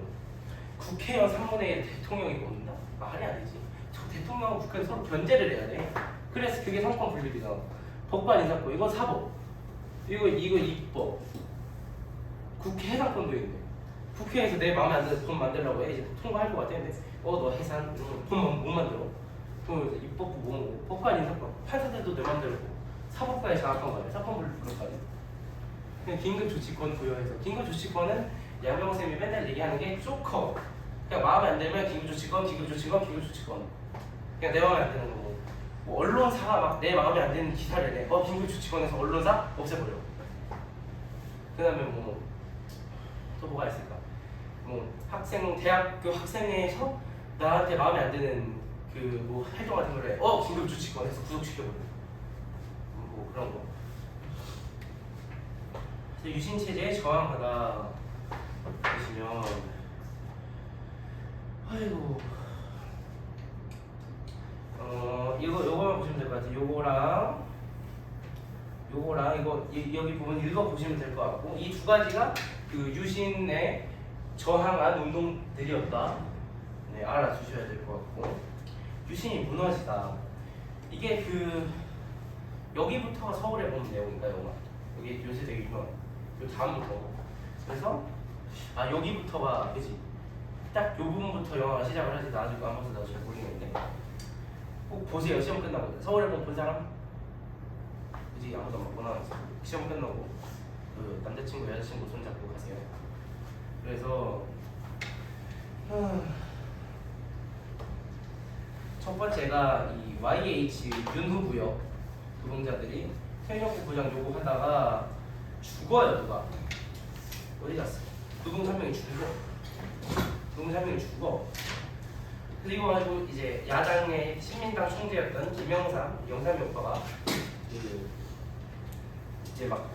국회의원 3분의 1 대통령이 뽑는다? 말이 안 되지. 저 대통령하고 국회는 서로 견제를 해야 돼. 그래서 그게 삼권 분립이다. 법관 인사권 이건 사법. 이거 입법. 국회 해산권도 있네. 국회에서 내 마음에 안 드는 법 만들려고 해. 이제 통과할 것 같아. 근데 너 해산 돈 못 만들어. 그럼 입법부 법관 인사권. 판사들도 내 맘대로 사법과의 장악한 거야. 사법 분립까지. 그냥 긴급 조치권 부여해서 긴급 조치권은 양병호 쌤이 맨날 얘기하는 게 쭉 커. 그냥 마음에 안 들면 긴급 조치권. 그냥 내 마음에 안 드는 거고. 언론사가 막 내 마음에 안 드는 기사를 내. 긴급 조치권에서 언론사 없애버려. 그다음에 또 뭐가 있을까? 대학교 학생회에서 나한테 마음에 안 드는 활동 같은 걸 해. 긴급 조치권에서 구속시켜버려. 그런 거. 유신 체제에 저항하다 보시면 요거만 보시면 될 것 같아요. 요거랑 이거 여기 부분 읽어 보시면 될 것 같고 이 두 가지가 그 유신에 저항한 운동들이었다. 네, 알아주셔야 될 것 같고 유신이 무너지다. 이게 여기부터가 서울에 보는 내용인가 영화. 여기 요새 되게 유명한. 요 다음부터. 그래서 여기부터가 그지. 딱 요 부분부터 영화가 시작을 하지. 나 아직 안 봐서 나도 잘 모르겠는데. 꼭 보세요. 시험 끝나고. 서울에 본 사람? 그지 아무도 못 나왔어. 시험 끝나고 남자친구 여자친구 손잡고 가세요. 그래서 첫 번째가 이 YH 윤후부역 노동자들이 생명부 보장 요구하다가 죽어요. 누가 어디 갔어? 노동자 한 명이 죽어. 그래서 이거 가지고 이제 야당의 신민당 총재였던 영삼이 오빠가 이제 막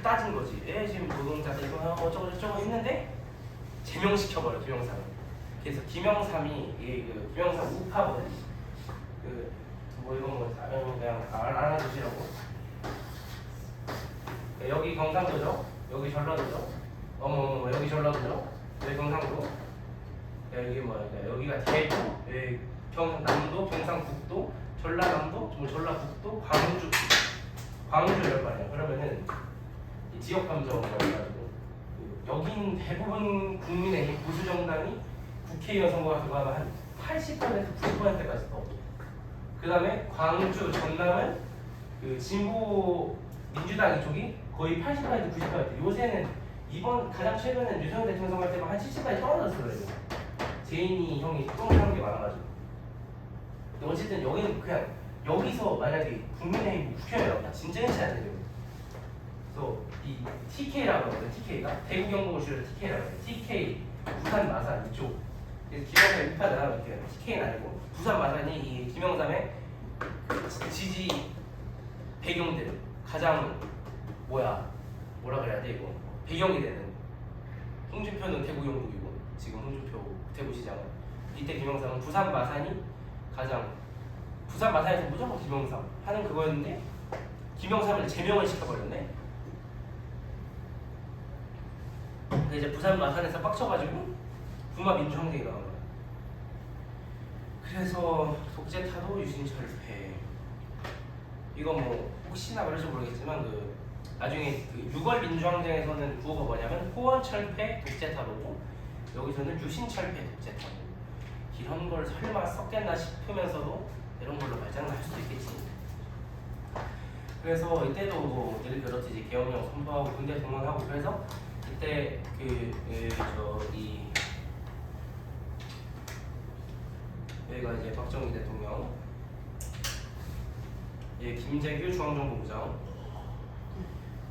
따진 거지. 지금 노동자들 이거 어쩌고저쩌고 했는데 제명시켜버려. 김영삼을. 그래서 김영삼이 김영삼 우파거든. 이건 그냥 알아두시라고. 여기 경상도죠. 여기 전라도죠. 여기 전라도죠. 여기 경상도. 여기 여기가 대구. 경남도, 경상북도, 전라남도, 뭐 전라북도, 광주 이럴 거 아니야. 그러면은 이 지역 감정이라고 해가지고 여긴 대부분 국민의힘 보수 정당이 국회의원 선거가 들어가면 한 80%에서 90%까지 떠. 그 다음에 광주, 전남은 그 진보 민주당 이쪽이 거의 80% 90%. 요새는 이번 가장 최근엔 유승열 대통령 선거할 때만 한 70까지 떨어졌어요. 제인이 형이 똥하는 게 많아가지고. 근데 어쨌든 여기는 그냥 여기서 만약에 국민의힘 국회의원 나온다 진짜 흔치 않은 일이에요. 그래서 이 TK라고 하거든요. TK가 대구 경북을 줄여서 TK라고 해요. TK 부산 마산 이쪽. 그래서 김영삼 이파 나눠볼게요. TK는 아니고 부산 마산이 이 김영삼의 지지 배경들 가장 뭐라 그래야 돼 이거 배경이 되는 홍준표는 대구 경북이고 지금 홍준표 대구시장은 이때 김영삼은 부산 마산이 가장 부산 마산에서 무조건 김영삼 하는 그거였는데 김영삼을 제명을 시켜버렸네. 근데 이제 부산 마산에서 빡쳐가지고 부마 민주항쟁이 나온 거야. 그래서 독재타도 유신철폐 이거 뭐 혹시나 그럴지 모르겠지만 그 나중에 그 6월 민주항쟁에서는 구호가 뭐냐면 호원철폐 독재타도고 여기서는 유신철폐 독재타도 이런 걸 설마 섞겠나 싶으면서도 이런 걸로 발장날 수도 있겠지. 그래서 이때도 뭐 예를 들어서 이제 계엄령 선포하고 군대 동원하고 그래서 이때 여기가 이제 박정희 대통령, 김재규 중앙정보부장,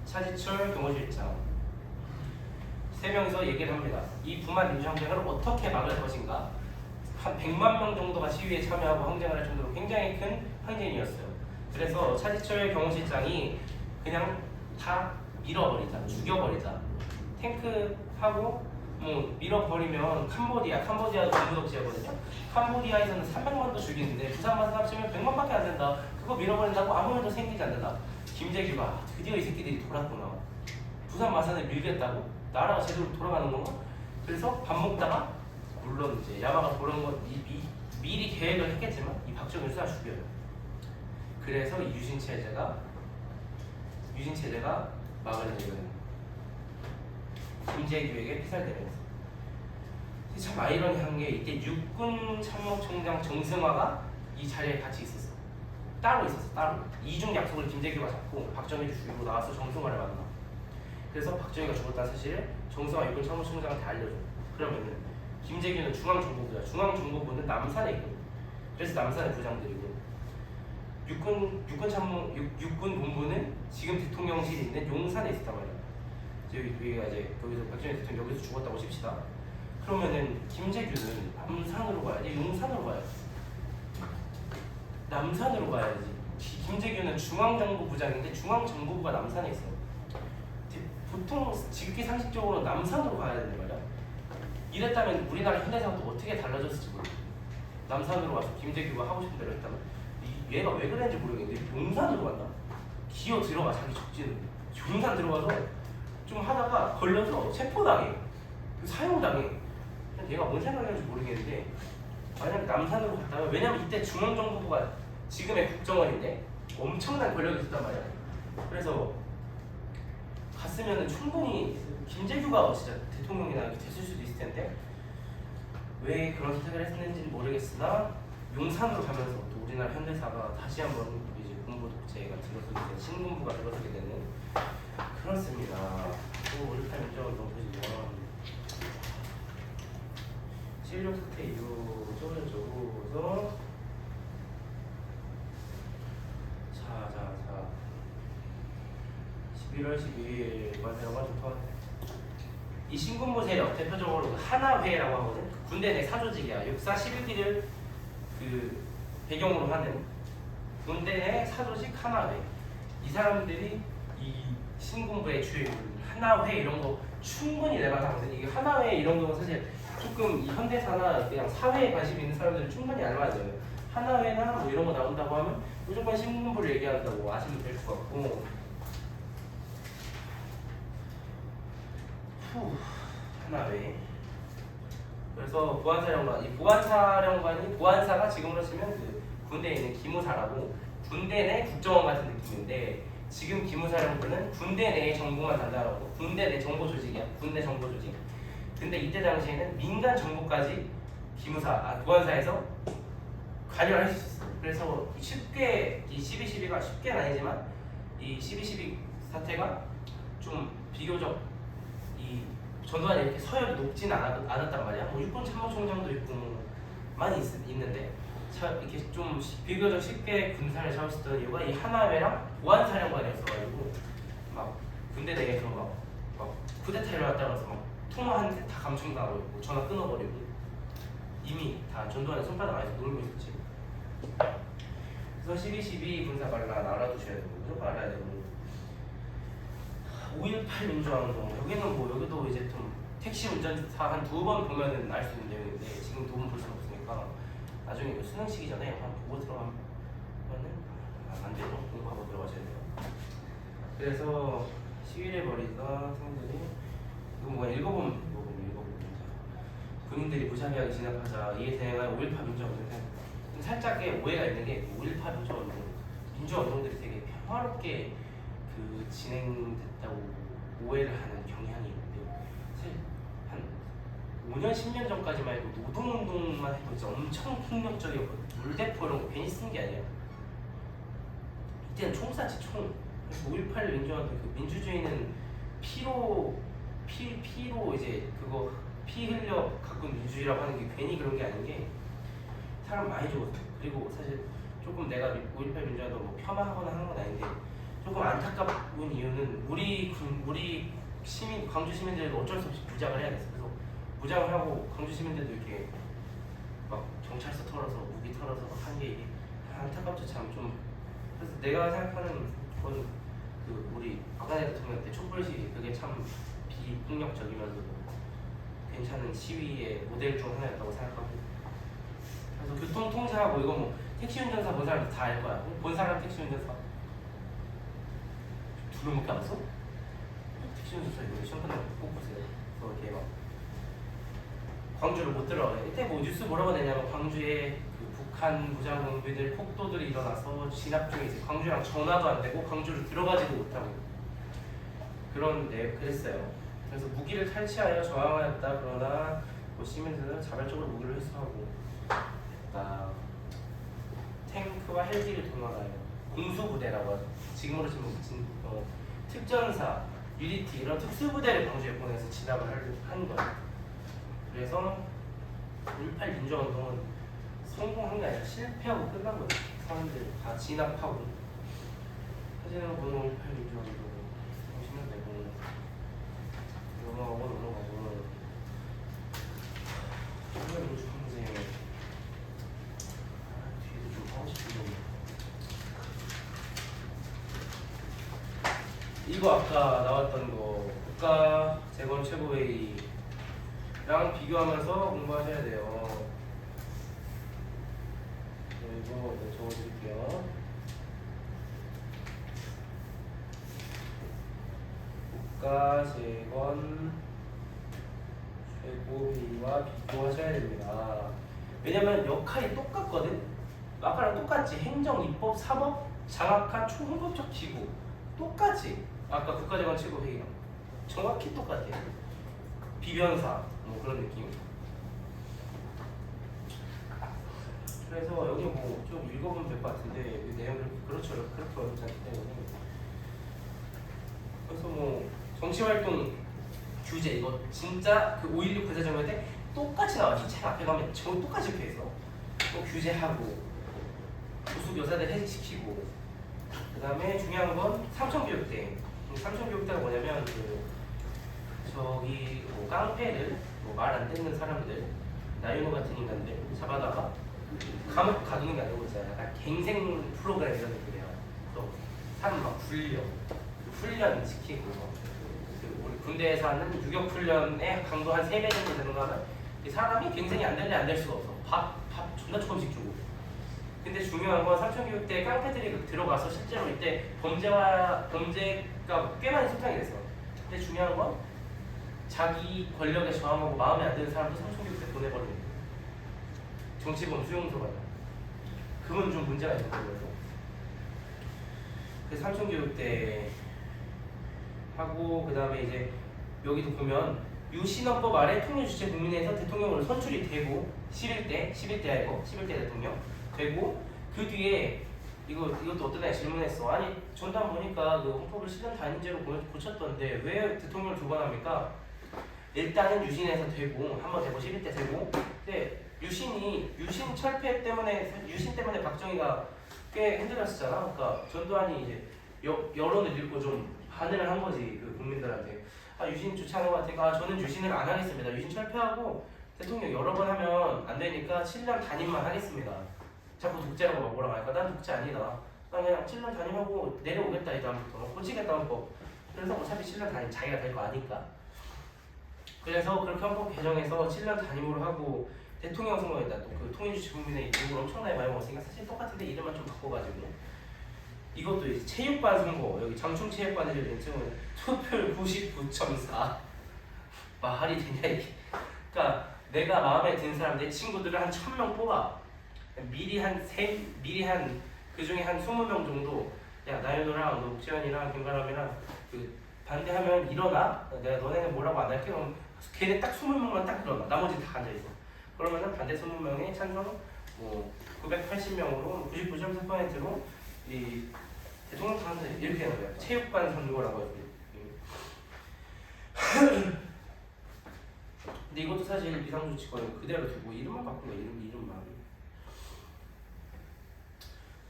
차지철 경호실장 세 명이서 얘기를 합니다. 이 부마 민주항쟁을 어떻게 막을 것인가. 한 100만 명 정도가 시위에 참여하고 항쟁을 할 정도로 굉장히 큰 항쟁이었어요. 그래서 차지철 경호실장이 그냥 다 밀어버리자, 죽여버리자. 탱크하고 뭐 밀어버리면 캄보디아도 군부독재거든요. 캄보디아에서는 300만도 죽이는데 부산만 합치면 100만밖에 안 된다. 그거 밀어버린다고 아무 일도 생기지 않는다. 김재규가 드디어 이 새끼들이 돌았구나. 부산 마산을 밀겠다고? 나라가 제대로 돌아가는 건가? 그래서 밥 먹다가 물론 이제 야마가 그런 건 미리 계획을 했겠지만 이 박정희를 쏴 죽여요. 그래서 이 유신 체제가 막을 일은 김재규에게 피살되면서 참 아이러니한 게 이때 육군 참모총장 정승화가 이 자리에 같이 있었어. 따로. 이중 약속을 김재규가 잡고 박정희를 죽이고 나와서 정승화를 만나. 그래서 박정희가 죽었다는 사실을 정승화 육군 참모총장한테 알려줘. 그러면은 김재규는 중앙정보부야. 중앙정보부는 남산에 있거든. 그래서 남산의 부장들이고 육군 본부는 지금 대통령실이 있는 용산에 있었단 말이야. 여기가 이제 거기서 박정희 대통령 여기서 죽었다고 칩시다. 그러면은 김재규는 남산으로 가야지, 용산으로 가야지. 남산으로 가야지. 김재규는 중앙정보부장인데 중앙정보부가 남산에 있어. 보통 지극히 상식적으로 남산으로 가야 되는 말이야. 이랬다면 우리나라 현대사도 어떻게 달라졌을지 모르겠어. 남산으로 와서 김재규가 하고 싶은 대로 했다면 얘가 왜 그랬는지 모르겠는데 용산으로 간다? 기어 들어가 자기 적진으로. 용산 들어가서 좀 하다가 걸려서 체포당해. 사형당해. 얘가 뭔 생각이었는지 모르겠는데 만약 남산으로 갔다면 왜냐면 이때 중앙정보부가 지금의 국정원인데 엄청난 권력이 있었단 말이야. 그래서 갔으면 충분히 김재규가 진짜 대통령이나 이렇게 됐을 수도 있을 텐데 왜 그런 선택을 했는지는 모르겠으나 용산으로 가면서 또 우리나라 현대사가 다시 한번 이제 군부 독재가 들어서게 되는 신군부가 들어서게 되는 그렇습니다. 또 올타 민정을 좀 보시면 실력 사태 이후 쪼르쪼르서 자 11월 12일 관세가 좋다. 이 신군부 세력 대표적으로 하나회라고 하거든. 군대 내 사조직이야. 육사 11기를 그 배경으로 하는 군대 내 사조직 하나회. 이 사람들이 이 신군부의 주요 하나회 이런 거 충분히 내만하거든. 이게 하나회 이런 거 사실 조금 이 현대사나 그냥 사회에 관심 있는 사람들은 충분히 알아야죠. 하나회나 뭐 이런 거 나온다고 하면 무조건 신군부를 얘기한다고 아시면 될 것 같고. 하나회 그래서 보안사령관, 이 보안사령관이 보안사가 지금으로 치면 그 군대에 있는 기무사라고 군대 내 국정원 같은 느낌인데 지금 기무사령부는 군대 내의 정보만 담당하고 군대 내 정보 조직이야. 군대 정보 조직. 근데 이때 당시에는 민간 정보까지 보안사에서 관여를 할 수 있어. 그래서 쉽게 이 12.12가 쉽게는 아니지만 이 12.12 사태가 좀 비교적 이 전두환이 이렇게 서열이 높지는 않았단 말이야. 뭐 육군 참모총장도 있고 뭐 많이 있는데 이렇게 좀 비교적 쉽게 군사를 잡을 수 있던 이유가 이 하나회랑 보안사령관이었어가지고 막 군대 내에서 막 쿠데타 일어났다고 해서 막 통화하는데 다 감청당하고 있고 전화 끊어버리고 이미 다 전두환의 손바닥 안에서 놀고 있었지. 그래서 12.12 군사 반란 알아두셔야 되고 무조건 알아야 되고 5.18 민주화운동 여기는 뭐 여기도 이제 좀 택시 운전사 한 2번 보면은 알 수 있는 내용인데 지금 2번 볼 수는 없으니까 나중에 이거 수능 시기 전에 한 보고 들어가면은 안 되죠. 공부하고 들어가셔야 돼요. 그래서 시위를 벌이다 성들이 이거 뭐 읽어보면 군인들이 무자비하게 진압하자 이에 대응한 5.18 민주화운동 좀 살짝의 오해가 있는 게 5.18 민주화운동들이 되게 평화롭게 그 진행됐다고 오해를 하는 경향이 있는데 사실 한 5년 10년 전까지만 해도 노동운동만 해도 진짜 엄청 폭력적이었거든. 물대포 이런 거 괜히 쓴 게 아니야. 이때는 총 쐈지 총. 그래서 5.18 민주화운동 그 민주주의는 피로 이제 그거 피 흘려 가꾼 민주주의라고 하는 게 괜히 그런 게 아닌 게 사람 많이 죽었어. 그리고 사실 조금 내가 5.18 민주화도 뭐 폄하하거나 하는 건 아닌데 조금 안타까운 이유는 우리 시민 광주 시민들도 어쩔 수 없이 무장을 해야 됐어. 그래서 무장을 하고 광주 시민들도 이렇게 막 경찰서 털어서 무기 털어서 한 게 이게 안타깝죠 참 좀. 그래서 내가 생각하는 건 그 우리 박근혜 대통령 때 촛불 시위 그게 참 비폭력적이면서도 괜찮은 시위의 모델 중 하나였다고 생각하고. 그래서 교통 통제하고 이거 뭐 택시 운전사 본 사람들 다 알 거야. 본 사람 택시 운전사 2명밖에 안 왔어? 택시 운전사 이거 시험 끝나고 꼭 보세요. 그래서 이렇게 막 광주를 못 들어가요. 이때 뭐 뉴스 뭐라고 내냐면 광주에 그 북한 무장공비들 폭도들이 일어나서 진압 중에 이제 광주랑 전화도 안 되고 광주를 들어가지도 못하고 그랬어요. 그래서 무기를 탈취하여 저항하였다. 그러나 뭐 시민들은 자발적으로 무기를 회수하고 탱크와 헬기를 동원하여 공수부대라고 하죠. 지금으로 치면 특전사, UDT 이런 특수부대를 광주에 보내서 진압을 한 거예요. 그래서 5.18 민주화운동은 성공한 게 아니라 실패하고 끝난 거예요. 사람들 다 진압하고 사진을 보는 5.18 민주화운동 보시면 되고 넘어가고 민주항쟁 뒤에도 좀 하고 싶은데 이거 아까 나왔던 거 국가재건 최고회의랑 비교하면서 공부하셔야 돼요. 이거 적어드릴게요. 국가재건 최고회의와 비교하셔야 됩니다. 왜냐면 역할이 똑같거든. 아까랑 똑같지. 행정, 입법, 사법, 장악한 총헌법적 기구 똑같지. 아까 국가재건 최고회의랑 정확히 똑같아. 비변사 뭐 그런 느낌. 그래서 여기 뭐 좀 읽어보면 될 것 같은데 이 내용을 그렇게 어렵지 않기 때문에. 그래서 뭐 정치활동 규제 이거 진짜 그 5.16 군사정변 때 똑같이 나왔지. 책 앞에 가면 저거 똑같이 이렇게 했어. 또 규제하고 부속 여사들 해직시키고 그 다음에 중요한 건 삼천교육대. 삼천교육대가 뭐냐면 저기 뭐 깡패를 뭐 말 안 듣는 사람들 나윤호 같은 인간들 잡아다가 감옥 가두는 게 아니고 있잖아. 약간 갱생 프로그램 이런 느낌이야. 그래서 사람 막 훈련 시키고 우리 군대에서 하는 유격 훈련의 강도 한 3배 정도 되는 거 하면 이 사람이 갱생이 안 될 수가 없어. 밥 존나 조금씩 주고. 근데 중요한 건 삼천교육대 깡패들이 들어가서 실제로 이때 범죄가 꽤 많이 소탕이 됐어. 근데 중요한 건 자기 권력에 저항하고 마음에 안 드는 사람도 삼촌교육 때 보내버리는 거예요. 정치범 수용소 가요. 그건 좀 문제가 있는 거예요. 그 삼촌교육 때 하고 그 다음에 이제 여기도 보면 유신헌법 아래 통일주체 국민회에서 대통령으로 선출이 되고 11대 아니고 11대 대통령 되고 그 뒤에 이것도 어떤 애가 질문했어. 아니 전단 보니까 그 헌법을 실현 단위제로 고쳤던데 왜 대통령을 두 번 합니까? 일단은 유신에서 되고 한 번 되고 11대 되고 근데 유신 철폐 때문에 유신 때문에 박정희가 꽤 힘들었었잖아. 그러니까 전두환이 이제 여론을 읽고 좀 반응을 한 거지 그 국민들한테. 아 유신 좋지 않은 것 같으니까 저는 유신을 안 하겠습니다. 유신 철폐하고 대통령 여러 번 하면 안 되니까 7년 단임만 하겠습니다. 자꾸 독재라고 막 뭐라고 하니까 난 독재 아니다. 난 그냥 7년 단임하고 내려오겠다 이 다음부터 고치겠다 헌법. 그래서 어차피 7년 단임 자기가 될 거 아니까. 그래서 그렇게 헌법 개정해서 7년 단임으로 하고 대통령 선거에다 또 그 통일주체 국민의 이름을 엄청나게 많이 먹었으니까 사실 똑같은데 이름만 좀 바꿔가지고 이것도 이제 체육관 선거 여기 장충체육관에 열린 층은 투표율 99.4 말이 되냐 이게. 그러니까 내가 마음에 드는 사람 내 친구들을 한 1000명 뽑아. 미리 한 그 중에 한 20명 정도 야 나연우랑 옥지연이랑 김가람이랑 그 반대하면 일어나. 내가 너네는 뭐라고 안 할게. 그럼 걔네 딱 20명만 딱 일어나. 나머지 다 앉아있어. 그러면은 반대 20명에 찬성 뭐 980명으로 99.4%로 이 대통령 선거 이렇게 하는 거야. 체육관 선거라고 해요. 근데 이것도 사실 비상조치권 그대로 두고 이름만 바꾼 거야. 이름만.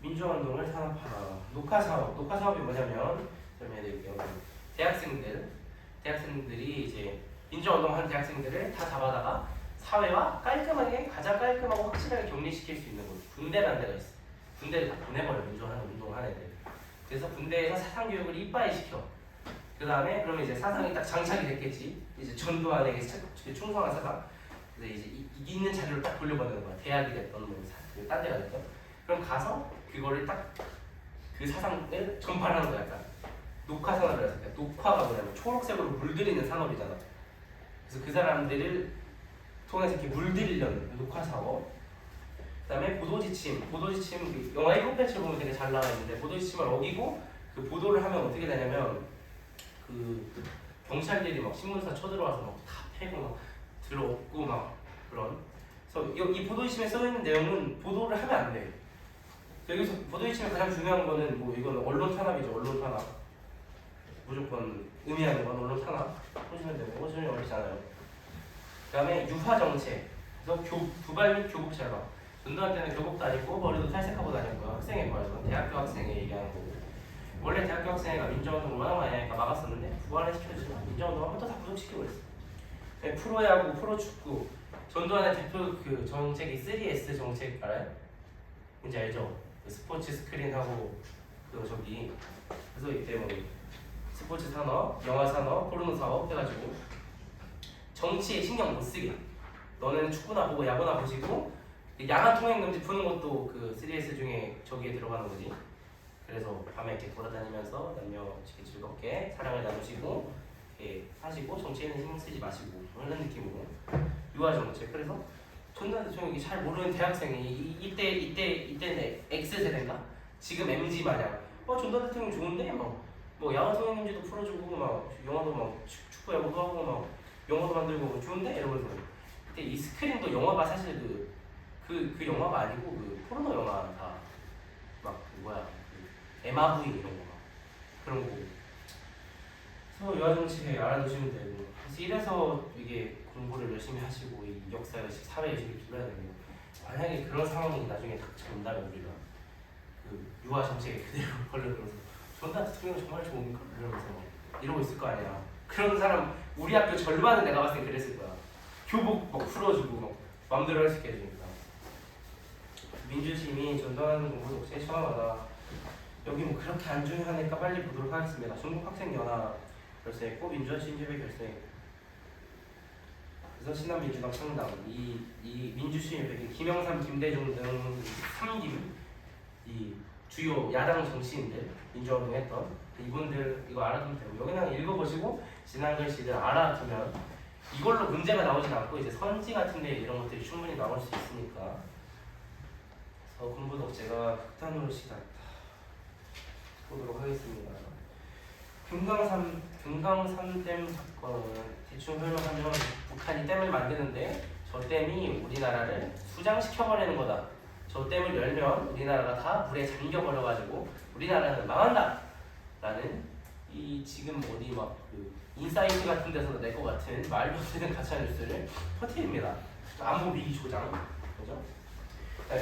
민주화운동을 산업화하라. 녹화사업이 뭐냐면 설명해드릴게요. 대학생들이 이제 민주화운동하는 대학생들을 다 잡아다가 사회와 가장 깔끔하고 확실하게 격리시킬 수 있는 곳 군대라는 데가 있어. 군대를 다 보내버려. 민주화하는 운동하는 애들. 그래서 군대에서 사상교육을 이빠이 시켜. 그 다음에 그러면 이제 사상이 딱 장착이 됐겠지. 이제 전두환에게 충성한 사상. 그래서 이제 있는 자료를 딱 돌려보내는 거야. 대학이 됐던 뭐 딴 데가 됐던. 그럼 가서 그거를 딱 그 사상을 전파하는 거야. 약간 녹화 산업이라고 해서 녹화가 뭐냐면 초록색으로 물들이는 산업이잖아. 그래서 그 사람들을 통해서 이렇게 물들이려는 녹화 사업. 그다음에 보도지침 그 영화 1편 보면 되게 잘 나와 있는데 보도지침을 어기고 그 보도를 하면 어떻게 되냐면 그 경찰들이 막 신문사 쳐들어와서 막 다 패고 막 들어오고 막 그런. 그래서 이 보도지침에 써 있는 내용은 보도를 하면 안 돼. 여기서 보도지침에 가장 중요한 거는 뭐 이거는 언론 탄압이죠. 언론 탄압. 무조건 의미하는 건 언론 탄압. 보시면 되고 전혀 어렵잖아요. 그다음에 유화 정책. 그래서 두발 및 교복 잘봐. 전두환 때는 교복도 아니고 머리도 탈색하고 다녔고요. 학생의 거예요. 대학교 학생이 얘기하는 거고. 원래 대학교 학생회가 민주화운동을 워낙 많이 하니까 막았었는데 부활을 시켜주지만 민주화운동 한 번 더 다 구속시키고 있어. 프로야구, 프로축구. 전두환의 대표 그 정책이 3S 정책 알아요? 뭔지 알죠? 그 스포츠 스크린하고 그 저기 그래서 이때 뭐 스포츠 산업, 영화 산업, 포르노 사업 해가지고 정치에 신경 못 쓰게. 너네는 축구나 보고 야구나 보시고 야간 통행 금지 푸는 것도 그 3S 중에 저기에 들어가는 거지. 그래서 밤에 이렇게 돌아다니면서 남녀 즐겁게 사랑을 나누시고 이렇게 하시고 정치에는 신경 쓰지 마시고 그런 느낌으로 유화 정책. 그래서 전두환 대통령이 잘 모르는 대학생이 이때는 X세대인가? 지금 MZ 마냥 전두환 대통령 좋은데 뭐 야간 통행 금지도 풀어주고 막 영화도 막 축구 야구도 하고 막 영화도 만들고 좋은데 이러면서 그때 이 스크린도 영화가 사실 그 영화가 아니고 그 포르노 영화 다 막 에마 부인 이런 거 그런 거. 그래서 유화 정책 알아두시면 되고. 그래서 이래서 이게 공부를 열심히 하시고 이 역사 열심히 사회 열심히 기울여야 되고. 만약에 그런 상황이 나중에 닥쳐온다면 우리가 그 유화 정책에 그대로 걸려들어서 전두환 대통령은 정말 좋은가 이러면서 이러고 있을 거 아니야. 그런 사람 우리 학교 절반은 내가 봤을 때 그랬을 거야. 교복 막 풀어주고 막 마음대로 할 수 있게 해주니까. 민주심이 전두환 공부 독재에 처음하다. 여기 뭐 그렇게 안 중요하니까 빨리 보도록 하겠습니다. 중국학생연합 결성했고 민주화 친주회 결성했고 그래서 신한민주당 창당 이 민주시민회계 김영삼, 김대중 등 3김 이 주요 야당 정치인들 민주화운동 했던 이분들 이거 알아두면 되고 여기 그냥 읽어보시고 지난 글씨들 알아두면 이걸로 문제가 나오진 않고 이제 선지 같은데 이런 것들이 충분히 나올 수 있으니까. 그래서 군부 독재가 극단으로 시작했다. 보도록 하겠습니다. 금강산댐 사건은 대충 설명하면 북한이 댐을 만드는데 저 댐이 우리나라를 수장시켜버리는 거다. 저 댐을 열면 우리나라가 다 물에 잠겨버려가지고 우리나라는 망한다! 라는 이 지금 어디 막 그 인사이트 같은 데서 낼 것 같은 말도 안 되는 가짜 뉴스를 퍼뜨립니다. 안보 위기 조장. 그죠?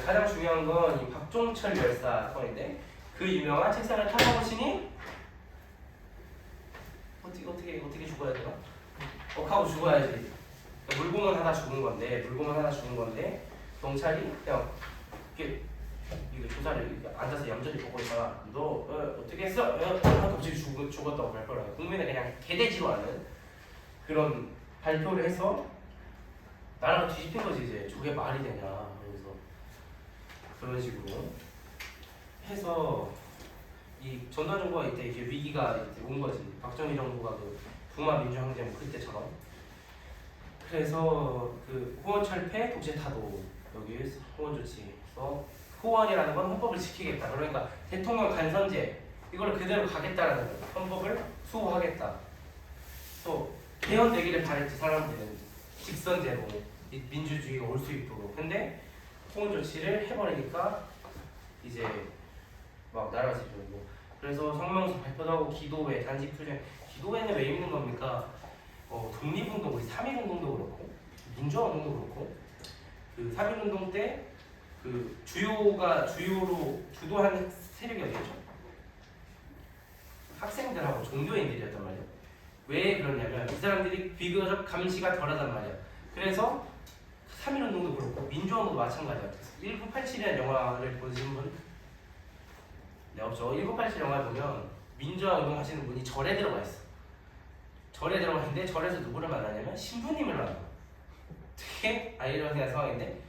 가장 중요한 건 이 박종철 열사 사건인데 그 유명한 책상을 타보시니 어떻게 죽어야 되나? 하고 죽어야지. 물고문 하다 죽은 건데 경찰이 그냥 이게 조사를 이렇게 앉아서 얌전히 보고 있다가 너 어떻게 했어? 하고 갑자기 죽었다고 발표를 해요. 국민을 그냥 개돼지로 하는 그런 발표를 해서 나라가 뒤집힌 거지 이제. 저게 말이 되냐. 그래서 그런 식으로 해서 이 전두환 정부가 이때 이렇게 위기가 이제 온 거지. 박정희 정부가 그 부마 민주항쟁 그때처럼. 그래서 그 호원 철폐, 독재 타도 여기 호원 조치에서 호원이라는 건 헌법을 지키겠다. 그러니까 대통령 간선제 이걸 그대로 가겠다라는 거예요. 헌법을 수호하겠다. 또 개헌되기를 바랬지 사람들은 직선제로 민주주의가 올 수 있도록. 근데 호원 조치를 해버리니까 이제 막 나라가 지고. 그래서 성명서 발표도 하고 기도회, 단식 투쟁. 기도회는 왜 있는 겁니까? 독립운동, 우리 3.1운동도 그렇고 민주화운동도 그렇고 그 3.1운동 때 그 주요로 주도하는 세력이 어디였죠? 학생들하고 종교인들이었단 말이야. 왜 그러냐면 이 사람들이 비교적 감시가 덜하단 말이야. 그래서 3.1운동도 그렇고 민주화운동도 마찬가지야. 1987이라는 영화를 보신 분? 네, 없죠. 1987 영화 보면 민주화운동 하시는 분이 절에 들어가 있어. 절에 들어가는데 절에서 누구를 만나냐면 신부님을 만나. 되게 아이러니한 상황인데.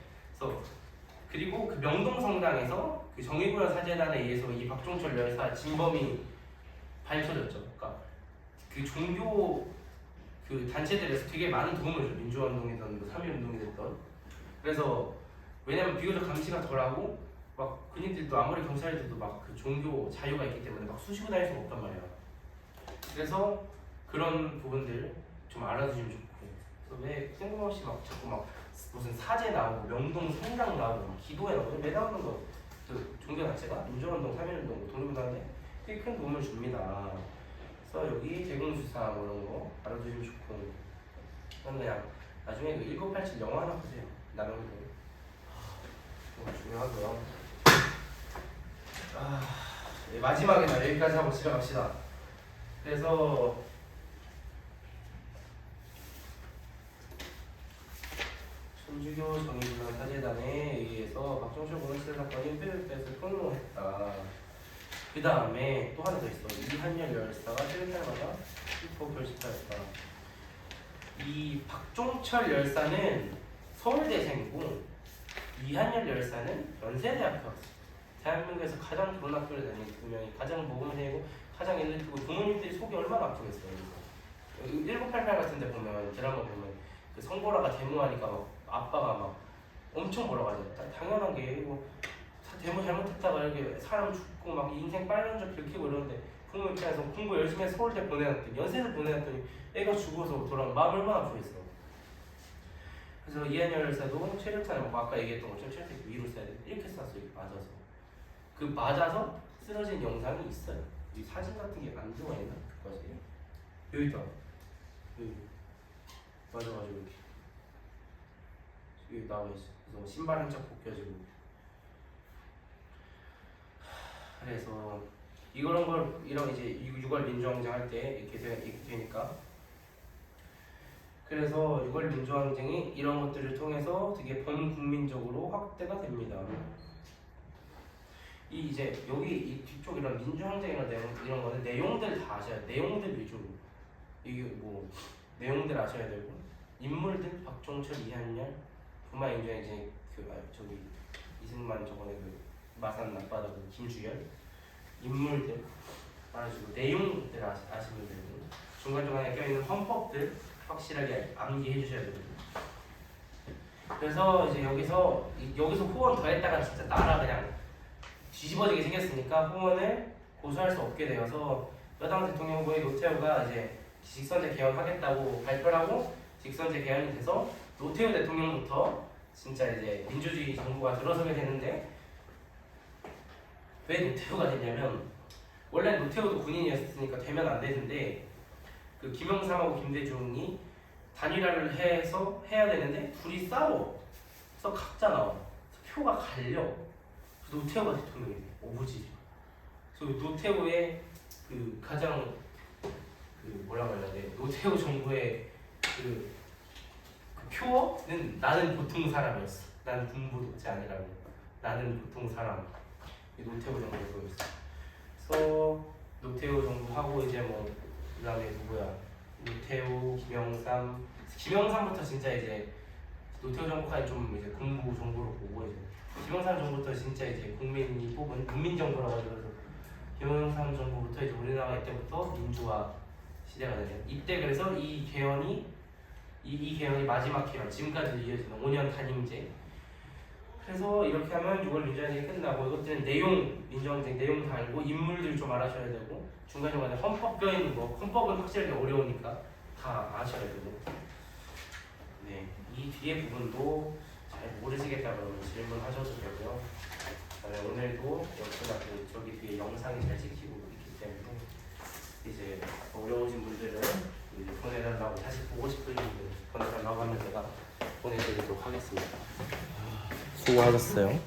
그리고 그 명동성당에서 그 정의구현 사재단에 의해서 이 박종철 열사 진범이 밝혀졌죠. 그러니까 그 종교 그 단체들에서 되게 많은 도움을 줘. 민주화운동이든 3.1운동이 됐던. 그래서 왜냐면 비교적 감시가 덜하고 막 군인들도 아무리 경찰들도 막 그 종교 자유가 있기 때문에 막 쑤시고 다닐 수가 없단 말이야. 그래서 그런 부분들 좀 알아두시면 좋고. 그래서 왜 뜬금없이 막 자꾸 막 무슨 사제 나오고 명동 성당 나오고 막 기도회 나오고 왜 나오는 거? 그 종교 자체가 민주화운동, 3.1운동, 독립운동인데 꽤 큰 도움을 줍니다. 그래서 여기 대공수사 뭐 이런 거 알아두시면 좋고. 저는 그냥 나중에 그 1987 영화 하나 보세요. 남영도. 중요하고요. 마지막에는 여기까지 하고 집에 갑시다. 그래서 천주교 정의구현 사재단에 의해서 박종철 공원실 사건이 뼈에서 폭로했다. 그 다음에 또 하나 더 있어. 이한열 열사가 실패마다 슈퍼 결식하였다. 이 박종철 열사는 서울대생이고 이한열 열사는 연세대학교 학생. 대한민국에서 가장 좋은 학교를 다니는 두 명이 가장 모범생이고 가장 엘리트고 부모님들이 속이 얼마나 아프겠어요. 1988 같은 데 보면 드라마 보면 그 성보라가 데모하니까 막 아빠가 막 엄청 뭐라고 하죠. 당연한 게 뭐 데모 잘못했다가 이렇게 사람 죽고 막 인생 빨간 줄 긁히고 이러는데 부모 입장에서 공부 열심히 해서 서울대 보내놨더니 연세대 보내놨더니 애가 죽어서 돌아오면 마음 얼마나 아프겠어. 그래서 이한열 열사도 체력탄을 먹고 아까 얘기했던 것처럼 체력탄 위로 써야 돼. 이렇게 쐈어. 이렇게 맞아서. 그 맞아서 쓰러진 영상이 있어요. 이 사진 같은 게 안 들어가 있나? 그거지. 여기 있다. 여기. 맞아가지고 이렇게. 여기 나와 있어. 그래서 신발 한 짝 벗겨지고. 그래서 이런 이제 6월 민주항쟁 할 때 이렇게 되니까. 그래서 6월 민주항쟁이 이런 것들을 통해서 되게 범국민적으로 확대가 됩니다. 이 이제 여기 이 뒤쪽 이런 민주항쟁이나 이런 거는 내용들 다 아셔야 돼. 내용들 위주로. 이게 뭐 내용들 아셔야 되고 인물들 박종철, 이한열, 부마인주에 이제 저기 이승만 저번에 그 마산 앞바다 그 김주열 인물들 알아주고 내용들 아시면 되고 중간중간에 껴있는 헌법들 확실하게 암기해 주셔야 되거든요. 그래서 이제 여기서 후원 더했다가 진짜 나라 그냥 뒤집어지게 생겼으니까 후원을 고수할 수 없게 되어서 여당 대통령 후보의 노태우가 이제 직선제 개헌하겠다고 발표를 하고 직선제 개헌이 돼서 노태우 대통령부터 진짜 이제 민주주의 정부가 들어서게 되는데 왜 노태우가 됐냐면 원래 노태우도 군인이었으니까 되면 안 되는데 그 김영삼하고 김대중이 단일화를 해서 해야 되는데 둘이 싸워. 그래서 각자 나와. 그래서 표가 갈려. 그래서 노태우가 대통령이 돼. 오부지. 그래서 노태우의 그 가장 그 뭐라고 해야 돼? 노태우 정부의 그 표어는 나는 보통 사람이었어. 나는 군부 독재 아니라고. 나는 보통 사람. 이 노태우 정부의 표였어. 그래서 노태우 정부하고 이제 뭐 그다음에 누구야? 노태우, 김영삼부터 진짜 이제 노태우 정부까지 좀 이제 군부 정부로 보고 이제 김영삼 정부부터 진짜 이제 국민이 뽑은 국민 정부라고 하죠. 그래서 김영삼 정부부터 이제 우리나라 이때부터 민주화 시대가 되죠. 이때 그래서 이 개헌이 마지막 개헌, 지금까지 이어지는 5년 단임제. 그래서 이렇게 하면 6월 민주화쟁이 끝나고 이것들은 내용 민주항쟁 내용 다 알고 인물들 좀 알아셔야 되고 중간중간에 헌법 껴있는 거 헌법은 확실하게 어려우니까 다 아셔야 되고 네, 이 뒤에 부분도 잘 모르시겠다 그러면 질문하셔도 되고요. 그다음에 오늘도 역시나 저기 뒤에 영상이 잘 찍히고 있기 때문에 이제 어려우신 분들은 이제 보내달라고 다시 보고 싶은 분들 보내달라고 하면 제가 보내드리도록 하겠습니다. 수고하셨어요.